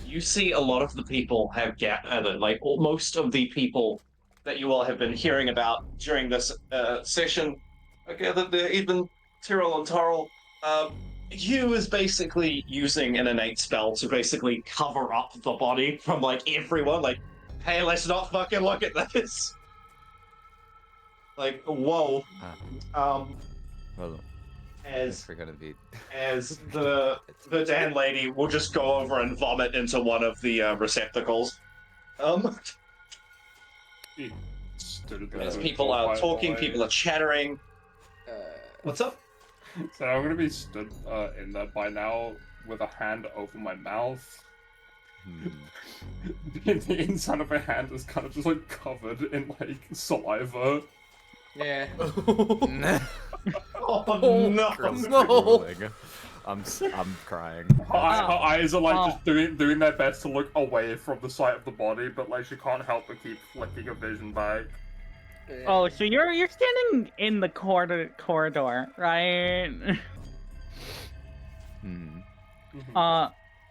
You see a lot of the people have gathered, like most of the people that you all have been hearing about during this session are gathered there, even Tyrell and Torrell. Hugh is basically using an innate spell to basically cover up the body from, like, everyone. Like, hey, let's not fucking look at this. Like, whoa. Well, As we're gonna be. the Dan lady will just go over and vomit into one of the receptacles. He stood there As with people are horrified talking, boy. people are chattering. What's up? So I'm gonna be stood in there by now with a hand over my mouth. The inside of my hand is kind of just like covered in like saliva. Yeah. Oh no! Drooling. I'm crying. Her eyes are like just doing their best to look away from the sight of the body, but like she can't help but keep flicking her vision back. Oh, so you're standing in the corridor, right?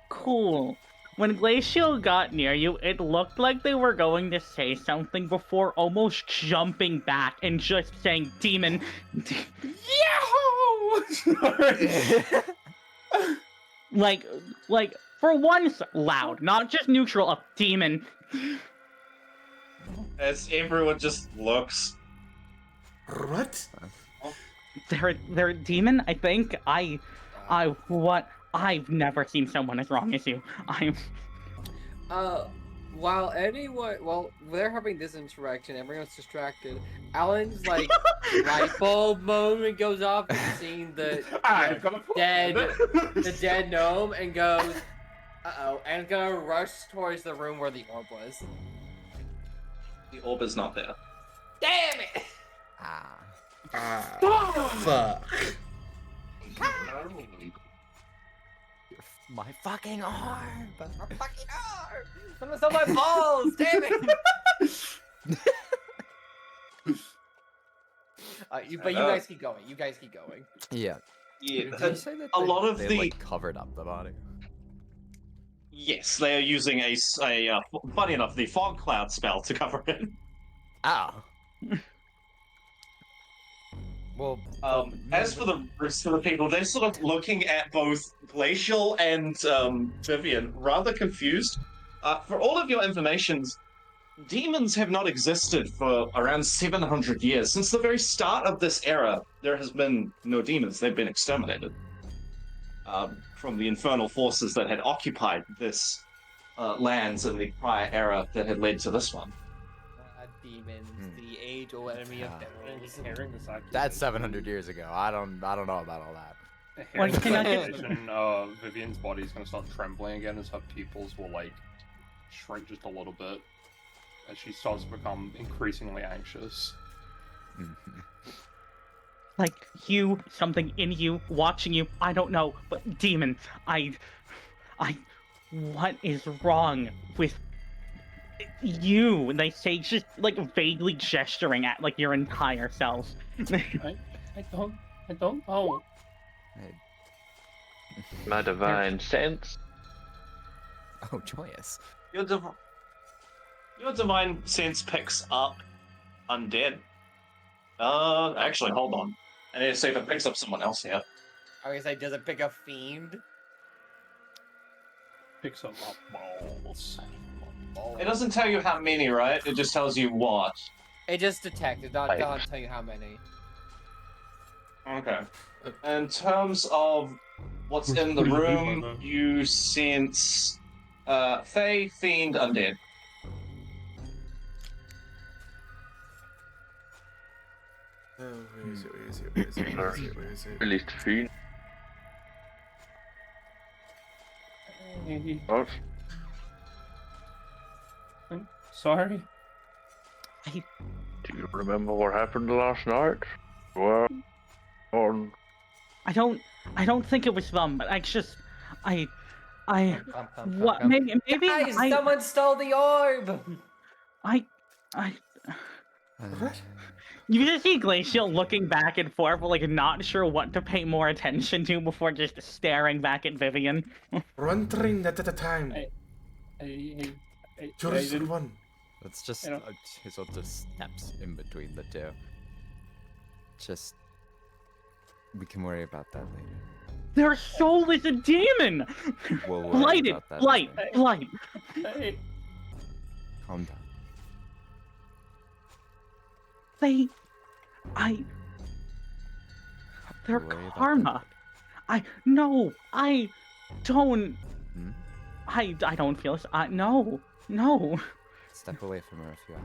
Cool. When Glacial got near you, it looked like they were going to say something before almost jumping back and just saying demon. Yahoo! like for once loud, not just neutral, a demon. As everyone just looks. What? They're a demon, I think. I've never seen someone as wrong as you. While they're having this interaction, everyone's distracted. Alan's like light bulb moment goes off and seeing the dead gnome and goes, uh-oh, and gonna rush towards the room where the orb was. The orb is not there. Damn it! Fuck. My fucking arm! My fucking arm! Someone's on my balls! Damn it! But you guys keep going. You guys keep going. Yeah. Yeah, Did you say that a lot of they the like covered up the body? yes, they are using a funny enough the fog cloud spell to cover it. Ow. Well, as for the rest of the people, they're sort of looking at both Glacial and Vivian, rather confused. For all of your information, demons have not existed for around 700 years. Since the very start of this era, there has been no demons. They've been exterminated from the infernal forces that had occupied this lands in the prior era that had led to this one. Demons, the age-old enemy of devils. that's 700 years ago. I don't know about all that. Hearing Like, this can I get- accusation, Vivian's body's gonna start trembling again as her pupils will like shrink just a little bit as she starts to become increasingly anxious. Like you, something in you, watching you, I don't know, but demon, what is wrong with you? And they say, just like vaguely gesturing at like your entire selves. I don't know. My divine sense. Oh, joyous. Your divine sense picks up undead. Actually, hold on. I need to see if it picks up someone else here. I was like, does it pick a fiend? Picks up balls. It doesn't tell you how many, right? It just tells you what. It just detects. It doesn't tell you how many. Okay. In terms of what's in the room, you sense Fae, Fiend, Undead. Where is it? Released fiend. What? Sorry. Do you remember what happened last night? Well, on. I don't think it was them, but what? Come. Maybe Guys, someone stole the orb! You just see Glacial looking back and forth, like not sure what to pay more attention to before just staring back at Vivian. One train at a time. Choose didn't- one. It's just You know. he sort of steps in between the two. Just we can worry about that later. Their soul is a demon! We'll worry Light it! about that Light! later. Light! Hey, Calm down. They They're Worry about karma. No, I don't. Hmm? I don't feel. No. Step away from her if you have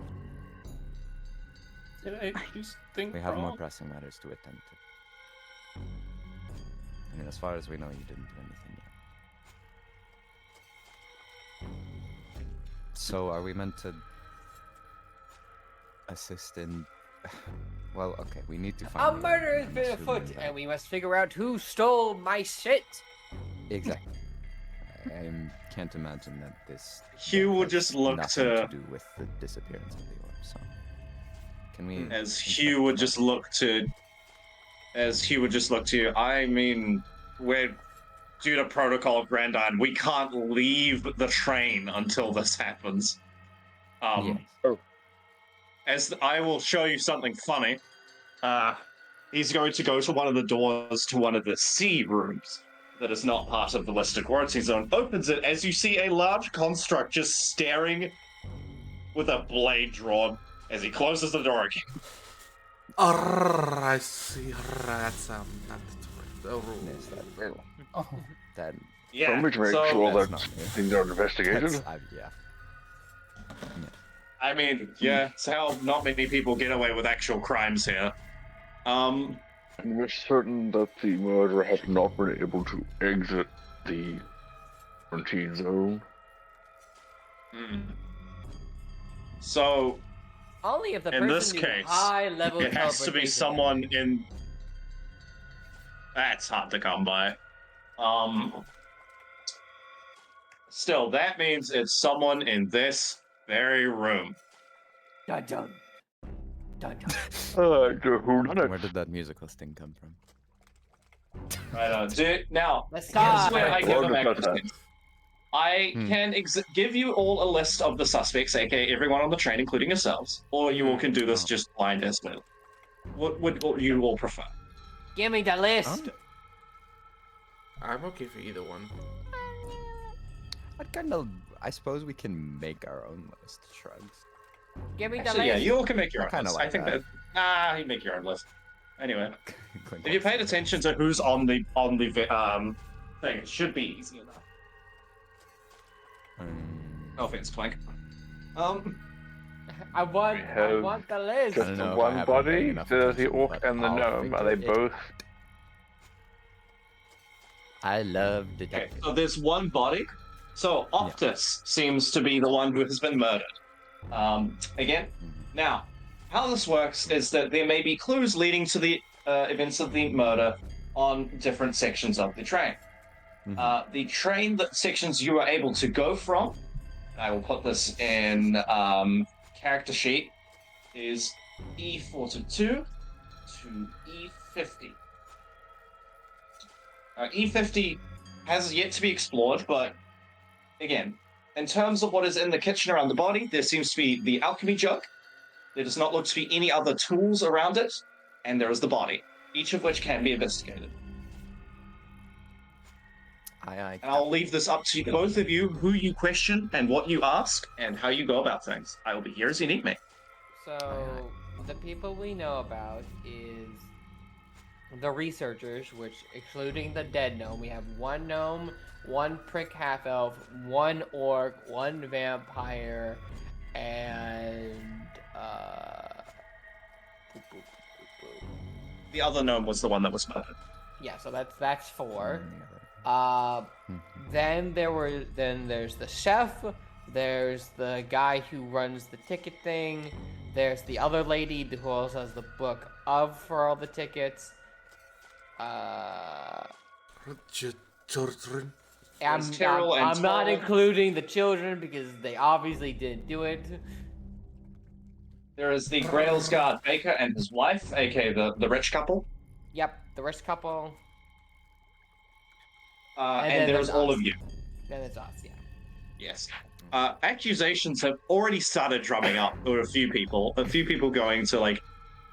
to. Did I just think We have more wrong? pressing matters to attend to. I mean, as far as we know, you didn't do anything yet. So, are we meant to assist in? Well, okay, we need to A find. the murder owner, has I'm been assuming afoot, that- and we must figure out who stole my shit. Exactly. I can't imagine that this. Hugh that will has just look nothing to- do with the disappearance of the orb. So, can we? As inspect Hugh would the just body? look to. As Hugh would just look to you. I mean, we're due to protocol, Grandine. We can't leave the train until this happens. Yes. As I will show you something funny. He's going to go to one of the doors to one of the C rooms that is not part of the listed quarantine zone. Opens it as you see a large construct just staring with a blade drawn as he closes the door again. I see. That's not the rule. Yes, Oh, that. Yeah. Let me make so, sure that's that not me. things are investigated. Yeah. I mean, yeah, it's how not many people get away with actual crimes here. And we're certain that the murderer has not been able to exit the quarantine zone. So Only if the In person this knew case, high level it has to be teleportation. someone in. That's hard to come by. Still, that means it's someone in this very room. Dun dun. Dun dun. Who done Where it? did that musical sting come from? Right on. Now, Let's here's start. where I give Well, them that's access. I Hmm. can give you all a list of the suspects, aka everyone on the train, including yourselves, or you all can do this Oh. just blind as well. What would you all prefer? Give me the list. I'm okay for either one. I suppose we can make our own list. Shrugs. Give me the Actually, yeah, list. you all can make your I own kinda list. like I think that. that you make your own list. Anyway, Clink if you also. paid attention to who's on the thing, it should be easy enough. No offense, Clank. I want. We I have want the list. I Just don't the know if I one have been paying body, enough the attention, orc but and the I'll gnome. Are they figure it both? I love Okay, detective. so there's one body. So Optus seems to be the one who has been murdered. Again, now, how this works is that there may be clues leading to the events of the murder on different sections of the train. The train that sections you are able to go from, I will put this in character sheet, is E42 to E50. E50 has yet to be explored, but again, in terms of what is in the kitchen around the body, there seems to be the alchemy jug. There does not look to be any other tools around it, and there is the body, each of which can be investigated. And I'll leave this up to both of you, who you question and what you ask, and how you go about things. I will be here as you need me. So the people we know about is the researchers, which excluding the dead gnome, we have one gnome, one prick half elf, one orc, one vampire, and The other gnome was the one that was murdered. yeah, so that's four. Mm-hmm. Then there's the chef, there's the guy who runs the ticket thing, there's the other lady who also has the book for all the tickets. Children. I'm not including the children because they obviously didn't do it. There is the Grailsguard Baker and his wife, aka the rich couple. Yep, the rest couple. And then there's all us. of you. Then it's us, yeah. Yes. Accusations have already started drumming up. There were a few people going to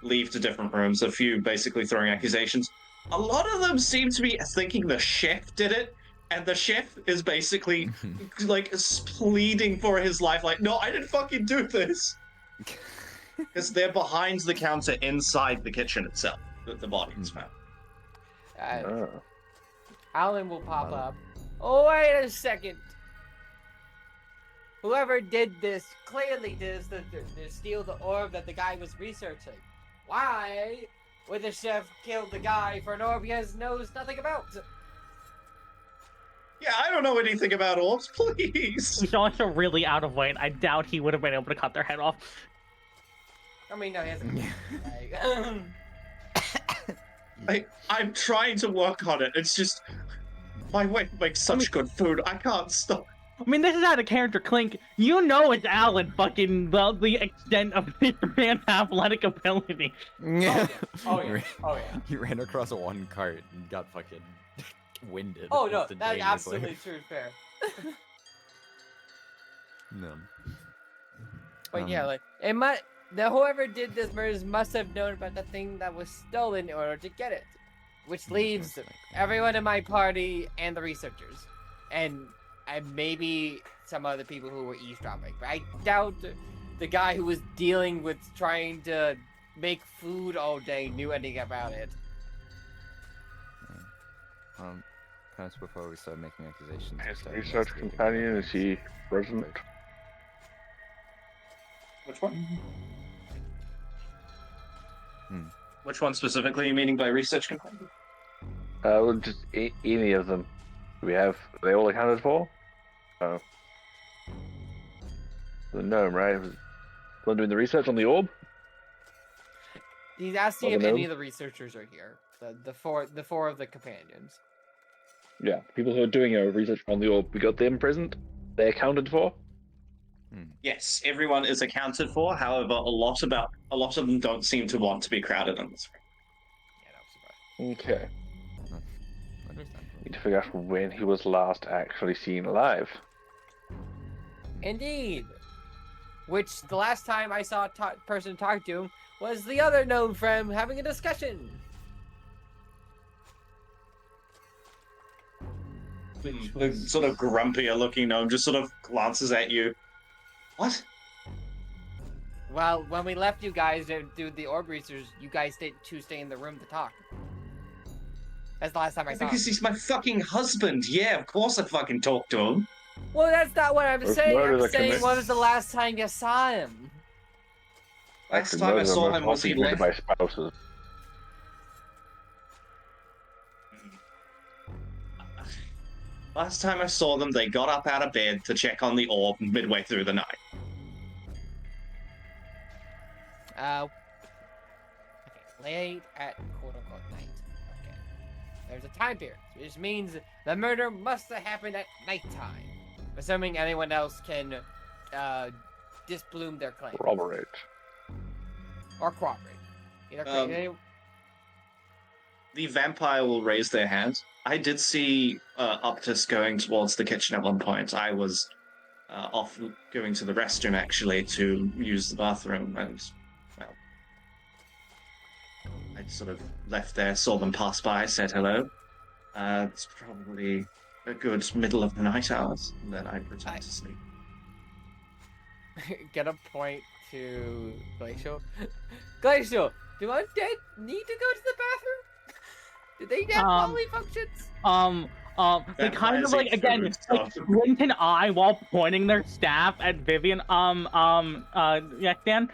leave to different rooms. A few basically throwing accusations. A lot of them seem to be thinking the chef did it, and the chef is basically pleading for his life. Like, no, I didn't fucking do this. Because they're behind the counter inside the kitchen itself that the body is found. Ah. Alan will pop Well. up. Oh, wait a second. Whoever did this clearly did this to steal the orb that the guy was researching. Why would the chef kill the guy for an orb he knows nothing about? Yeah, I don't know anything about orbs, please. He's also really out of weight. I doubt he would have been able to cut their head off. I mean, no, he hasn't. I'm trying to work on it. It's just my wife makes such good food. I can't stop. I mean, this is out of character, Clink. You know it's Alan fucking the extent of this man's athletic ability. Yeah. Oh yeah. Oh yeah. You ran across one cart and got fucking winded. Oh no, that's instantaneously. absolutely true. Fair. No. But yeah, like whoever did this murders must have known about the thing that was stolen in order to get it, which leaves everyone in my party and the researchers, and maybe some other people who were eavesdropping. But I doubt the guy who was dealing with trying to make food all day knew anything about it. Perhaps before we start making accusations. we His start research investigating companion, is he present? Which one? Hmm. Which one specifically are you meaning by research companion? Well, just any of them. Are they all accounted for? Oh. The gnome, right? Was the one doing the research on the orb? He's asking Well, if the any gnome? of the researchers are here. The four of the companions. Yeah, people who are doing research on the orb. We got them present. They accounted for. Yes, everyone is accounted for. However, a lot of them don't seem to want to be crowded in this room. Yeah, that was surprising. Okay. Understandable. Need to figure out when he was last actually seen alive. Indeed. Which the last time I saw a person talk to him was the other gnome friend having a discussion. The sort of grumpier looking gnome just sort of glances at you. What? Well, when we left you guys to do the orb research, you guys stay in the room to talk. That's the last time I saw him. Because he's my fucking husband. Yeah, of course I fucking talk to him. Well, that's not what I'm There's saying. murder I'm that saying commits- when was the last time you saw him? Last Actually, time I most of saw them are him was he often committed left. by spouses. Last time I saw them, they got up out of bed to check on the orb midway through the night. Okay, late at quote-unquote night. Okay. There's a time period, which means the murder must have happened at nighttime. Assuming anyone else can disbloom their claim. Corroborate. Or corroborate. Either The vampire will raise their hand. I did see Optus going towards the kitchen at one point. I was off going to the restroom, actually, to use the bathroom, and, well, I sort of left there, saw them pass by, said hello. It's probably a good middle of the night hours, and then I returned to sleep. Gonna point to Glacial. Glacial, do undead need to go to the bathroom? Do they have bodily functions? They kind of Vampires like eat again food, like so- blink an eye while pointing their staff at Vivian. Yeah, Dan.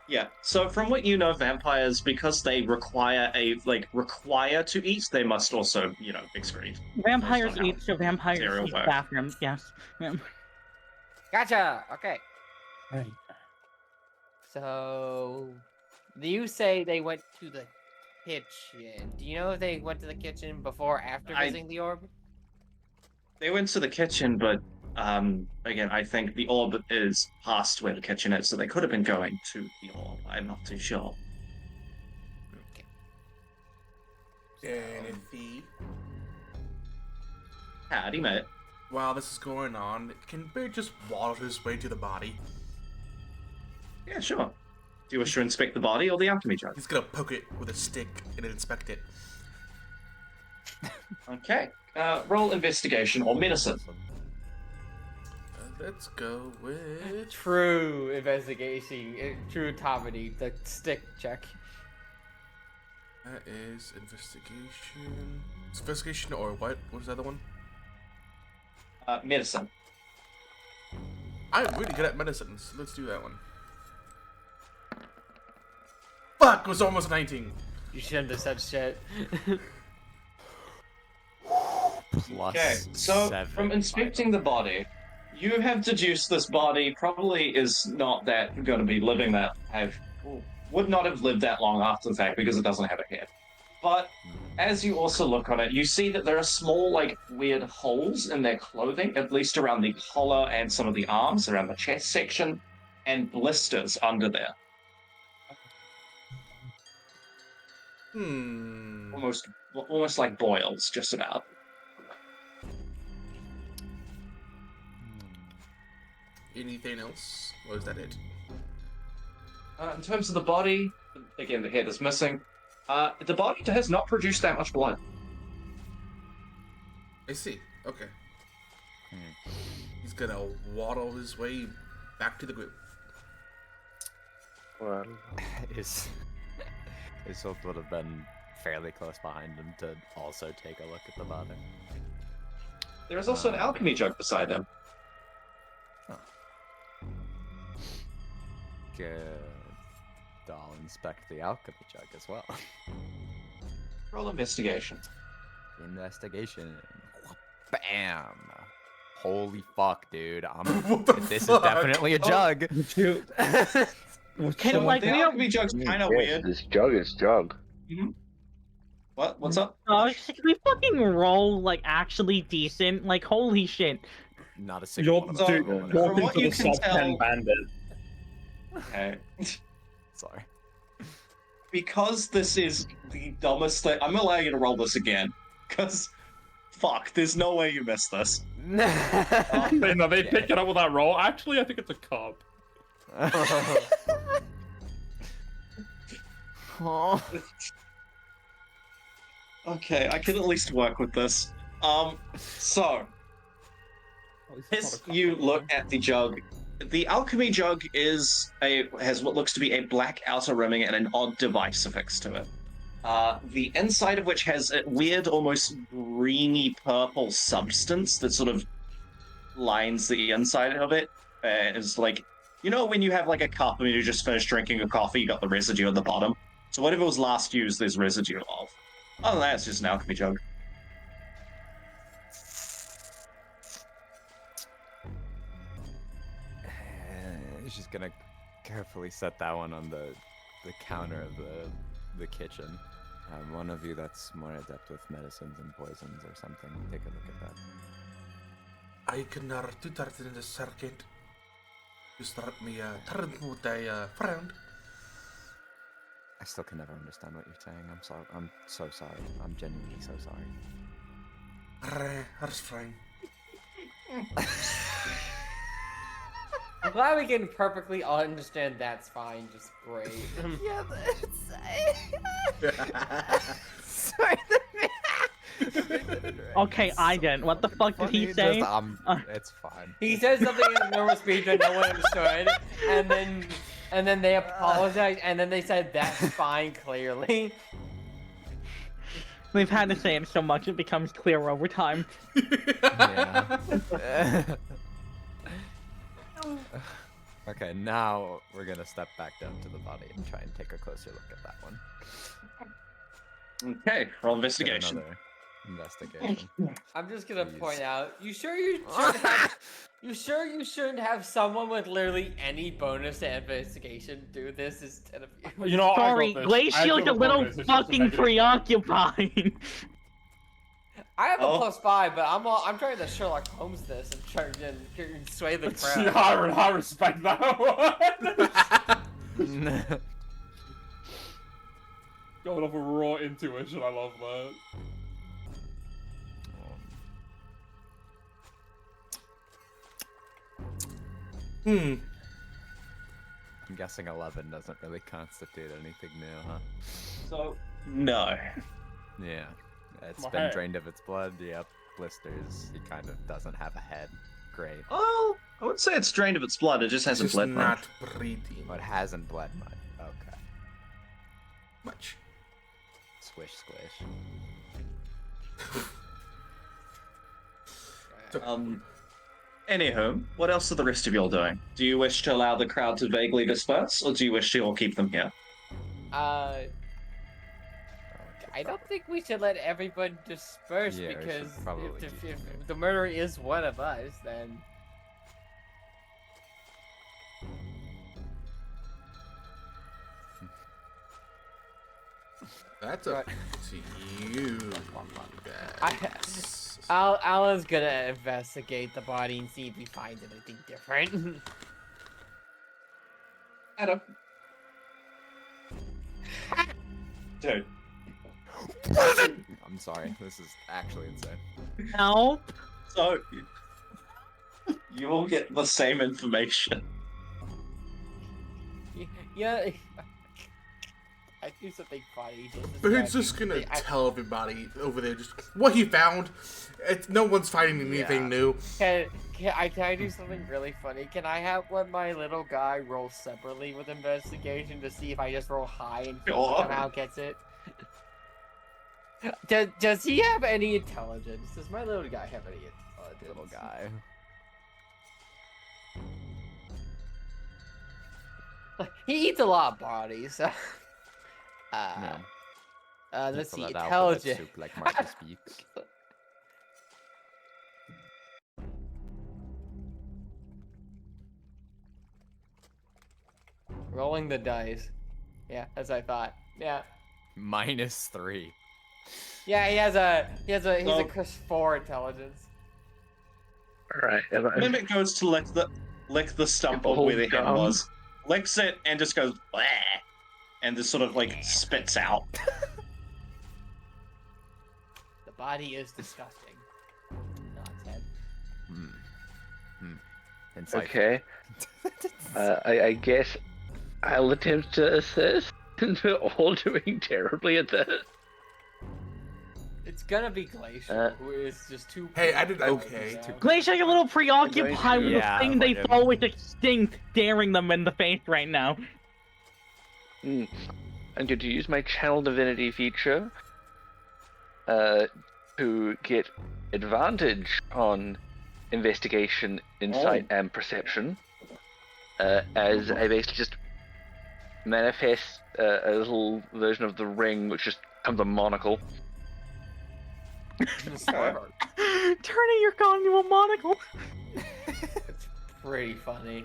Yeah, so from what you know, vampires, because they require to eat, they must also, excrete. Vampires Based on eat, so vampires material eat work. bathrooms. Yes. Yeah. Gotcha. Okay. Right. So, you say they went to the kitchen. Do you know if they went to the kitchen before or after visiting the orb? They went to the kitchen, but again, I think the orb is past where the kitchen is, so they could have been going to the orb. I'm not too sure. Anything? Howdy, mate. While this is going on, can Bear just waddle his way to the body? Yeah, sure. Do you wish to inspect the body or the alchemy jug? He's gonna poke it with a stick and then inspect it. Okay. Roll investigation or medicine. Let's go with True investigation, true comedy, the stick check. that is investigation. It's investigation or what? What was the other one? Medicine. I'm really good at medicine, so let's do that one. Fuck, it was almost 19. You shouldn't have said shit. Plus Okay, so 7. from inspecting the body, you have deduced this body probably is not that going to be living that would not have lived that long after the fact because it doesn't have a head. But as you also look on it, you see that there are small, like, weird holes in their clothing, at least around the collar and some of the arms, around the chest section, and blisters under there. Almost like boils, just about. Anything else? Or is that it? In terms of the body, again, the head is missing. The body has not produced that much blood. I see. Okay. He's gonna waddle his way back to the group. Well, Is Isolt would have been fairly close behind him to also take a look at the body. There is also an alchemy jug beside him. Good. I'll inspect the alchemy jug as well. Roll investigation. Investigation. Bam. Holy fuck, dude. What the This fuck? is definitely a jug. Kind of like The we alchemy jug's kind of yes, weird. this jug is jug. What's up? can we fucking roll like actually decent? Like holy shit. Not a single You're, one of So, dude, them. from walking what to you the can sub tell- 10 bandit. Okay. Sorry. Because this is the dumbest thing, I'm gonna allow you to roll this again. Because, fuck, there's no way you missed this. No, they pick it up with that roll. Actually, I think it's a cup. Okay, I can at least work with this. So, as you look at the jug, the alchemy jug has what looks to be a black outer rimming and an odd device affixed to it. The inside of which has a weird, almost greeny purple substance that sort of lines the inside of it. It's like, you know, when you have like a cup and you just finished drinking a coffee, you got the residue at the bottom. So whatever was last used, there's residue of. Other than that, it's just an alchemy jug. She's gonna carefully set that one on the counter of the kitchen. One of you that's more adept with medicines and poisons or something, take a look at that. I can do that in a second. You start me turn with a friend. I still can never understand what you're saying. I'm sorry. I'm so sorry. I'm genuinely so sorry. That's fine. I'm glad we can perfectly understand that's fine, just great. Yeah, sorry. Okay, I didn't. What the fuck did he say? It's fine. He said something in a normal speech that no one understood, and then they apologized, and then they said that's fine clearly. We've had to say it so much it becomes clear over time. Yeah. Okay, now we're gonna step back down to the body and try and take a closer look at that one. Okay, roll Get investigation. another investigation. I'm just gonna Please. point out. You sure you shouldn't have? You sure you shouldn't have someone with literally any bonus to investigation do this instead of you? You know, Sorry, I got this. I Glacial's got a little bonus, it's just a fucking negative. preoccupied. I have a Oh. +5, but I'm trying to Sherlock Holmes this and try and sway the crowd. Yeah, I respect that one. Going off a raw intuition, I love that. I'm guessing 11 doesn't really constitute anything new, huh? So, no. Yeah. It's Okay. been drained of its blood. Yep. Blisters. He kind of doesn't have a head. Great. Oh, I wouldn't say it's drained of its blood. It just It's hasn't just bled not much. breathing But hasn't bled much. Okay. much. Squish, squish. Anywho, what else are the rest of y'all doing? Do you wish to allow the crowd to vaguely disperse, or do you wish to all keep them here? I don't think we should let everyone disperse Yeah, we should because probably if keep them. the murderer is one of us, then That's up to you. guys. Alan's gonna investigate the body and see if we find anything different. Adam. Dude. I'm sorry. This is actually insane. No. So, you will get the same information. Yeah, I do something funny. But he's just gonna tell everybody over there just what he found. No one's finding anything new. Can I do something really funny? Can I have my little guy roll separately with investigation to see if I just roll high and he somehow gets it? Does he have any intelligence? Does my little guy have any intelligence? Little guy. He eats a lot of bodies. So. Yeah. Let's see, Fill that alphabet intelligence. soup like Marcus speaks. Rolling the dice. Yeah, as I thought. Yeah. -3. Yeah, he's a So- Chris 4 intelligence. Alright, Mimic goes to lick the stump of Oh, where the head gum. was, licks it, and just goes, bleh, and just sort of like spits out. The body is disgusting. Not head. Insightful. okay. I guess I'll attempt to assist. We're all doing terribly at this. It's gonna be Glacier, who is just too. Hey, I did preoccupied okay. with that. Glacier's a little preoccupied with Yeah, the thing they fucking- thought was extinct staring them in the face right now. I'm going to use my Channel Divinity feature to get advantage on investigation, insight, and perception. As I basically just manifest a little version of the ring, which just becomes a monocle. Turning your gun into a monocle. It's pretty funny.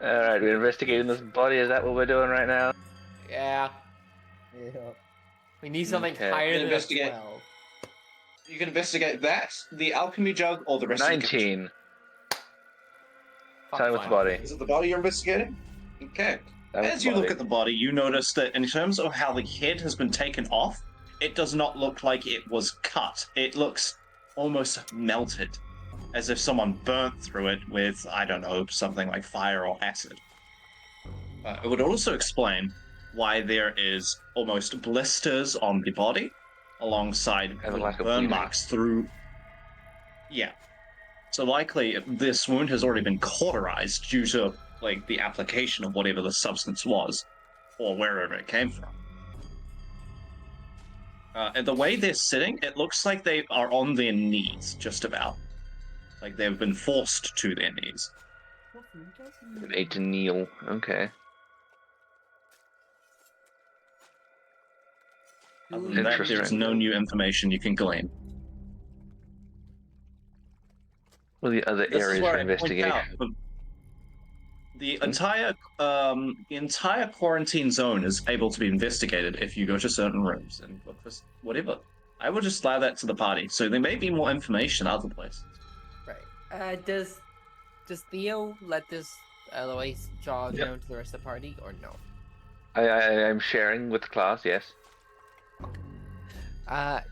Alright, we're investigating this body. Is that what we're doing right now? Yeah. We need something Okay. higher than a Investigate. 12. You can investigate that, the alchemy jug, or the rest of the 19. Fuck, Time with the fine. body. Is it the body you're investigating? Okay. Time with As the you look body. at the body, you notice that in terms of how the head has been taken off, it does not look like it was cut. It looks almost melted, as if someone burnt through it with, I don't know, something like fire or acid. It would also explain why there is almost blisters on the body, alongside And a lack of burn bleeding. marks through. Yeah. So likely this wound has already been cauterized due to like the application of whatever the substance was, or wherever it came from. And the way they're sitting, it looks like they are on their knees, just about. Like they've been forced to their knees. Made to kneel. Okay. Other than that, there's Interesting. no new information you can glean. What are the other This is areas where for I point investigation? out the entire quarantine zone is able to be investigated if you go to certain rooms and look for whatever. I will just allow that to the party. So there may be more information other places. Right. Does Theo let this Eloise jaw Yep. known to the rest of the party, or no? I'm sharing with the class, yes.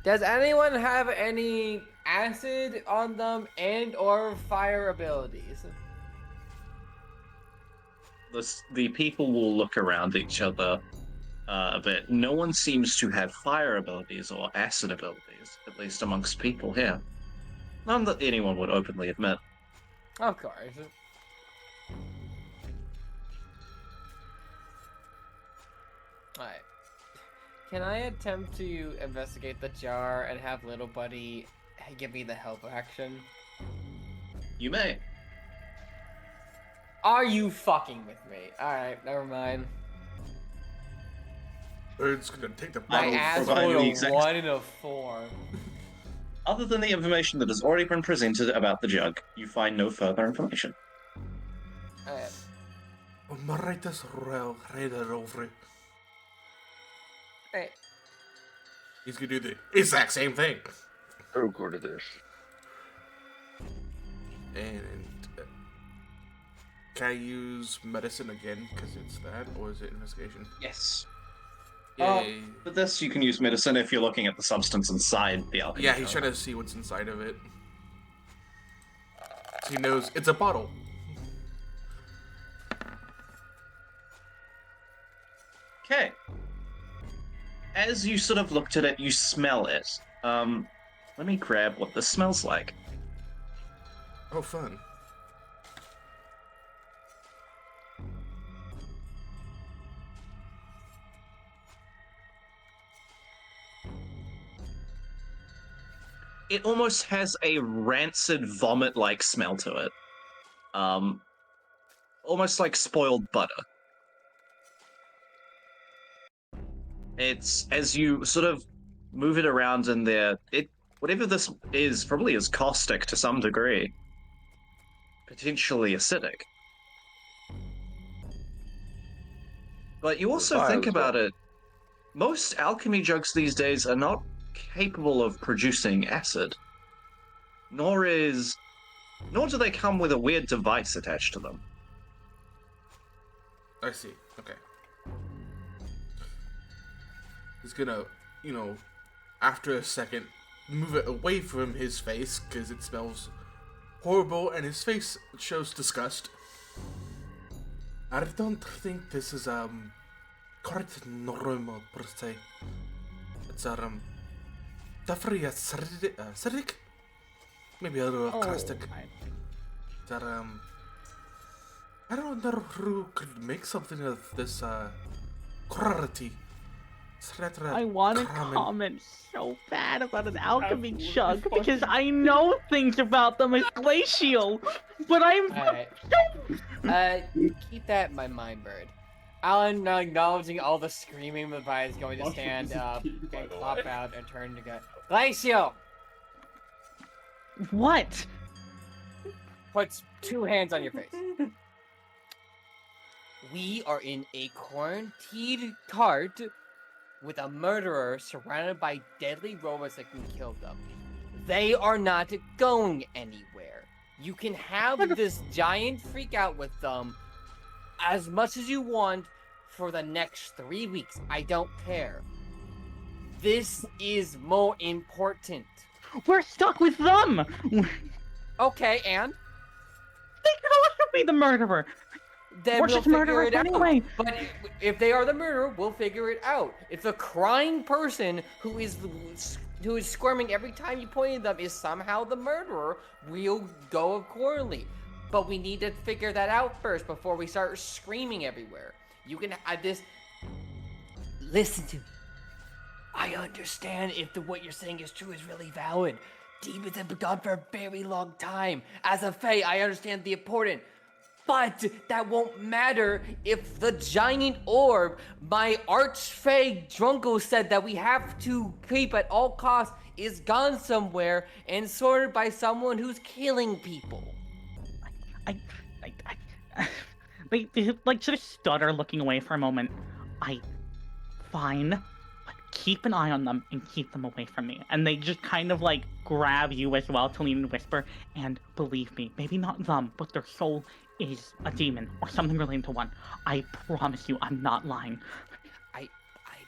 Does anyone have any acid on them and or fire abilities? The people will look around each other a bit. No one seems to have fire abilities or acid abilities, at least amongst people here. None that anyone would openly admit. Of course. Alright. Can I attempt to investigate the jar and have little buddy give me the help action? You may. Are you fucking with me? Alright, never mind. Bird's gonna take the My bottle. ass provide rolled the a exact- 1 and a 4. Other than the information that has already been presented about the jug, you find no further information. Alright. Maraitas Royal Raider over. Alright. He's gonna do the exact same thing. Oh, good at this. And can I use medicine again because it's that, or is it investigation? Yes. Yay. For this, you can use medicine if you're looking at the substance inside the alchemy. Yeah, he's trying to see what's inside of it. So he knows it's a bottle. Okay. As you sort of looked at it, you smell it. Let me grab what this smells like. Oh, fun. It almost has a rancid vomit-like smell to it. Almost like spoiled butter. It's, as you sort of move it around in there, whatever this is probably is caustic to some degree. Potentially acidic. But you also Fire think as well. about it, most alchemy jugs these days are not capable of producing acid. Nor do they come with a weird device attached to them. I see. Okay. He's gonna, after a second, move it away from his face because it smells horrible and his face shows disgust. I don't think this is quite normal per se. It's definitely acidic, maybe a little caustic. That I don't know who could make something of this quality. I want to comment so bad about an alchemy jug because I know things about them as glacial, but I'm Alright. Keep that in my mind, Bird. Alan, now acknowledging all the screaming, the guy is going to stand up and pop out and turn to go. Glacio! What? Puts 2 hands on your face. We are in a quarantined cart with a murderer surrounded by deadly robots that can kill them. They are not going anywhere. You can have this giant freak out with them as much as you want for the next 3 weeks. I don't care. This is more important. We're stuck with them! They Okay, and? could also be the murderer! Then We're we'll just figure murderers it out. anyway. But if they are the murderer, we'll figure it out. If the crying person who is squirming every time you point at them is somehow the murderer, we'll go accordingly. But we need to figure that out first before we start screaming everywhere. You can have this. Listen to me. I understand if what you're saying is true is really valid. Demons have been gone for a very long time. As a Fae, I understand the important. But that won't matter if the giant orb my arch-Fae Drunko said that we have to keep at all costs is gone somewhere and sorted by someone who's killing people. They like sort of stutter, looking away for a moment. Fine, but keep an eye on them and keep them away from me. And they just kind of like grab you as well to lean and whisper. And believe me, maybe not them, but their soul is a demon or something related to one. I promise you, I'm not lying. I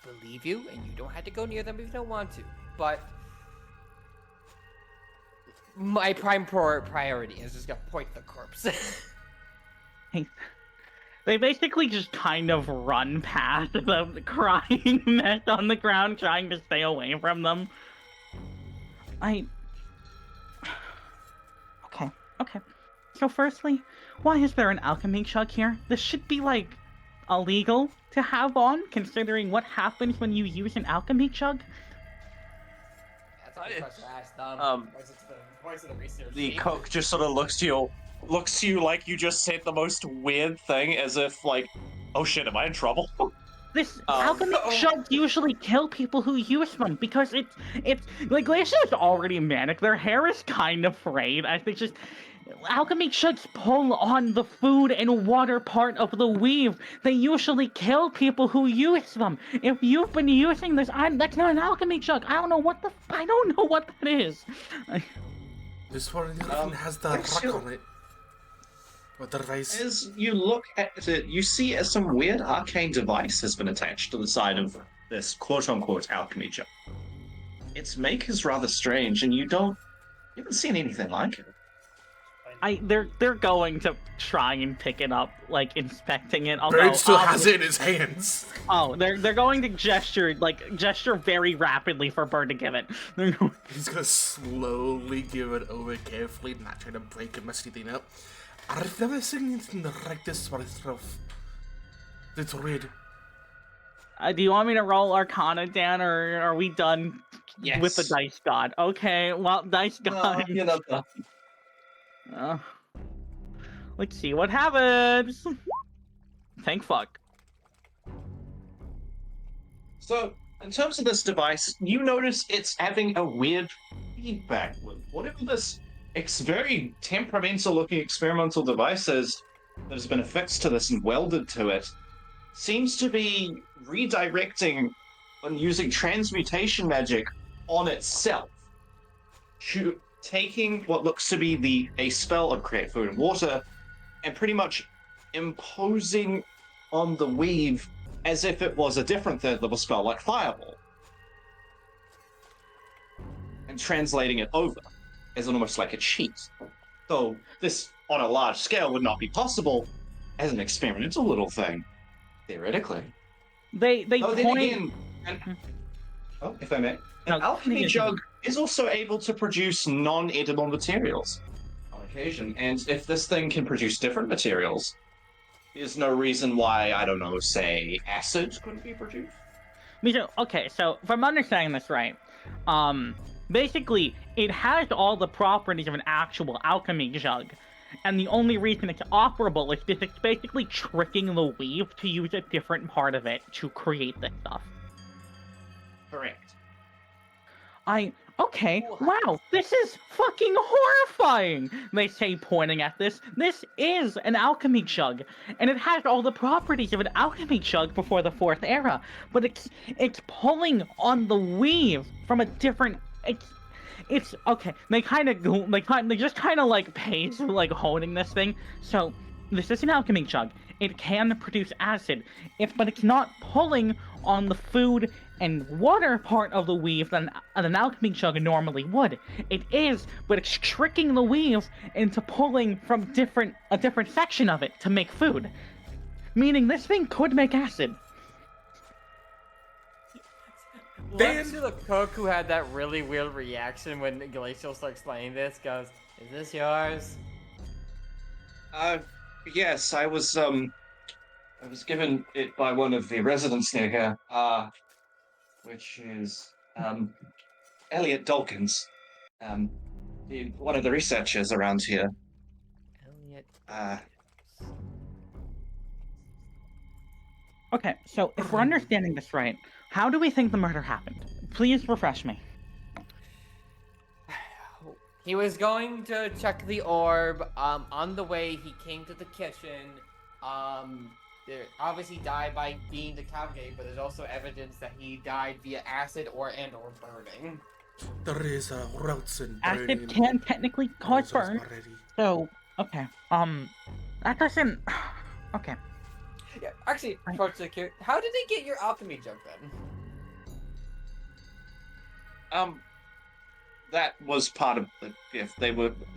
believe you, and you don't have to go near them if you don't want to. But my prime priority is just gonna point the corpse. They basically just kind of run past the crying mess on the ground, trying to stay away from them. Okay. So firstly, why is there an alchemy jug here? This should be, like, illegal to have on, considering what happens when you use an alchemy jug. That's a good question to ask them. Where's the research? The sheet? cook just sort of looks to you like you just said the most weird thing, as if like, oh shit, am I in trouble? This alchemy jugs usually kill people who use them because it's like Glacier's already manic. Their hair is kind of frayed. I think just alchemy jugs pull on the food and water part of the weave. They usually kill people who use them. If you've been using this, that's not an alchemy jug. I don't know what I don't know what that is. This one has the rock on it. Otherwise, As you look at it, you see as some weird arcane device has been attached to the side of this quote-unquote alchemy jug. Its make is rather strange, and you haven't seen anything like it. They're going to try and pick it up, like inspecting it. Although, Braid still has it in his hands. Oh, they're going to gesture very rapidly for Bird to give it. He's gonna slowly give it over carefully, not trying to break and mess anything up. I've never seen anything like this myself. It's weird. Do you want me to roll Arcana, Dan, or are we done Yes. with the Dice God? Okay, well, Dice God. Let's see what happens. Thank fuck. So, in terms of this device, you notice it's having a weird feedback loop. Whatever this very temperamental-looking experimental device is that has been affixed to this and welded to it, seems to be redirecting and using transmutation magic on itself. Taking what looks to be a spell of create food and water and pretty much imposing on the weave as if it was a different third level spell like Fireball. And translating it over as almost like a cheat. So this, on a large scale, would not be possible as an experimental little thing, theoretically. They Then point. again, if I may, No, an alchemy continue. jug is also able to produce non-edible materials on occasion, and if this thing can produce different materials, there's no reason why, I don't know, say acid couldn't be produced. Okay, so if I'm understanding this right, basically it has all the properties of an actual alchemy jug, and the only reason it's operable is because it's basically tricking the weave to use a different part of it to create this stuff. Correct. Okay, wow, this is fucking horrifying! They say, pointing at this. This is an alchemy jug, and it has all the properties of an alchemy jug before the 4th era, but it's pulling on the weave from a different. It's okay. They just kind of like pace like holding this thing. So this is an alchemy jug. It can produce acid, but it's not pulling on the food and water part of the weave than an alchemy jug normally would. It is, but it's tricking the weave into pulling from a different section of it to make food. Meaning this thing could make acid. Look to the cook who had that really weird reaction when Glacial started explaining this, goes, "Is this yours?" Yes, I was given it by one of the residents near here, which is, Elliot Dawkins, one of the researchers around here. Elliot. Okay, so if we're understanding this right, how do we think the murder happened? Please refresh me. He was going to check the orb. On the way, he came to the kitchen. There obviously died by being decapitated, but there's also evidence that he died via acid or burning. There is a routes and Acid can technically cause burn. So, okay. That doesn't. Okay. Yeah, actually, approach cute. How did they get your alchemy jug then? That was part of the gift. They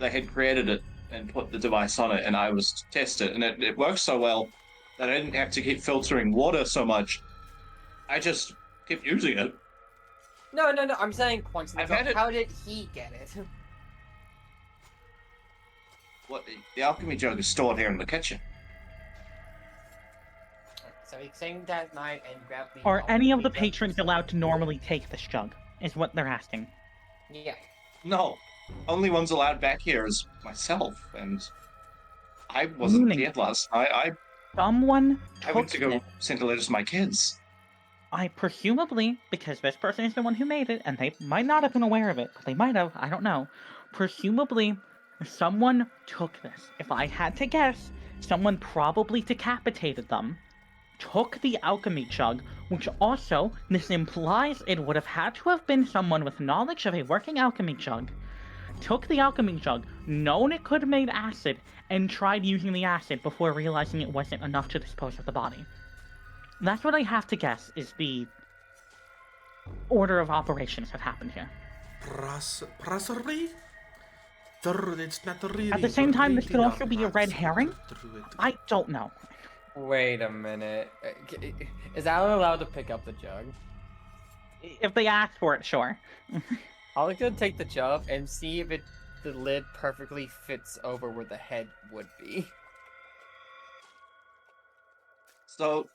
had created it and put the device on it, and I was to test it, and it worked so well that I didn't have to keep filtering water so much. I just kept using it. No. I'm saying points. I've had it. How did he get it? What? The alchemy jug is stored here in the kitchen. So he's saying that night and grab the. Are any of the alchemy jug. patrons allowed to normally take this jug? Is what they're asking. Yeah. No, only ones allowed back here is myself, and I wasn't Meaning- here last night. Someone I went took to go it. send a letter to my kids. I presumably, because this person is the one who made it, and they might not have been aware of it, but they might have, I don't know. Presumably, someone took this. If I had to guess, someone probably decapitated them, took the alchemy jug, which also, this implies it would have had to have been someone with knowledge of a working alchemy jug, took the alchemy jug, known it could have made acid, and tried using the acid before realizing it wasn't enough to dispose of the body. That's what I have to guess is the order of operations that happened here. Possibly? It's not really. At the same time, this could also be a red herring. I don't know. Wait a minute. Is Alan allowed to pick up the jug? If they ask for it, sure. Alan's gonna take the jug and see if the lid perfectly fits over where the head would be. So,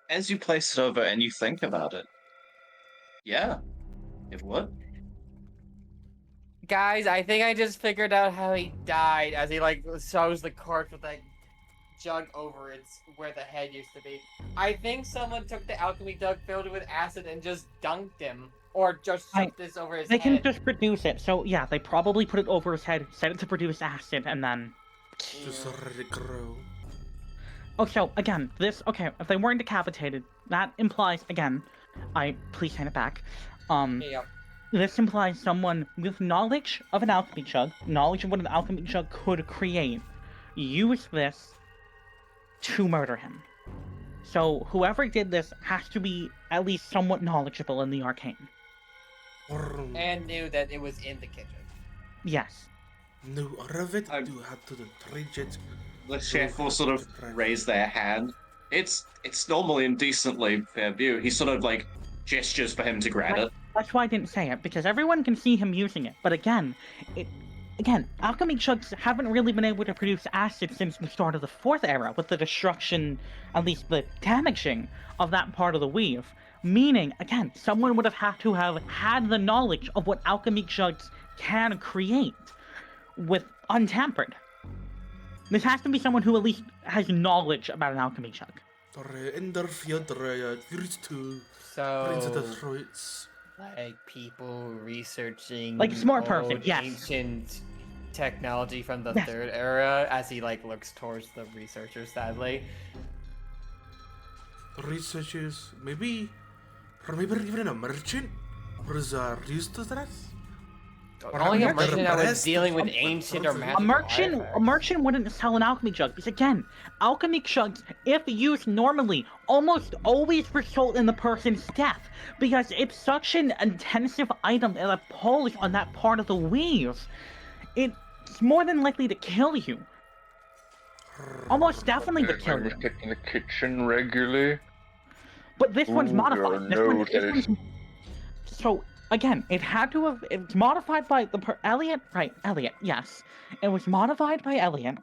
as you place it over and you think about it, yeah, it would. Guys, I think I just figured out how he died as he shows the corpse with that jug over its where the head used to be. I think someone took the alchemy jug, filled it with acid, and just dunked him. Or just shoved this over his They head. can just produce it, so yeah, they probably put it over his head, set it to produce acid, and then... Just let it grow. Oh, so, again, okay, if they weren't decapitated, that implies, again, please hand it back, Yep. this implies someone with knowledge of an alchemy jug, knowledge of what an alchemy jug could create, used this to murder him. So, whoever did this has to be at least somewhat knowledgeable in the arcane. And knew that it was in the kitchen. Yes. No, Ravet, you have to treat it. The chef will sort of raise their hand. It's normally in decently fair view. He sort of gestures for him to grab it. That's why I didn't say it, because everyone can see him using it. But again, alchemy jugs haven't really been able to produce acid since the start of the 4th era, with the destruction, at least the damaging, of that part of the weave. Meaning, again, someone would have had to have had the knowledge of what alchemy jugs can create with untampered. This has to be someone who at least has knowledge about an alchemy jug. So, like people researching Like a smart person, old yes. ancient technology from the Yes. 3rd era as he looks towards the researchers, sadly. Researchers, maybe, or maybe even a merchant was used to that. Only a they're merchant that was impressed dealing with with ancient or a magical A artifacts. merchant wouldn't sell an alchemy jug, because again, alchemy jugs, if used normally, almost always result in the person's death, because it's such an intensive item that pulls on that part of the weave. It's more than likely to kill you. Almost definitely would kill you. Kept in the kitchen regularly. But this one's Ooh, modified. there are no This one's... So, again, it had to have... It's modified by Elliot? Right, Elliot, yes. It was modified by Elliot.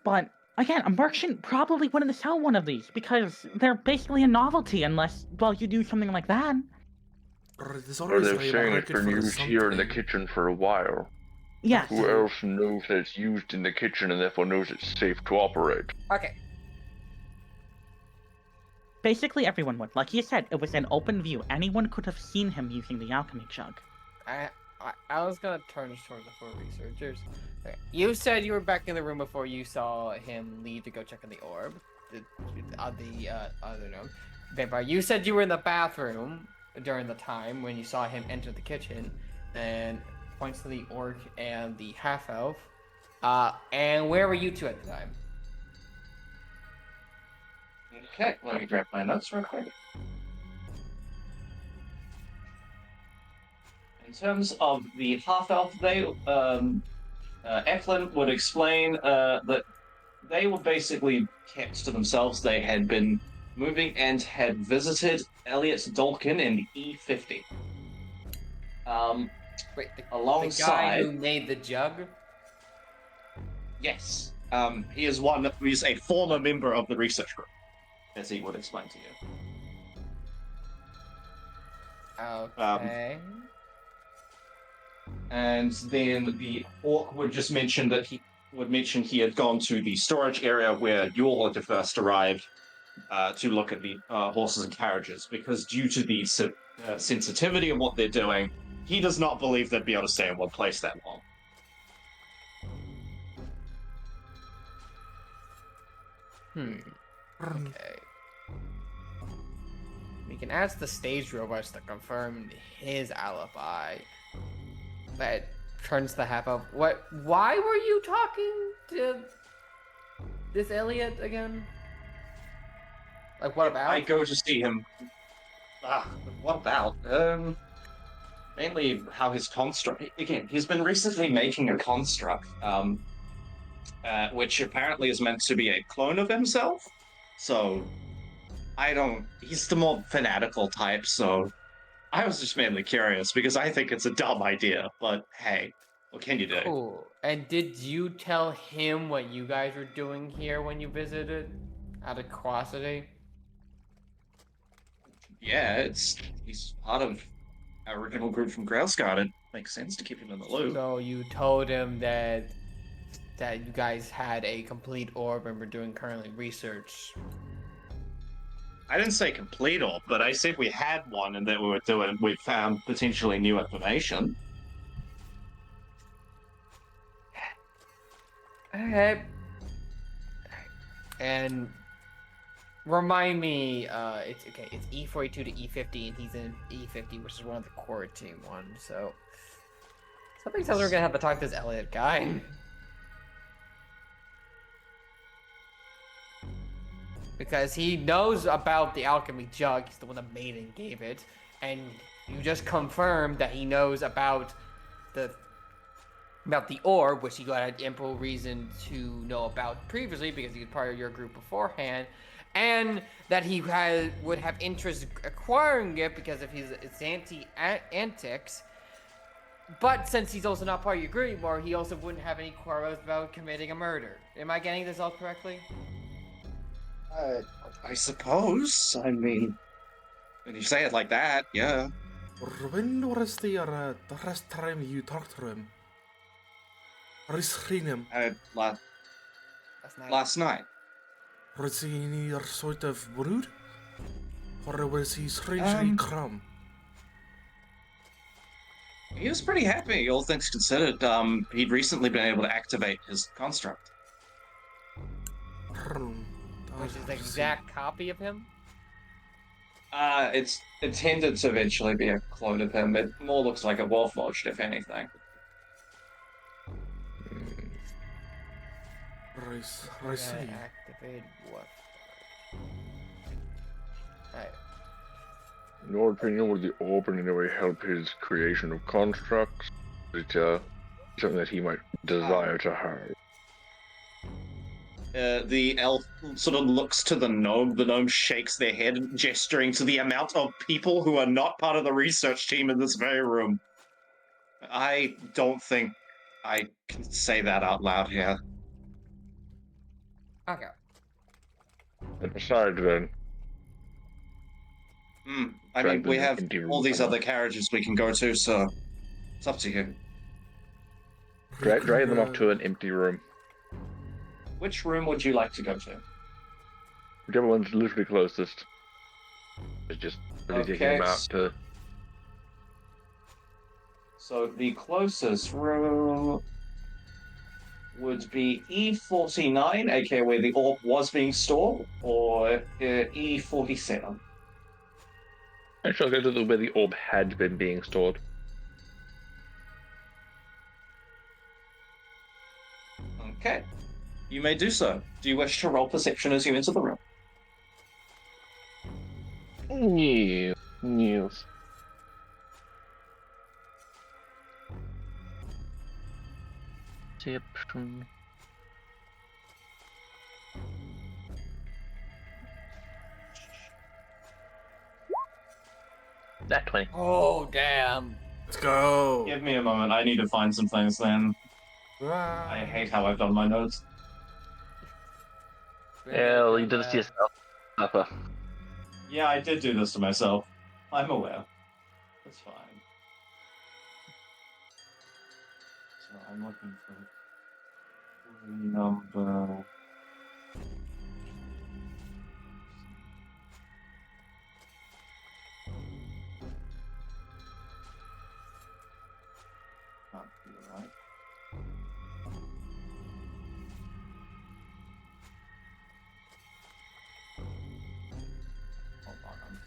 But, again, a merchant probably wouldn't sell one of these, because they're basically a novelty unless, well, you do something like that. Or Or they're saying it's been used here in the kitchen for a while. Yes. Who else knows that it's used in the kitchen and therefore knows it's safe to operate? Okay. Basically everyone would. Like you said, it was an open view. Anyone could have seen him using the alchemy jug. I was gonna turn towards the 4 researchers. Okay. You said you were back in the room before you saw him leave to go check on the orb. The other gnome. Vampire, you said you were in the bathroom during the time when you saw him enter the kitchen, and points to the orc and the half-elf. And where were you two at the time? Okay, let me grab my notes real quick. In terms of the half-elf, Eklund would explain that they were basically kept to themselves. They had been moving and had visited Elliot Dolkin in the E50. Wait, the guy Alongside... who made the jug? Yes. He is one. He's a former member of the research group, as he would explain to you. Okay. And then the orc would just mention that he had gone to the storage area where you all had first arrived to look at the horses and carriages, because due to the sensitivity of what they're doing, he does not believe they'd be able to stay in one place that long. Okay. We can ask the stage robots to confirm his alibi. That turns the half of what? Why were you talking to this Elliot again? Like, what about? I go to see him. What about? Mainly how his construct. Again, he's been recently making a construct, which apparently is meant to be a clone of himself. So, he's the more fanatical type, so I was just mainly curious because I think it's a dumb idea, but hey, what can you do? Cool. And did you tell him what you guys were doing here when you visited? Out of curiosity? Yeah, he's part of our original group from Grailsguard. It makes sense to keep him in the loop. So you told him that you guys had a complete orb and were doing currently research. I didn't say complete orb, but I said we had one and that we found potentially new information. Okay. And remind me, it's E42 to E50, and he's in E50, which is one of the quarantine ones. So something tells me we're gonna have to talk to this Elliot guy. Because he knows about the alchemy jug. He's the one that made it and gave it, and you just confirmed that he knows about the orb, which he got ample reason to know about previously because he was part of your group beforehand, and that he would have interest acquiring it because of his antics. But since he's also not part of your group anymore, he also wouldn't have any quarrels about committing a murder. Am I getting this all correctly? I suppose. I mean, when you say it like that, yeah. When was the last time you talked to him? Or seen him? Last night. Was he any sort of rude? Or was he strangely calm? He was pretty happy, all things considered. He'd recently been able to activate his construct. Which is the exact copy of him? It's intended to eventually be a clone of him. It more looks like a Warforged, if anything. I see. Activate what? Alright. In your opinion, would the orb in any way help his creation of constructs? Is it something that he might desire to have? The elf sort of looks to the gnome. The gnome shakes their head, gesturing to the amount of people who are not part of the research team in this very room. I don't think I can say that out loud here. Okay. And besides then, I mean, we have all these other carriages we can go to, so it's up to you. drag them off to an empty room. Which room would you like to go to? Whichever one's literally closest. It's just really taking him out to... So the closest room would be E49, aka where the orb was being stored, or E47. Actually, I'll go to where the orb had been being stored. Okay. You may do so. Do you wish to roll perception as you enter the room? Yes. Perception. That 20. Oh, damn. Let's go. Give me a moment. I need to find some things then. I hate how I've done my notes. Yeah, you did this to yourself, Papa. Yeah, I did do this to myself. I'm aware. That's fine. So I'm looking for number. Can't be right. Hold on.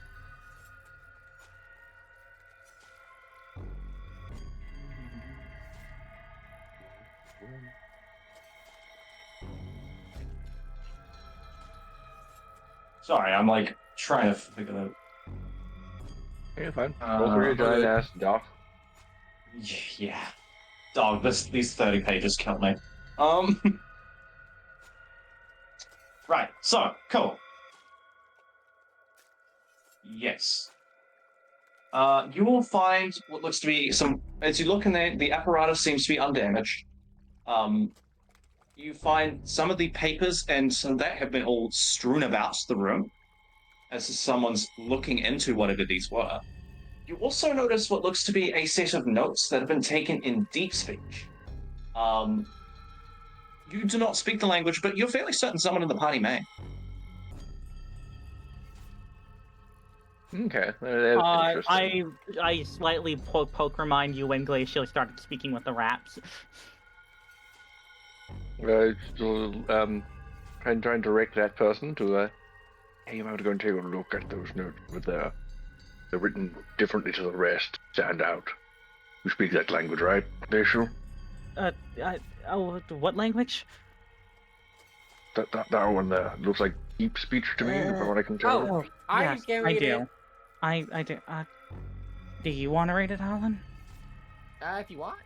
Sorry, I'm like trying to figure that out. You're fine. Roll for your giant ass, Doc. Yeah. Dog, these 30 pages kill me. Right, so, cool. Yes. You will find what looks to be some... As you look in there, the apparatus seems to be undamaged. You find some of the papers and some of that have been all strewn about the room as someone's looking into whatever these were. You also notice what looks to be a set of notes that have been taken in deep speech. You do not speak the language, but you're fairly certain someone in the party may. Okay, that's interesting. I slightly poke remind you when Glacial started speaking with the rats. Try and direct that person to, hey, you might go and take a look at those notes with they're written differently to the rest. Stand out. You speak that language, right, Glacial? What language? That one there looks like deep speech to me, from what I can tell. Oh, I yes, can I read do. it. I do. Do you want to read it, Alan? If you want.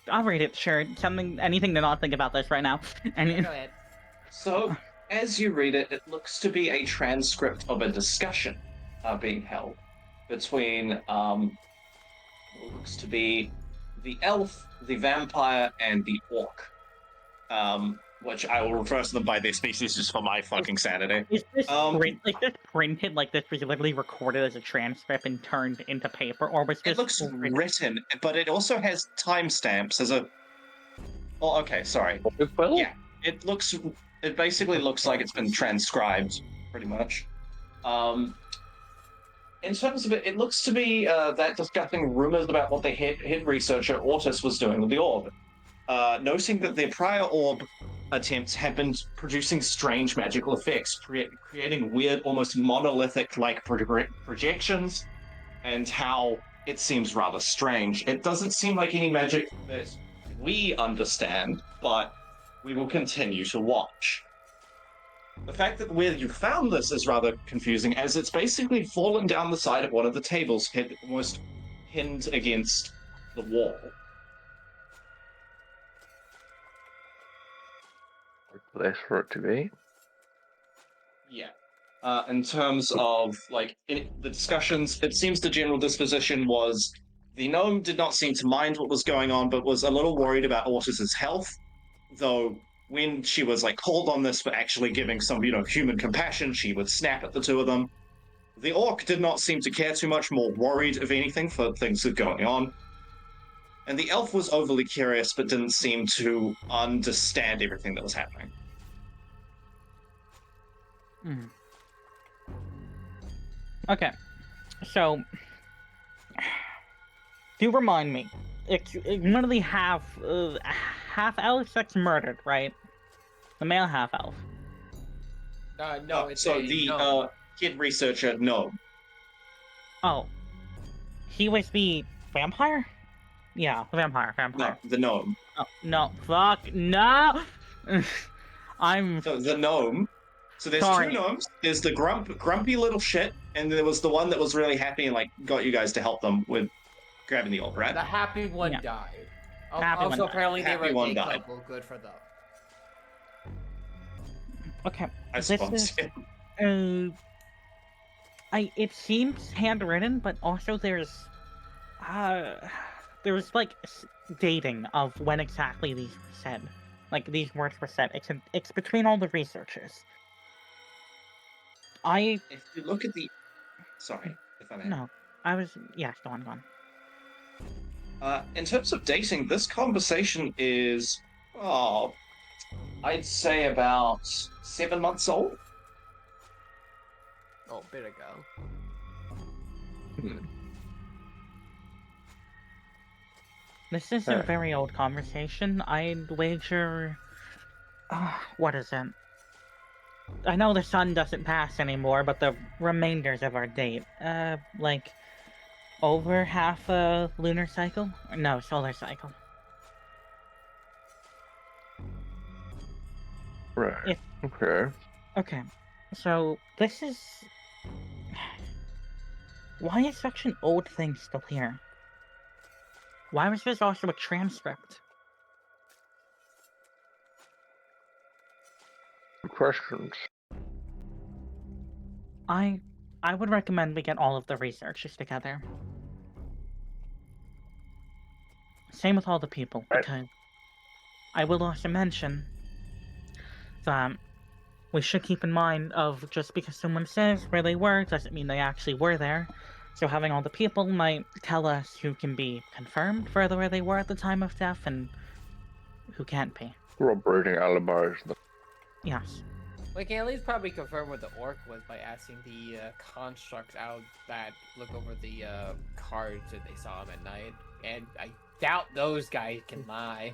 I'll read it. Sure. Anything to not think about this right now. Go ahead. So, as you read it, it looks to be a transcript of a discussion being held between what looks to be the elf, the vampire, and the orc. Which I will refer to them by their species just for my fucking sanity. Is this printed like this was literally recorded as a transcript and turned into paper, or was this? It looks written, but it also has timestamps as a. Oh, okay, sorry. Well, Yeah, it looks. It basically looks like it's been transcribed, pretty much. In terms of it, it looks to be that discussing rumors about what the head researcher Ortis was doing with the orb. Noting that their prior orb attempts have been producing strange magical effects, creating weird, almost monolithic-like projections, and how it seems rather strange. It doesn't seem like any magic that we understand, but we will continue to watch. The fact that where you found this is rather confusing, as it's basically fallen down the side of one of the tables, almost pinned against the wall. place for it to be. Yeah. In terms of, like, the discussions, it seems the general disposition was the gnome did not seem to mind what was going on, but was a little worried about Ortis's health, though when she was, like, called on this for actually giving some, human compassion, she would snap at the two of them. The orc did not seem to care too much, more worried, if anything, for things that were going on. And the elf was overly curious, but didn't seem to understand everything that was happening. Okay, so do remind me, it's literally half elf that's murdered, right? The male half elf. No, it's so the kid researcher, no. Oh, he was the vampire? Yeah, the vampire. No, the gnome. Oh, no, fuck, no! So the gnome. So there's Sorry. two gnomes. There's the grumpy little shit, and there was the one that was really happy and, like, got you guys to help them with grabbing the orb, right? The happy one Yeah. died. Happy one Also, died. apparently they Happy were a one gay died. couple. Good for them. Okay, I this suppose. is, it seems handwritten, but also there's, there's like dating of when exactly these were said. Like these words were said. It's between all the researchers. If you look at the, sorry, if I may. No, yes, go on. In terms of dating, this conversation is, I'd say about 7 months old. Oh, a bit ago. This is a very old conversation. I'd wager. What is it? I know the sun doesn't pass anymore, but the remainders of our date, like over half a lunar cycle? No, solar cycle. Right. Okay. Okay, so this is. Why is such an old thing still here? Why was this also a transcript? Good questions. I would recommend we get all of the researchers together. Same with all the people, Right. because I will also mention that we should keep in mind of just because someone says where they were doesn't mean they actually were there. So having all the people might tell us who can be confirmed for where they were at the time of death and who can't be. Corroborating alibis. Yes. We can at least probably confirm what the orc was by asking the constructs out that look over the cards that they saw him at night. And I doubt those guys can lie.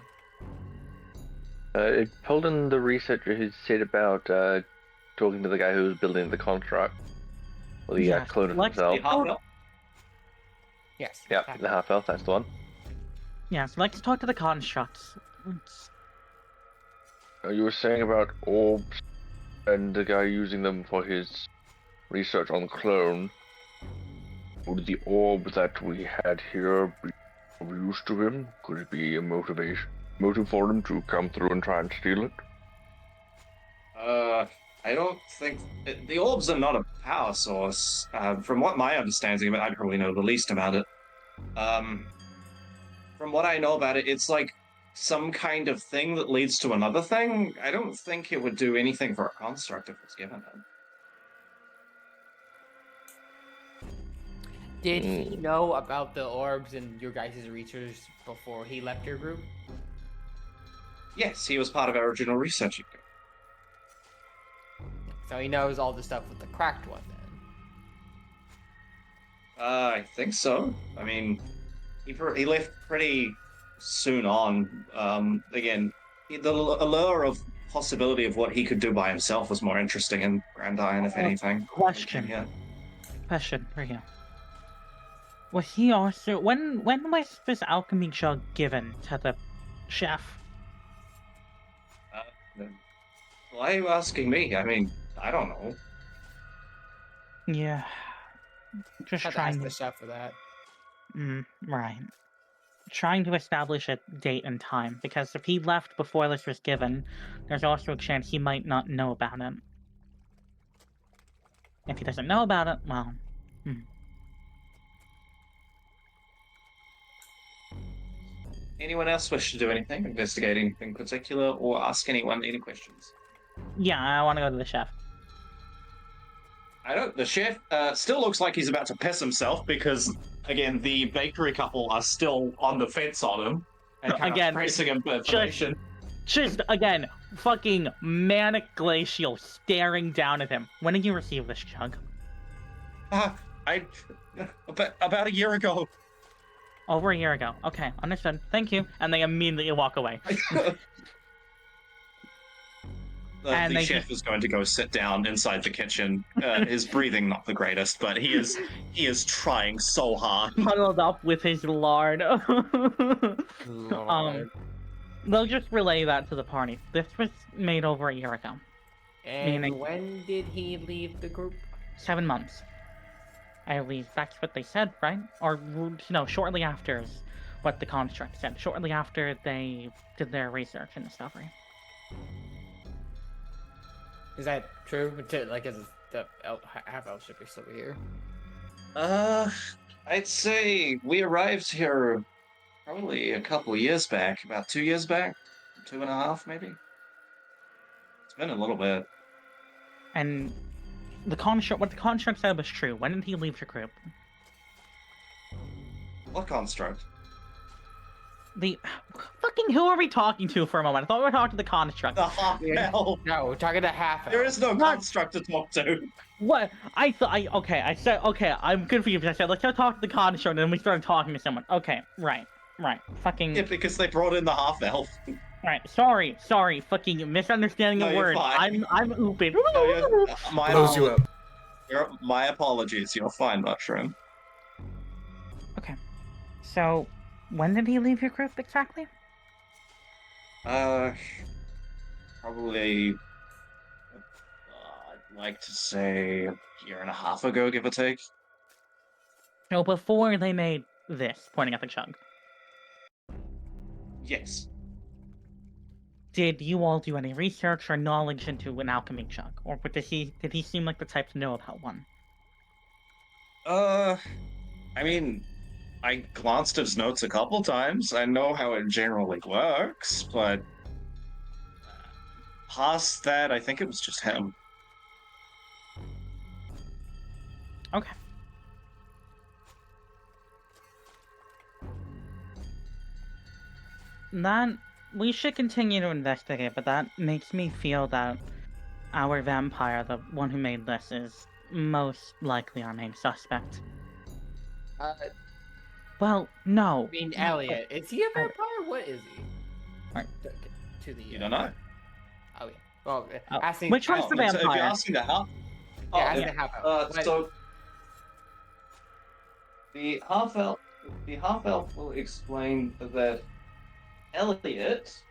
It pulled in the researcher who said about talking to the guy who was building the construct. Or the Yes, clone of let's- himself. The half-elf? Yes. Yeah, the half elf, that's the one. Yes, let's talk to the constructs. You were saying about orbs and the guy using them for his research on the clone. Would the orb that we had here be of use to him? Could it be a motive for him to come through and try and steal it? I don't think the orbs are not a power source. From what my understanding of it, I probably know the least about it. From what I know about it, it's like some kind of thing that leads to another thing. I don't think it would do anything for a construct if it's given it. Did he know about the orbs and your guys' research before he left your group? Yes, he was part of our original research. So he knows all the stuff with the cracked one then. I think so. I mean, he left pretty soon on. Again, the allure of possibility of what he could do by himself was more interesting in Grand Iron, if anything. Question. Yeah. Question for you. Was he also when was this alchemy jug given to the chef? Why are you asking me? I mean, I don't know. Yeah. Just Have to trying ask to. the chef for that. Right. Trying to establish a date and time, because if he left before this was given, there's also a chance he might not know about it. If he doesn't know about it, well. Anyone else wish to do anything, investigating in particular, or ask anyone any questions? Yeah, I want to go to the chef. I don't. The chef still looks like he's about to piss himself because, again, the bakery couple are still on the fence on him and kind Again, of pressing him for information. Just, again, fucking manic glacial staring down at him. When did you receive this jug? About a year ago. Over a year ago. Okay, understood. Thank you. And they immediately walk away. The chef is going to go sit down inside the kitchen. His breathing not the greatest, but he is trying so hard. Huddled up with his lard. They'll just relay that to the party. This was made over a year ago. And Meaning- when did he leave the group? 7 months. I believe that's what they said, right? Or, no, shortly after is what the construct said. Shortly after they did their research and discovery. Is that true? Like, is the half-elf ship is over here? I'd say we arrived here probably a couple years back, about 2 years back, 2.5 maybe. It's been a little bit. And what the construct said was true. When did he leave your group? What construct? The fucking who are we talking to for a moment? I thought we were talking to the construct. The half elf. No, we're talking to half. There is no What? construct to talk to. What? I said okay. I'm confused. I said let's go talk to the construct, and then we started talking to someone. Okay, right. Fucking. Yeah, because they brought in the half elf. Right. Sorry. Fucking misunderstanding No, the you're word. fine. I'm ooping. No, my Blows you up. My apologies. You're fine, Mushroom. Okay. So, when did he leave your group exactly? Probably. I'd like to say a year and a half ago, give or take. No, before they made this, pointing at the chug. Yes. Did you all do any research or knowledge into an alchemy chug, or did he seem like the type to know about one? I mean, I glanced at his notes a couple times. I know how it generally works, but past that, I think it was just him. Okay. That we should continue to investigate, but that makes me feel that our vampire, the one who made this, is most likely our main suspect. Well, no. I mean, No, Elliot, is he a vampire? What is he? Right. To the. You don't know? Oh yeah. Well, Oh, asking. which one's the So if vampire? you're asking the half, Yeah, asking the half elf. so the half elf will explain that Elliot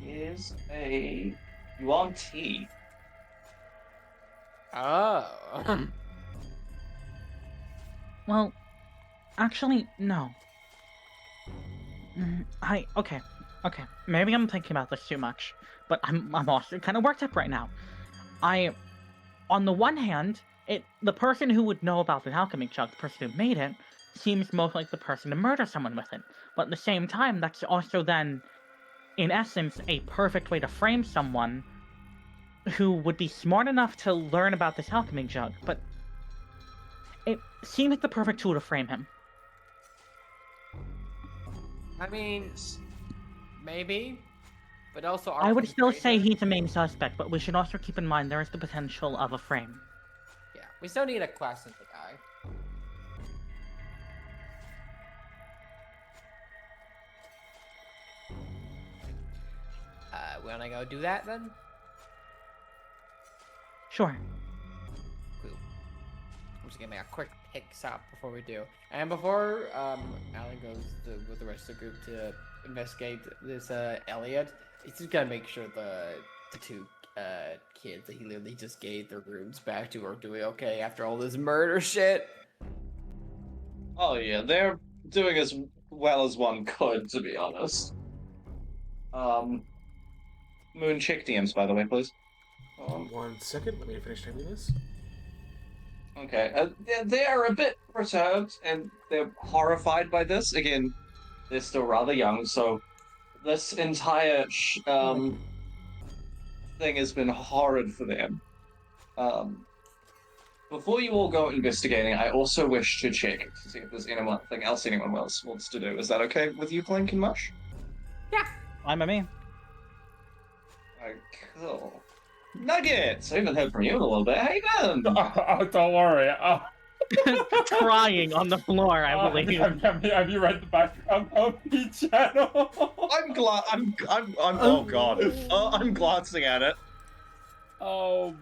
is a UNT. Oh. Well, actually, no. Okay. Maybe I'm thinking about this too much, but I'm also kind of worked up right now. On the one hand, the person who would know about the alchemy chug, the person who made it, seems most like the person to murder someone with it. But at the same time, that's also then, in essence, a perfect way to frame someone who would be smart enough to learn about this alchemy jug, but it seemed like the perfect tool to frame him. I mean, maybe, but also I would still say he's the main suspect, but we should also keep in mind there is the potential of a frame. Yeah, we still need a class of the guy. Wanna go do that then? Sure. Cool. I'm just gonna make a quick pick stop before we do. And before Alan goes with the rest of the group to investigate this Elliot, he's just gotta make sure the two kids that he literally just gave their rooms back to are doing okay after all this murder shit. Oh yeah, they're doing as well as one could, to be honest. Moon, check DMs, by the way, please. 1 second, let me finish typing this. Okay, they are a bit perturbed and they're horrified by this. Again, they're still rather young, so this entire thing has been horrid for them. Before you all go investigating, I also wish to check to see if there's anything else anyone else wants to do. Is that okay with you, Clink and Mush? Yeah. I'm a me. Alright, cool. Nuggets! I haven't heard from you in a little bit. How you been? Oh, don't worry. Crying on the floor, I believe. Have you read the background of the channel? I'm oh god. I'm glancing at it. Let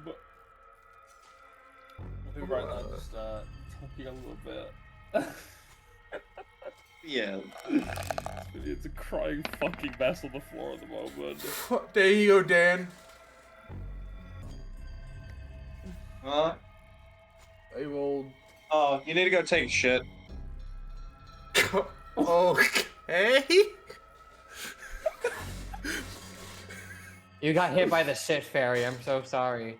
me right now just talking a little bit. Yeah. It's a crying fucking mess on the floor at the moment. There you go, Dan. Huh? I will. Oh, you need to go take a shit. Okay. You got hit by the shit fairy. I'm so sorry.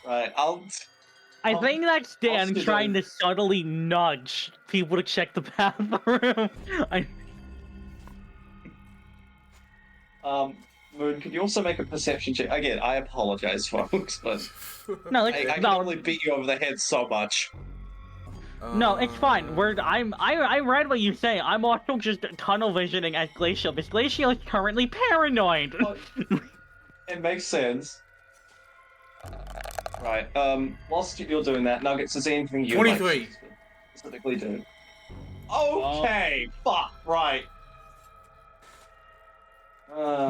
Right, I think that's Dan Oscar trying don't- to subtly nudge people to check the bathroom. Moon, could you also make a perception check? Again, I apologize, folks, but No, I can no, only beat you over the head so much. no, it's fine. I read what you say. I'm also just tunnel visioning at Glacial, because Glacial is currently paranoid. Oh, it makes sense. Right. Whilst you're doing that, Nuggets, is there anything you 23. like to specifically do? Okay. Fuck. Right.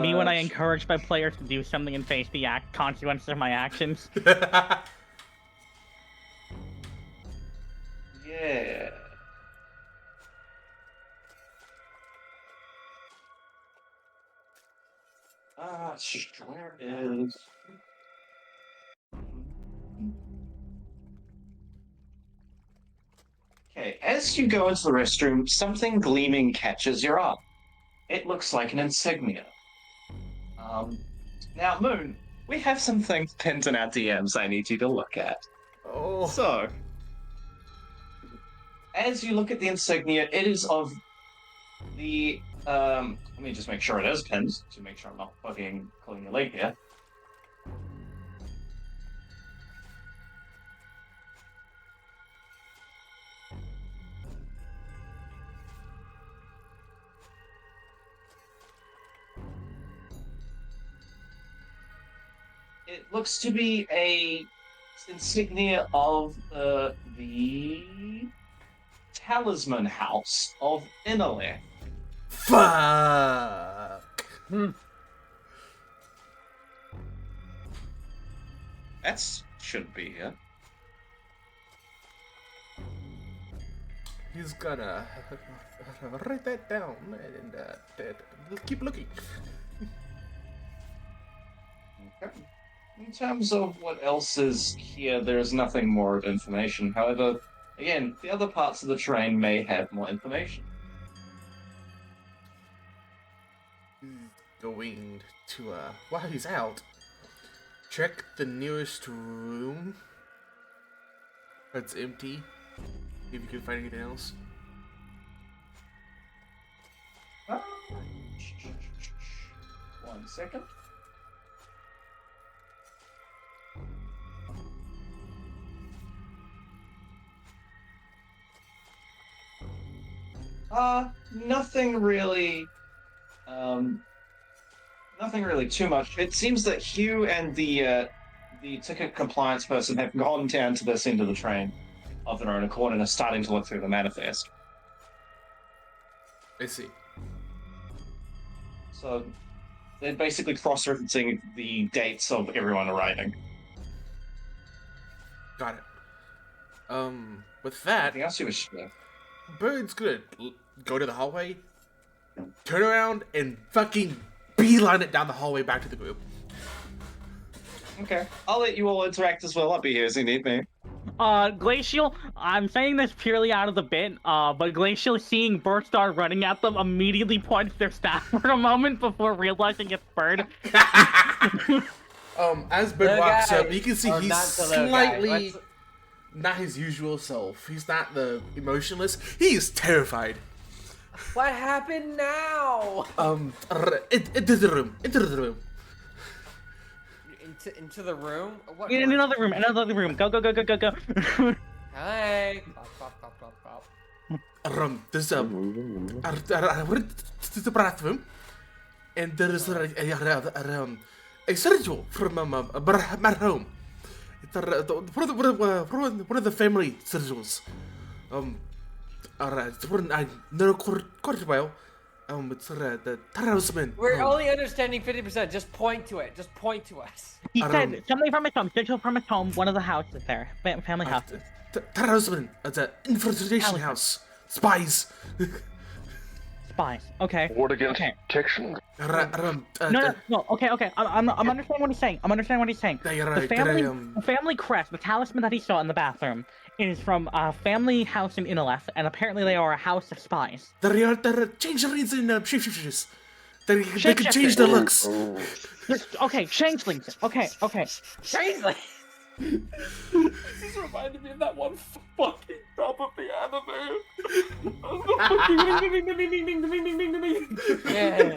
Me when I encourage my players to do something and face the consequences of my actions. Yeah. Where is? Okay, as you go into the restroom, something gleaming catches your eye. It looks like an insignia. Now, Moon, we have some things pinned in our DMs I need you to look at. Oh. So, as you look at the insignia, it is of the, let me just make sure it is pinned, to make sure I'm not pulling your leg here. It looks to be a insignia of the Talisman House of Innerlith. Fuck. That shouldn't be here. He's gonna write that down and keep looking. Okay. In terms of what else is here, there's nothing more of information. However, again, the other parts of the train may have more information. Going to while he's out, check the nearest room that's empty. See if you can find anything else. One second. Nothing really. Nothing really too much. It seems that Hugh and the ticket compliance person have gone down to this end of the train of their own accord and are starting to look through the manifest. I see. So they're basically cross-referencing the dates of everyone arriving. Got it. With that, Anything else you wish to know? Bird's gonna go to the hallway, turn around, and fucking beeline it down the hallway back to the group. Okay. I'll let you all interact as well. I'll be here as you need me. Glacial, I'm saying this purely out of the bit, but Glacial seeing Birdstar running at them immediately points their staff for a moment before realizing it's Bird. As Bird walks up, you can see he's slightly Guy. not his usual self. He's not the emotionless. He is terrified. What happened now? Into the room. Into the room. Into the room? What In another room, another room. Go, go, go, go, go, go. Hey. Pop, pop, pop, pop. There's the bathroom, and there is a surgeon from my home. One of the family surgeons. I know quite well. It's the Talisman. We're only understanding 50%. Just point to it. Just point to us. He said something from his home, digital from his home, one of the houses there. Family house. Talisman. It's an infiltration house. Spies. Spies. Okay. Ward against Okay. detection. No. Okay. I'm understanding what he's saying. I'm understanding what he's saying. The family crest, the talisman that he saw in the bathroom, is from a family house in Inalef, and apparently they are a house of spies. They're changelings and shapeshifters. They can change the looks. Okay, changelings. Okay. Changeling. This is reminding me of that one fucking drop of the anime. Yeah.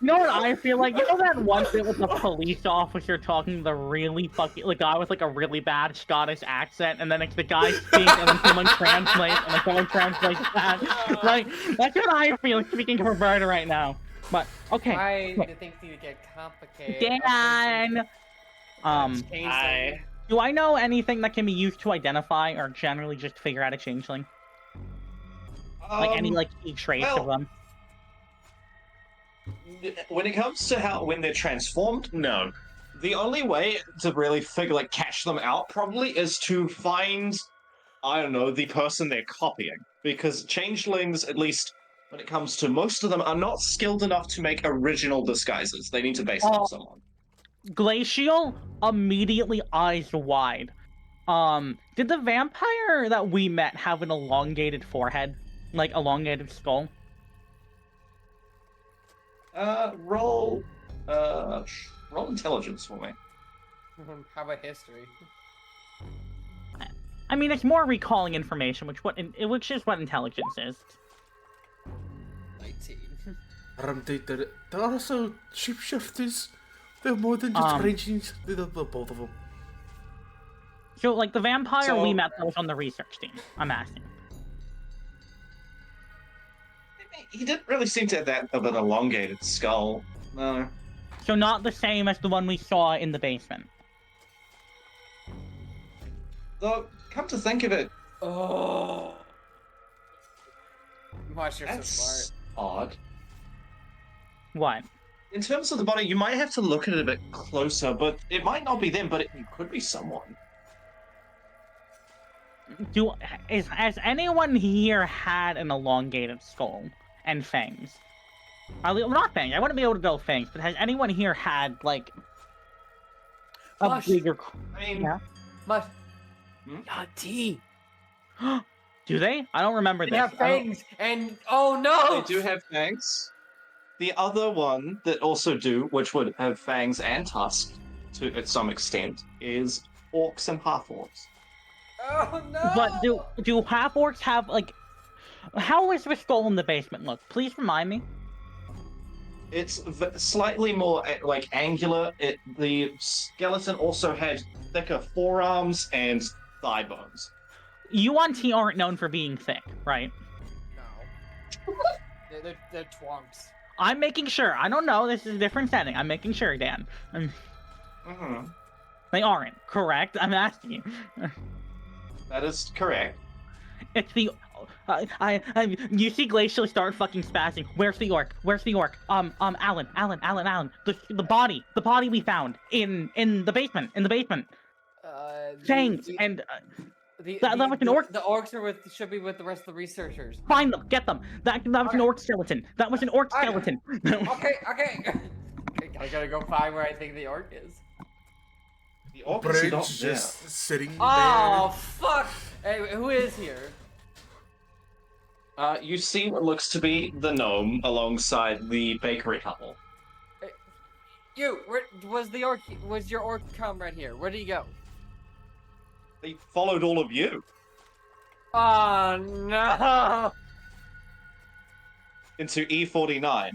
You know what I feel like? You know that one bit with the police officer talking the really fucking the guy with like a really bad Scottish accent, and then it's the guy speaks, and then someone translates, and then someone translates that. Like that's what I feel speaking for Roberta right now. But okay. Why do things need to get complicated? Dan. I Do I know anything that can be used to identify or generally just figure out a changeling? Like any like key traits of them? when it comes to how when they're transformed, no. The only way to really figure like catch them out probably is to find, I don't know, the person they're copying. Because changelings, at least when it comes to most of them, are not skilled enough to make original disguises. They need to base it on someone. Glacial immediately eyes wide. Did the vampire that we met have an elongated forehead? Like elongated skull? Roll intelligence for me. How about history? I mean, it's more recalling information, which is what intelligence is. 19. They're also shapeshifters. They're more than just ranging. They're both of them. So, like, the vampire we So- met that was on the research team, I'm asking. He didn't really seem to have that of an elongated skull. No. So not the same as the one we saw in the basement. Though, come to think of it, Oh. Gosh, you're so that's smart. odd. What? In terms of the body, you might have to look at it a bit closer, but it might not be them, but it could be someone. Has anyone here had an elongated skull and fangs? Well, not fangs. I wouldn't be able to go fangs, but has anyone here had like a Mush. bigger? I mean, Yeah. Mush. Hmm? Tea. Do they? I don't remember They this. have fangs, and oh no! they do have fangs. The other one that also do, which would have fangs and tusks to some extent, is orcs and half-orcs. Oh no! But do half orcs have like? How is the skull in the basement look? Please remind me. It's slightly more like angular. The skeleton also had thicker forearms and thigh bones. UNT aren't known for being thick, right? No. they're twonks. I'm making sure. I don't know. This is a different setting. I'm making sure, Dan. Mm-hmm. They aren't, correct? I'm asking you. That is correct. It's the... you see Glacial start fucking spazzing. Where's the orc? Where's the orc? Alan. The body we found in the basement. Fangs and... that was an orc. The orcs are should be with the rest of the researchers. Find them, get them. That was an orc skeleton. That was an orc skeleton. Okay. I gotta go find where I think the orc is. The orc is Bridge not just sitting Oh fuck! Hey, who is here? there. You see what looks to be the gnome alongside the bakery couple. Where was the orc? Was your orc comrade here? Where did he go? They followed all of you Oh no! into E49.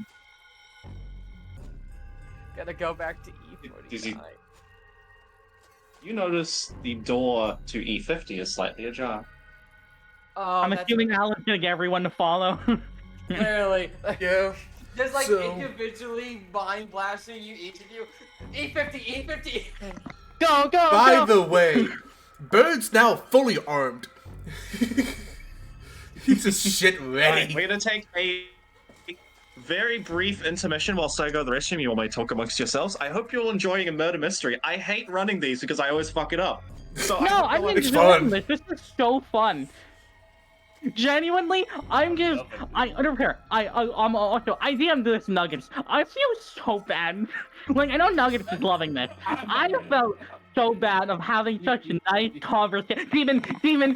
Gotta go back to Does he- E49. You notice the door to E50 is slightly ajar. Oh, I'm that's assuming Alan's gonna get everyone to follow. clearly. Yeah. There's like So- individually mind blasting you, each of you. E50. Go! By the way, Bird's now fully armed. He's a shit ready. Alright, we're gonna take a very brief intermission whilst I go to the restroom. You all may talk amongst yourselves. I hope you're all enjoying a murder mystery. I hate running these because I always fuck it up. So No, I I'm hope It's enjoying fun. this. This is so fun. Genuinely, I'm just, I don't care. I'm also, I DM'd this Nuggets. I feel so bad. Like, I know Nuggets is loving this. I felt so bad of having such a nice conversation. Demon.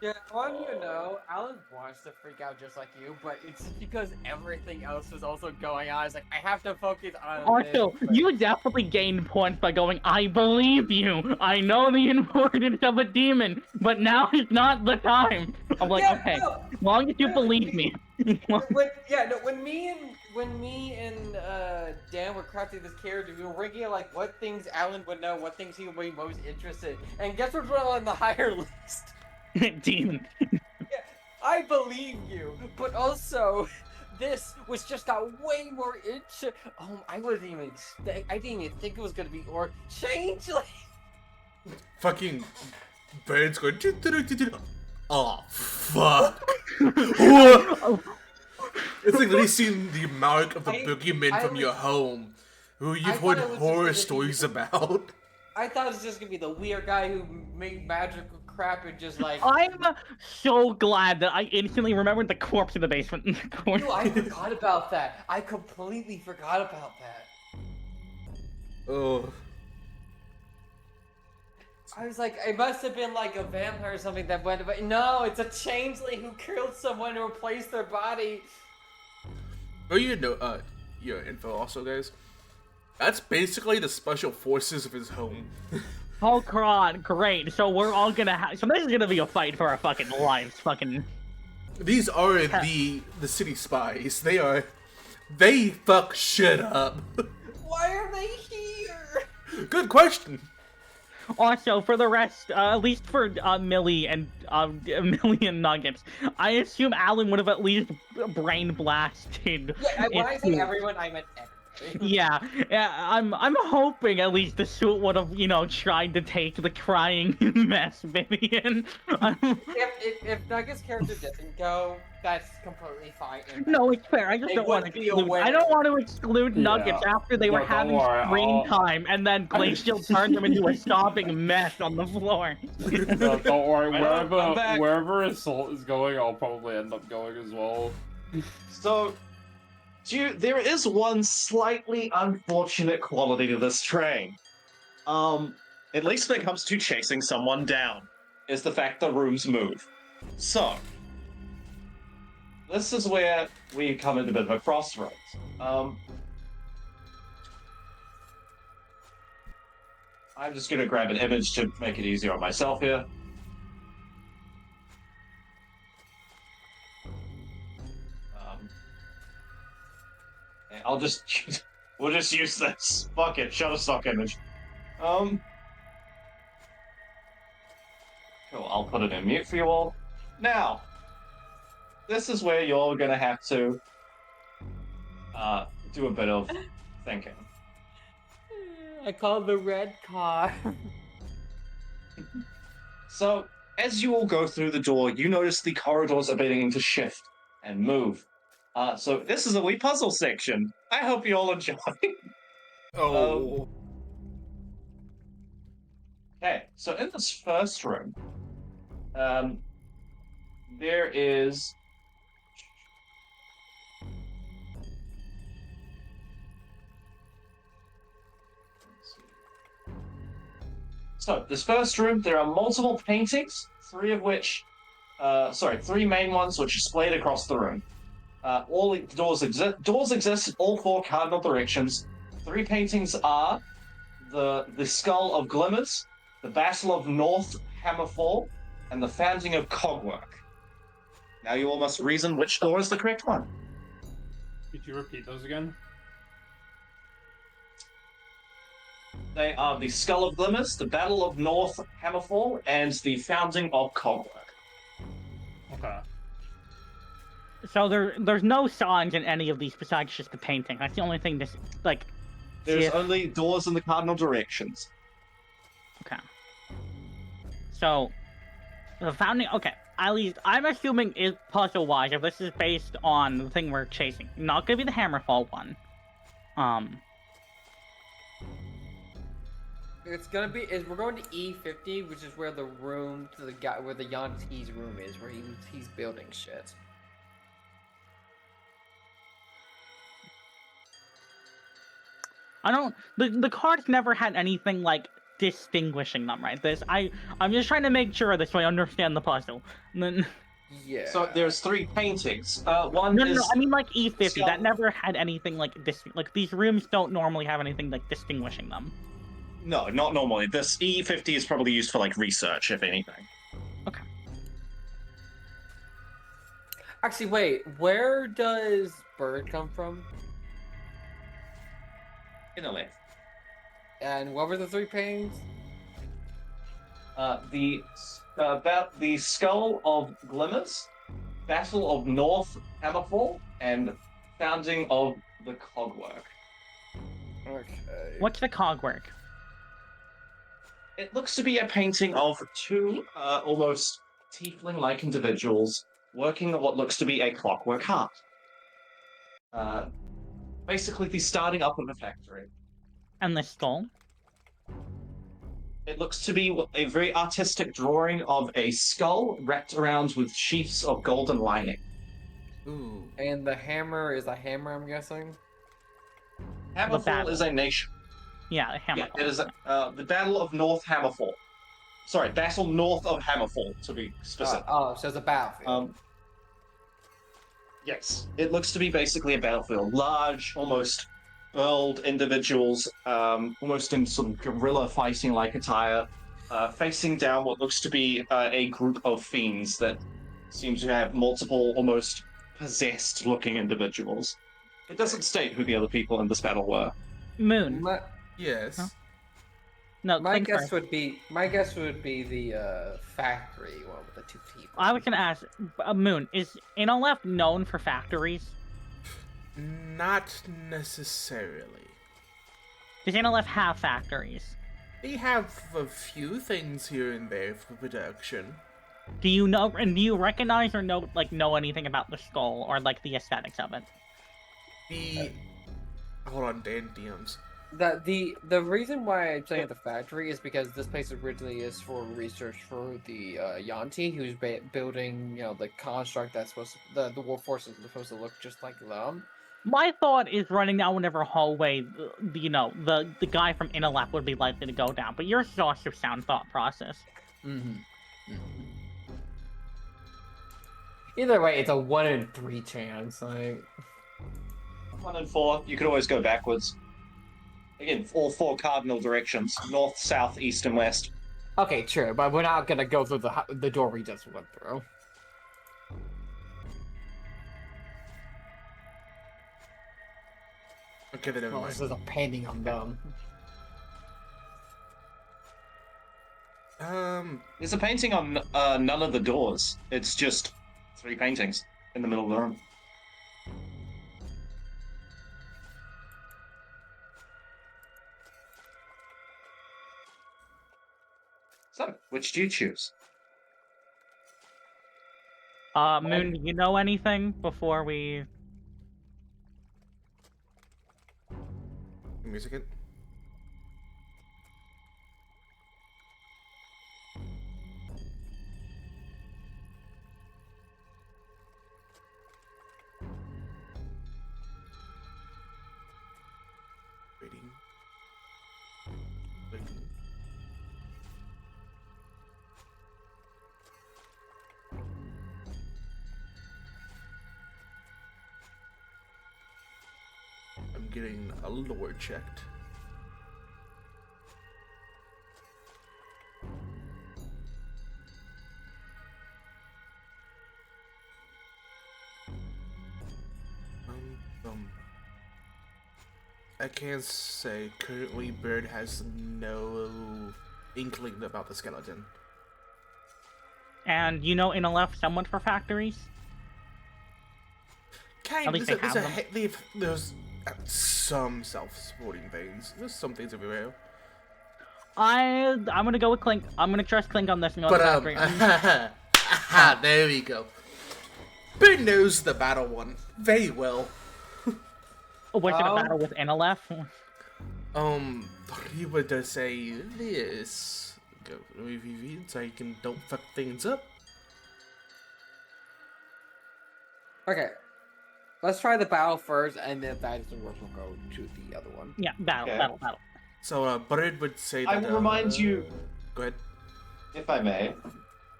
Yeah, I want you to know, Alan wants to freak out just like you, but it's just because everything else was also going on. It's like, I have to focus on Also, this. But... you definitely gained points by going, I believe you. I know the importance of a demon, but now is not the time. I'm like, Yeah, okay, no, as long as you no, believe me. when me and Dan were crafting this character, we were ranking like what things Alan would know, what things he would be most interested in. And guess what's on the higher list? Demon. Yeah, I believe you, but also this was just got way more into. I wasn't even. I didn't even think it was gonna be or changeling. Fucking birds going. Oh fuck! What? It's like literally seeing the mark of the boogeyman from your home, who you've heard horror stories about. I thought it was just gonna be the weird guy who made magical crap and just like. I'm so glad that I instantly remembered the corpse in the basement in the corner. Yo, I forgot about that. I completely forgot about that. Oh. I was like, it must have been like a vampire or something that went. But no, it's a changeling who killed someone to replace their body. Oh, you know, your info also, guys. That's basically the special forces of his home. Oh god, great. So we're all gonna have. So this is gonna be a fight for our fucking lives. Fucking. These are the city spies. They fuck shit up. Why are they here? Good question. Also, for the rest, at least for Millie and Nuggets, I assume Alan would have at least brain blasted. Yeah, when I say everyone, I meant everyone. Yeah, I'm hoping at least the suit would have, tried to take the crying mess Vivian. If Nuggets' character doesn't go, that's completely fine. No, it's fair. I just don't want to exclude. I don't want to exclude Nuggets after they were having screen time, and then Glacial turned them into a sobbing mess on the floor. No, don't worry. Wherever Assault is going, I'll probably end up going as well. So, there is one slightly unfortunate quality to this train. At least when it comes to chasing someone down, is the fact the rooms move. So, this is where we come into a bit of a crossroads. I'm just gonna grab an image to make it easier on myself here. We'll just use this. Fuck it, Shutterstock image. Cool, I'll put it in mute for you all. Now, this is where you're gonna have to do a bit of thinking. I call the red car. So, as you all go through the door, you notice the corridors are beginning to shift and move. So this is a wee puzzle section. I hope you all enjoy. Oh. Okay, so in this first room, there is... So, this first room, there are multiple paintings, three main ones which are splayed across the room. All the doors exist in all four cardinal directions. Three paintings are the Skull of Glimmers, the Battle of North Hammerfall, and the Founding of Cogwork. Now you all must reason which door is the correct one. Could you repeat those again? They are the Skull of Glimmers, the Battle of North Hammerfall, and the Founding of Cogwork. Okay. So there's no songs in any of these besides just the painting. That's the only thing this There's only doors in the cardinal directions. Okay. So the founding. Okay. At least I'm assuming is puzzle-wise if this is based on the thing we're chasing. Not gonna be the Hammerfall one. It's gonna be. We're going to E50, which is where the room to the guy where the Yanti's room is, where he's building shit. I don't. The cards never had anything like distinguishing them, right? I'm just trying to make sure of this so I understand the puzzle. And then, Yeah. So there's 3 paintings. One no, is I mean like E50. skull. That never had anything like like these rooms don't normally have anything like distinguishing them. No, not normally. This E50 is probably used for like research, if anything. Okay. Actually, wait. Where does bird come from? Italy. And what were the 3 paintings? The Skull of Glimmers, Battle of North Hammerfall, and Founding of the Cogwork. Okay. What's the cogwork? It looks to be a painting of 2 almost tiefling-like individuals working on what looks to be a clockwork heart. Basically, the starting up of a factory. And the skull? It looks to be a very artistic drawing of a skull wrapped around with sheaths of golden lining. Ooh. And the hammer is a hammer, I'm guessing? Hammerfall battle. is a nation. Yeah, hammer. Yeah, it is the Battle of North Hammerfall. Sorry, Battle North of Hammerfall, to be specific. So it's a battlefield. Yes, it looks to be basically a battlefield. Large, almost burled individuals, almost in some guerrilla fighting-like attire, facing down what looks to be a group of fiends that seem to have multiple, almost possessed-looking individuals. It doesn't state who the other people in this battle were. Moon. Yes. Huh? No, My think guess first. would be the factory one with the 2 people. I was gonna ask, Moon, is Inolef known for factories? Not necessarily. Does Inolef have factories? They have a few things here and there for production. Do you know, and do you recognize or know anything about the skull or like the aesthetics of it? Hold on, Dan DMs. The reason why I'm saying at the factory is because this place originally is for research for the Yanti, who's building, the construct that's supposed to, the wolf force is supposed to look just like them. My thought is running down whatever hallway, the guy from Inolef would be likely to go down, but yours is also sound thought process. Either way, it's a 1 in 3 chance. 1 and 4, you could always go backwards. Again, all 4 cardinal directions: north, south, east, and west. Okay, true, but we're not gonna go through the door we just went through. Okay, then never Well, mind. this is a painting on them. There's a painting on none of the doors. It's just 3 paintings in the middle of the room. So, which do you choose? Moon, do you know anything before we... Give me a second. Waiting. I'm getting a lore checked. I can't say currently Bird has no inkling about the skeleton. And you know Inolef somewhat for factories? Kind At least they have them. There's some self-supporting things. There's some things everywhere. I'm gonna go with Clink. I'm gonna trust Clink on this and go But with factory. there we go. Bird knows the battle one very well. Was it a battle with Inolef? He would say this. Go so you can don't fuck things up. Okay. Let's try the battle first, and if that doesn't work, we'll go to the other one. Yeah, battle, Okay. battle. So, Buttered would say that. I will remind you, Go ahead. if I may.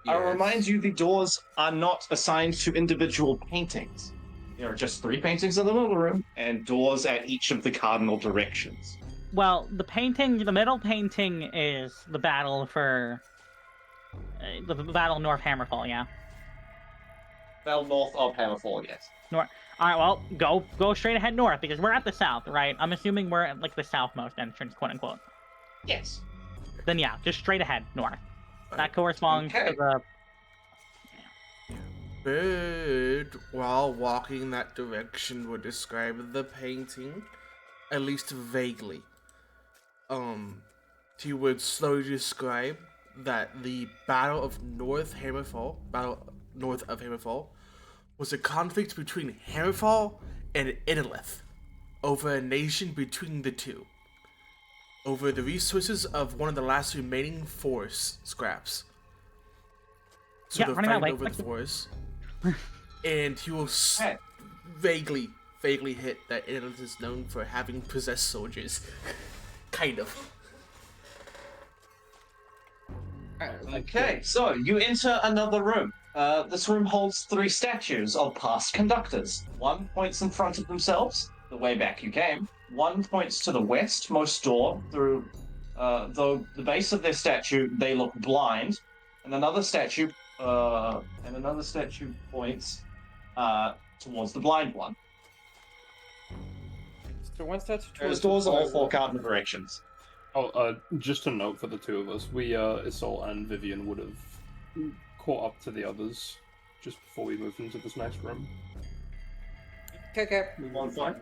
I'll remind you the doors are not assigned to individual paintings. There are just 3 paintings in the middle room, and doors at each of the cardinal directions. Well, the middle painting is the battle for the battle north Hammerfall. Yeah. Well, north of Hammerfall, yes. North. All right. Well, go straight ahead north because we're at the south, right? I'm assuming we're at like the southmost entrance, quote unquote. Yes. Then yeah, just straight ahead north. That corresponds to the. Bird, while walking that direction, would describe the painting, at least vaguely. He would slowly describe that the Battle of North Hammerfall, was a conflict between Hammerfall and Idolith, over a nation between the two, over the resources of one of the last remaining forest scraps. So Yeah, they're running that way. fighting over the forest. And he will vaguely hit that Idolith is known for having possessed soldiers. Kind of. Okay, so you enter another room. This room holds 3 statues of past conductors. One points in front of themselves, the way back you came. One points to the westmost door through, though the base of their statue, they look blind. And another statue points towards the blind one. So one statue. There's doors in all 4 cardinal directions. Oh, just a note for the 2 of us. We, Isolde and Vivian would have caught up to the others just before we moved into this next room. Okay. Move on, fine.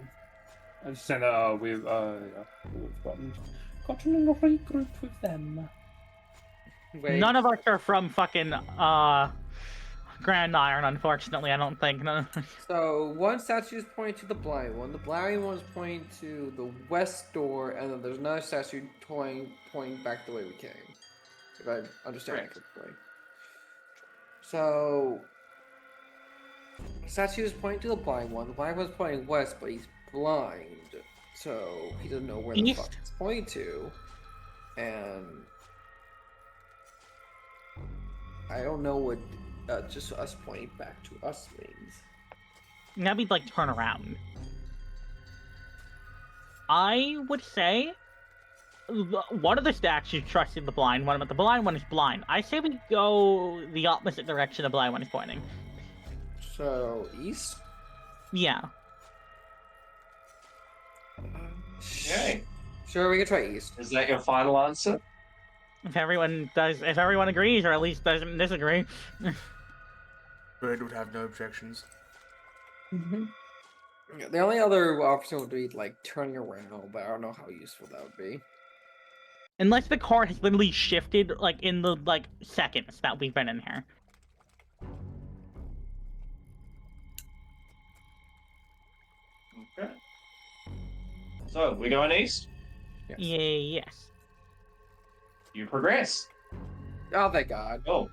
I just saying that we've gotten a little regroup with them. Wait. None of us are from fucking Grand Iron, unfortunately. I don't think. No. So one statue is pointing to the blind one. The blind one is pointing to the west door, and then there's another statue pointing back the way we came. If I understand it correctly. So the statue is pointing to the blind one. The blind one's pointing west, but he's blind, so he doesn't know where the fuck it's pointing to, and I don't know what just us pointing back to us means. That'd be like turn around. I would say one of the statues trusted the blind one, but the blind one is blind. I say we go the opposite direction the blind one is pointing. So east? Yeah. Okay. Sure, we can try east. Is that your final answer? If everyone agrees, or at least doesn't disagree. Bird would have no objections. Mm-hmm. Yeah, the only other option would be like turning around, but I don't know how useful that would be. Unless the car has literally shifted like in the seconds that we've been in here. Okay. So, we're going east? Yes. Yes. You progress. Oh, thank God. Oh.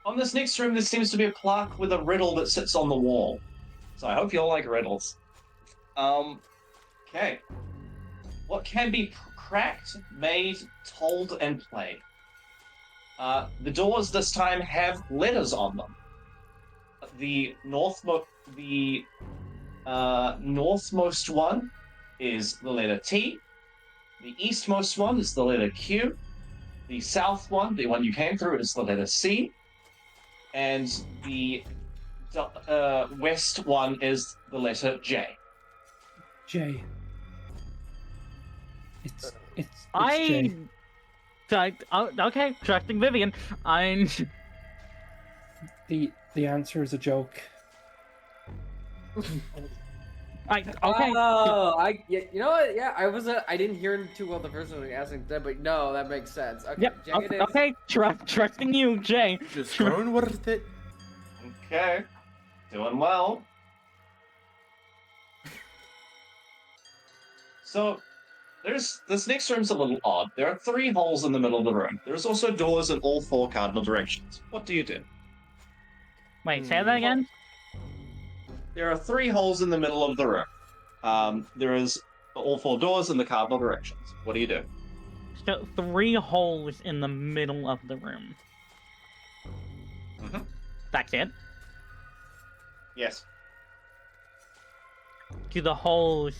On this next room, there seems to be a plaque with a riddle that sits on the wall. So I hope you all like riddles. Okay. What can be cracked, made, told, and played? The doors this time have letters on them. The northmost one is the letter T. The eastmost one is the letter Q. The south one, the one you came through, is the letter C. And the west one is the letter J. J. It's I. J. Okay, trusting Vivian. The answer is a joke. Okay. Oh, you know what? Yeah, I didn't hear him too well the first one asking that, but no, that makes sense. Okay, Yep. Jay it is. Okay. Trusting you, Jay. Just going with it. Okay. Doing well. So, this next room's a little odd. There are 3 holes in the middle of the room. There's also doors in all 4 cardinal directions. What do you do? Wait, say that again. There are 3 holes in the middle of the room. There is all 4 doors in the cardinal directions. What do you do? So 3 holes in the middle of the room. Mhm. That's it? Yes. Do the holes...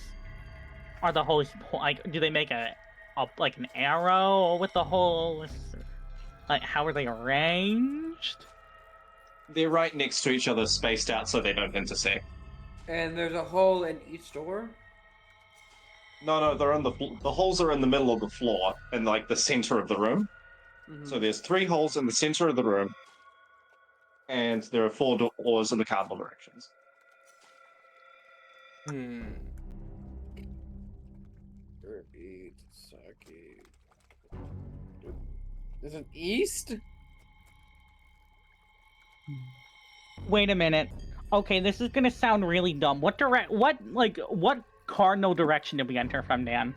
Are the holes... Like, do they make like an arrow with the holes? Like, how are they arranged? They're right next to each other, spaced out so they don't intersect. And there's a hole in each door. No, they're on the holes are in the middle of the floor, in like the center of the room. Mm-hmm. So there's 3 holes in the center of the room, and there are 4 doors in the cardinal directions. There's an east? Wait a minute. Okay, this is gonna sound really dumb. What cardinal direction did we enter from, Dan?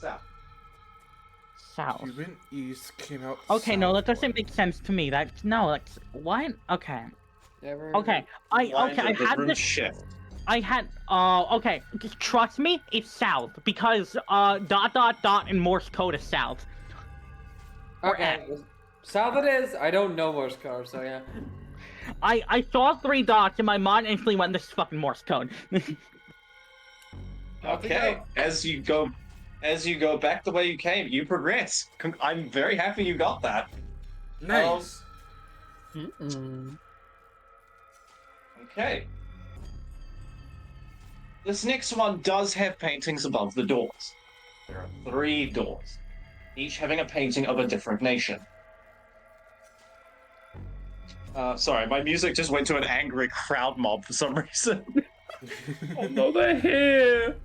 South. South. You went east, came out. Okay, no, that doesn't southward. make sense to me. That's what? Okay. Never. Okay. I had room this. shift. I had. Okay. Just trust me, it's south because ... in Morse code is south. Or Okay. X. South it is. I don't know Morse code, so yeah. I saw 3 dots and my mind instantly went, "This is fucking Morse code." Okay. As you go back the way you came, you progress. I'm very happy you got that. Nice. Okay. This next one does have paintings above the doors. There are 3 doors, each having a painting of a different nation. Sorry, my music just went to an angry crowd mob for some reason. Oh no, they're here!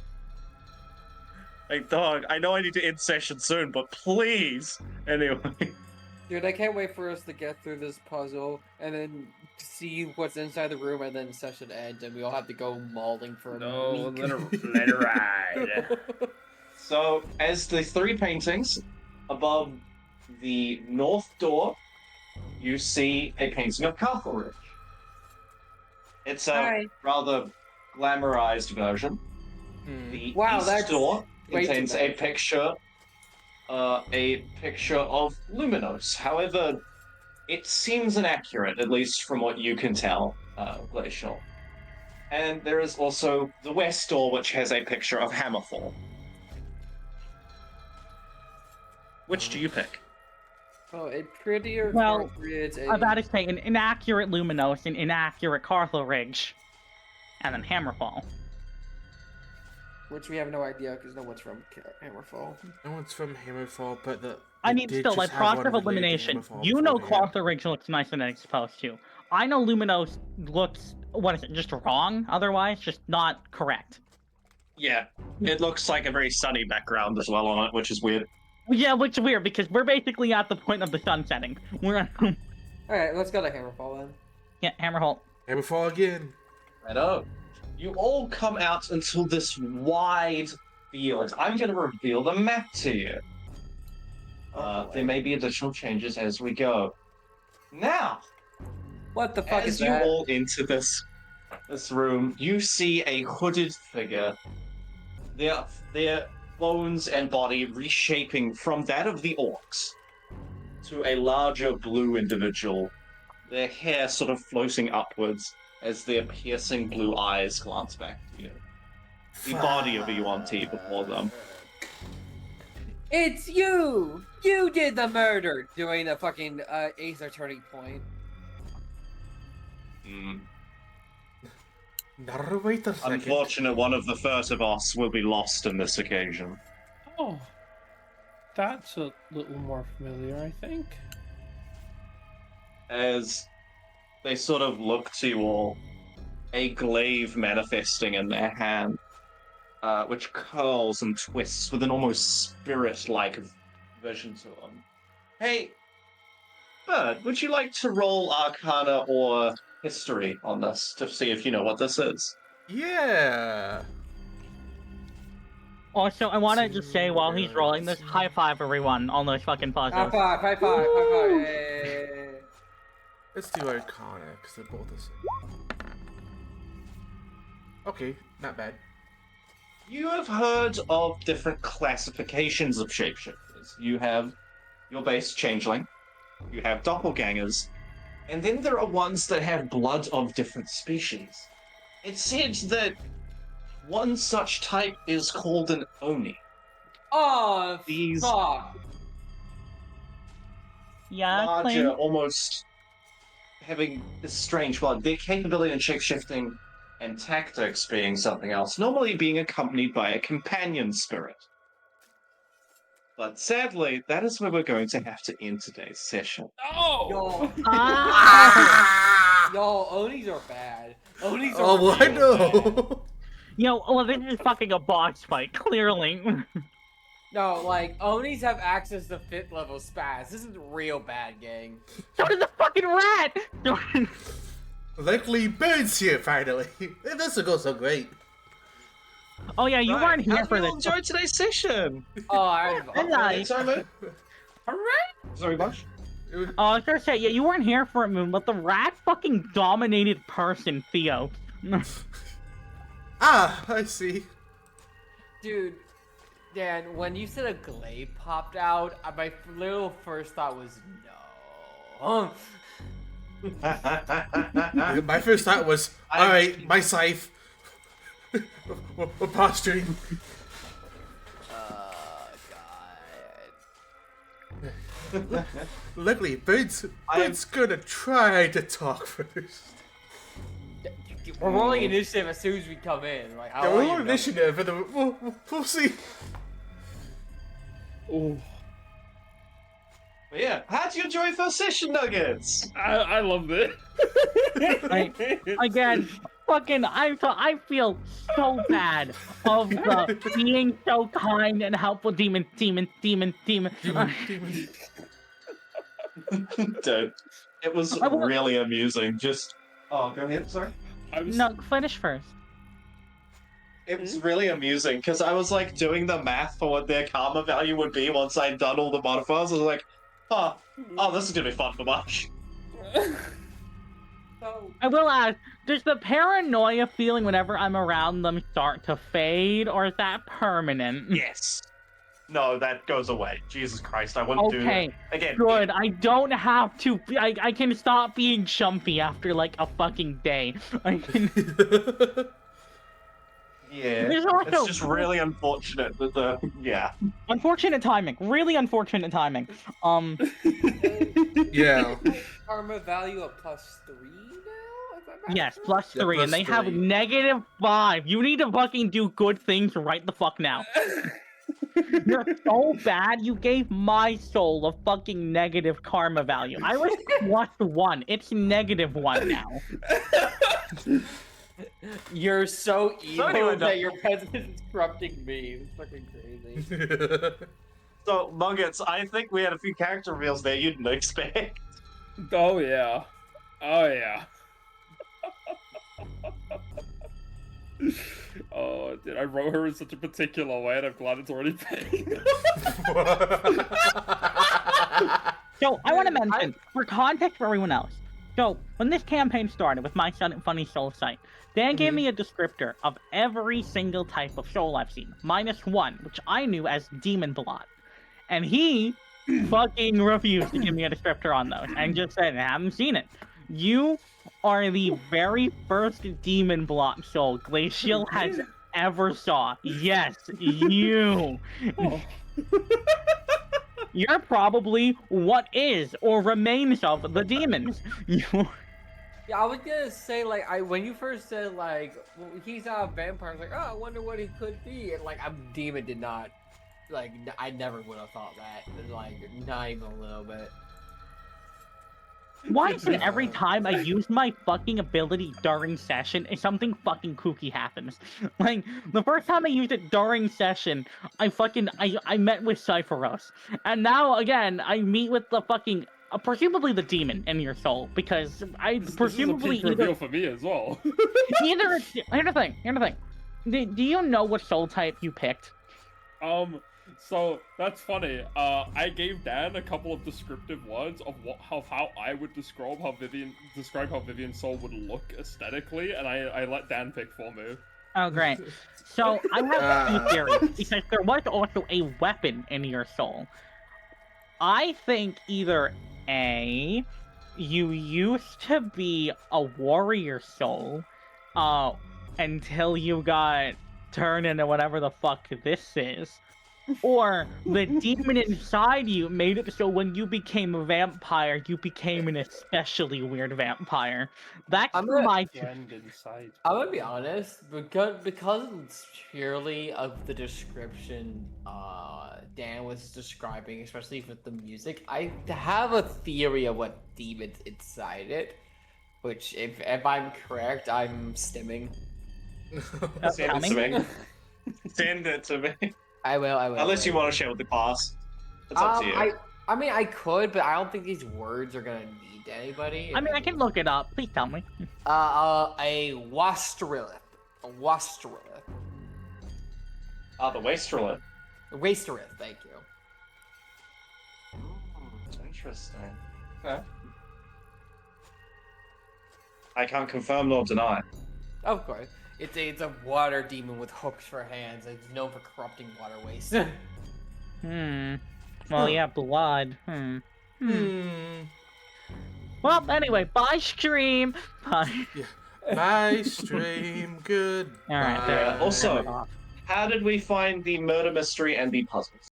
Like, dog, I know I need to end session soon, but please. Anyway. Dude, I can't wait for us to get through this puzzle and then see what's inside the room and then session ends and we all have to go mauling for a week. let it ride. So, as the 3 paintings above the north door, you see a painting of Carthage. It's a Hi. rather glamorized version. The Wow, east that's door way too contains a nice. picture of Luminos. However, it seems inaccurate, at least from what you can tell, Glacial. And there is also the west door, which has a picture of Hammerfall. Which do you pick? Oh, a prettier Well, Carthage, I'm about to say an inaccurate Luminos, an inaccurate Carthage, and then Hammerfall. which we have no idea because no one's from Hammerfall. No one's from Hammerfall, but I they mean, did still, just like, have one process of related to elimination. Hammerfall You know beforehand. Carthage looks nicer than it's supposed to. I know Luminos looks, what is it, just wrong otherwise? Just not correct. Yeah, it looks like a very sunny background as well on it, which is weird. Yeah, which is weird, because we're basically at the point of the sun setting. We're at... Alright, let's go to Hammerfall then. Yeah, Hammerfall. Hammerfall again. Righto. You all come out into this wide field. I'm going to reveal the map to you. There may be additional changes as we go. Now, What the fuck as is you that? all enter this room, you see a hooded figure. Their bones and body reshaping from that of the orcs to a larger blue individual. Their hair sort of floating upwards as their piercing blue eyes glance back to you. The body of a Yuan-Ti before them. It's you! You did the murder! Doing a fucking Aether turning point. Wait a second. Unfortunate one of the Furtivos will be lost in this occasion. Oh, that's a little more familiar, I think. As they sort of look to you all, a glaive manifesting in their hand, which curls and twists with an almost spirit-like vision to them. Hey, Bird, would you like to roll Arcana or History on this to see if you know what this is? Yeah. Also, I want to just say, while he's rolling this, high five everyone on those fucking High puzzles. five, high five, high five. Yay. Let's do Arcana, because they're both the same. Okay, not bad. You have heard of different classifications of shapeshifters. You have your base changeling, you have doppelgangers, and then there are ones that have blood of different species. It said that one such type is called an Oni. Oh, These fuck. Yeah, larger, Clint. almost having this strange blood, their capability in shapeshifting and tactics being something else, normally being accompanied by a companion spirit. But sadly, that is where we're going to have to end today's session. Yo, Ah! yo, Onis are bad. Onis are Oh, I real bad. know. Yo, well, this is fucking a boss fight, clearly. No, like, Onis have access to 5th level spaz. This is real bad, gang. So does the fucking rat! Luckily, Bird's here finally. It doesn't go so great. Oh yeah, you Right, weren't here how'd for you this. all enjoy today's session? Oh, I Hello. Sorry, mate. Alright. Sorry, Bush. Oh, I was gonna say, yeah, you weren't here for it, Moon, but the rat fucking dominated person, Theo. Ah, I see. Dude, Dan, when you said a glaive popped out, my little first thought was no. My first thought was, alright, my scythe. We're posturing. God. Luckily, Bird's gonna try to talk first. We're rolling initiative as soon as we come in. Like, how Yeah, are we're you, on man? initiative, and then we'll see. Oh, But yeah, how'd you enjoy first session, Nuggets? I loved it. Again, fucking, I feel so bad of the being so kind and helpful demon. Dude, it was I will- really amusing. Just go ahead. Sorry. No, finish first. It was really amusing because I was like doing the math for what their karma value would be once I'd done all the modifiers. I was like, oh, this is gonna be fun for much. So, I will ask, does the paranoia feeling whenever I'm around them start to fade, or is that permanent? Yes. No, that goes away. Jesus Christ, I wouldn't do Okay, that again. good. I don't have to. I can stop being chumpy after like a fucking day. I can. Yeah, There's also- it's just really unfortunate that Unfortunate timing. Really unfortunate timing. Yeah. karma value of +3 now? If I'm Yes, correct? +3, and they have +3. -5. You need to fucking do good things right the fuck now. You're so bad, you gave my soul a fucking negative karma value. I was +1. It's -1 now. You're so evil anyway, that your president is corrupting me. It's fucking crazy. So, Nuggets, I think we had a few character reveals there you didn't expect. Oh yeah. Oh yeah. Oh, dude, I wrote her in such a particular way, and I'm glad it's already paying. So, I want to mention, for context for everyone else, so, when this campaign started with my funny soul site, Dan gave me a descriptor of every single type of soul I've seen, -1, which I knew as demon blot. And he fucking refused to give me a descriptor on those, and just said, I haven't seen it. You are the very first demon blot soul Glacial has ever saw. Yes, you. You're probably what is or remains of the demons. Yeah, I was gonna say, like, when you first said, like, well, he's not a vampire, I was like, oh, I wonder what he could be. And, like, I'm demon did not, like, I never would have thought that. Like, not even a little bit. Why is it every time I use my fucking ability during session, something fucking kooky happens? Like, the first time I used it during session, I met with Cypheros. And now, again, I meet with the fucking, presumably the demon in your soul, because I presumably this is a peak reveal for me as well. here's the thing. Do you know what soul type you picked? So that's funny. I gave Dan a couple of descriptive words of how I would describe how Vivian's soul would look aesthetically, and I let Dan pick for me. Oh, great. So I have two theories because there was also a weapon in your soul. I think either A, you used to be a warrior soul, until you got turned into whatever the fuck this is. Or the demon inside you made it so when you became a vampire, you became an especially weird vampire. That's I'm gonna- my Blend inside. I'm gonna be honest, because it's purely of the description Dan was describing, especially with the music, I have a theory of what demons inside it. Which, if I'm correct, I'm stimming. Send it to me. Send it to me. I will. Unless you want to share with the class. It's up to you. I mean, I could, but I don't think these words are gonna need anybody. I mean, I can look it up. Please tell me. A wastrelith. A wastrelith. The Wastrelith. A wastrelith, thank you. Interesting. Okay. I can't confirm nor deny. Of course. It's a water demon with hooks for hands. It's known for corrupting water waste. Well, yeah, blood. Well, anyway, bye stream. Bye. Bye, stream. Good. All right. There. Also, how did we find the murder mystery and the puzzles?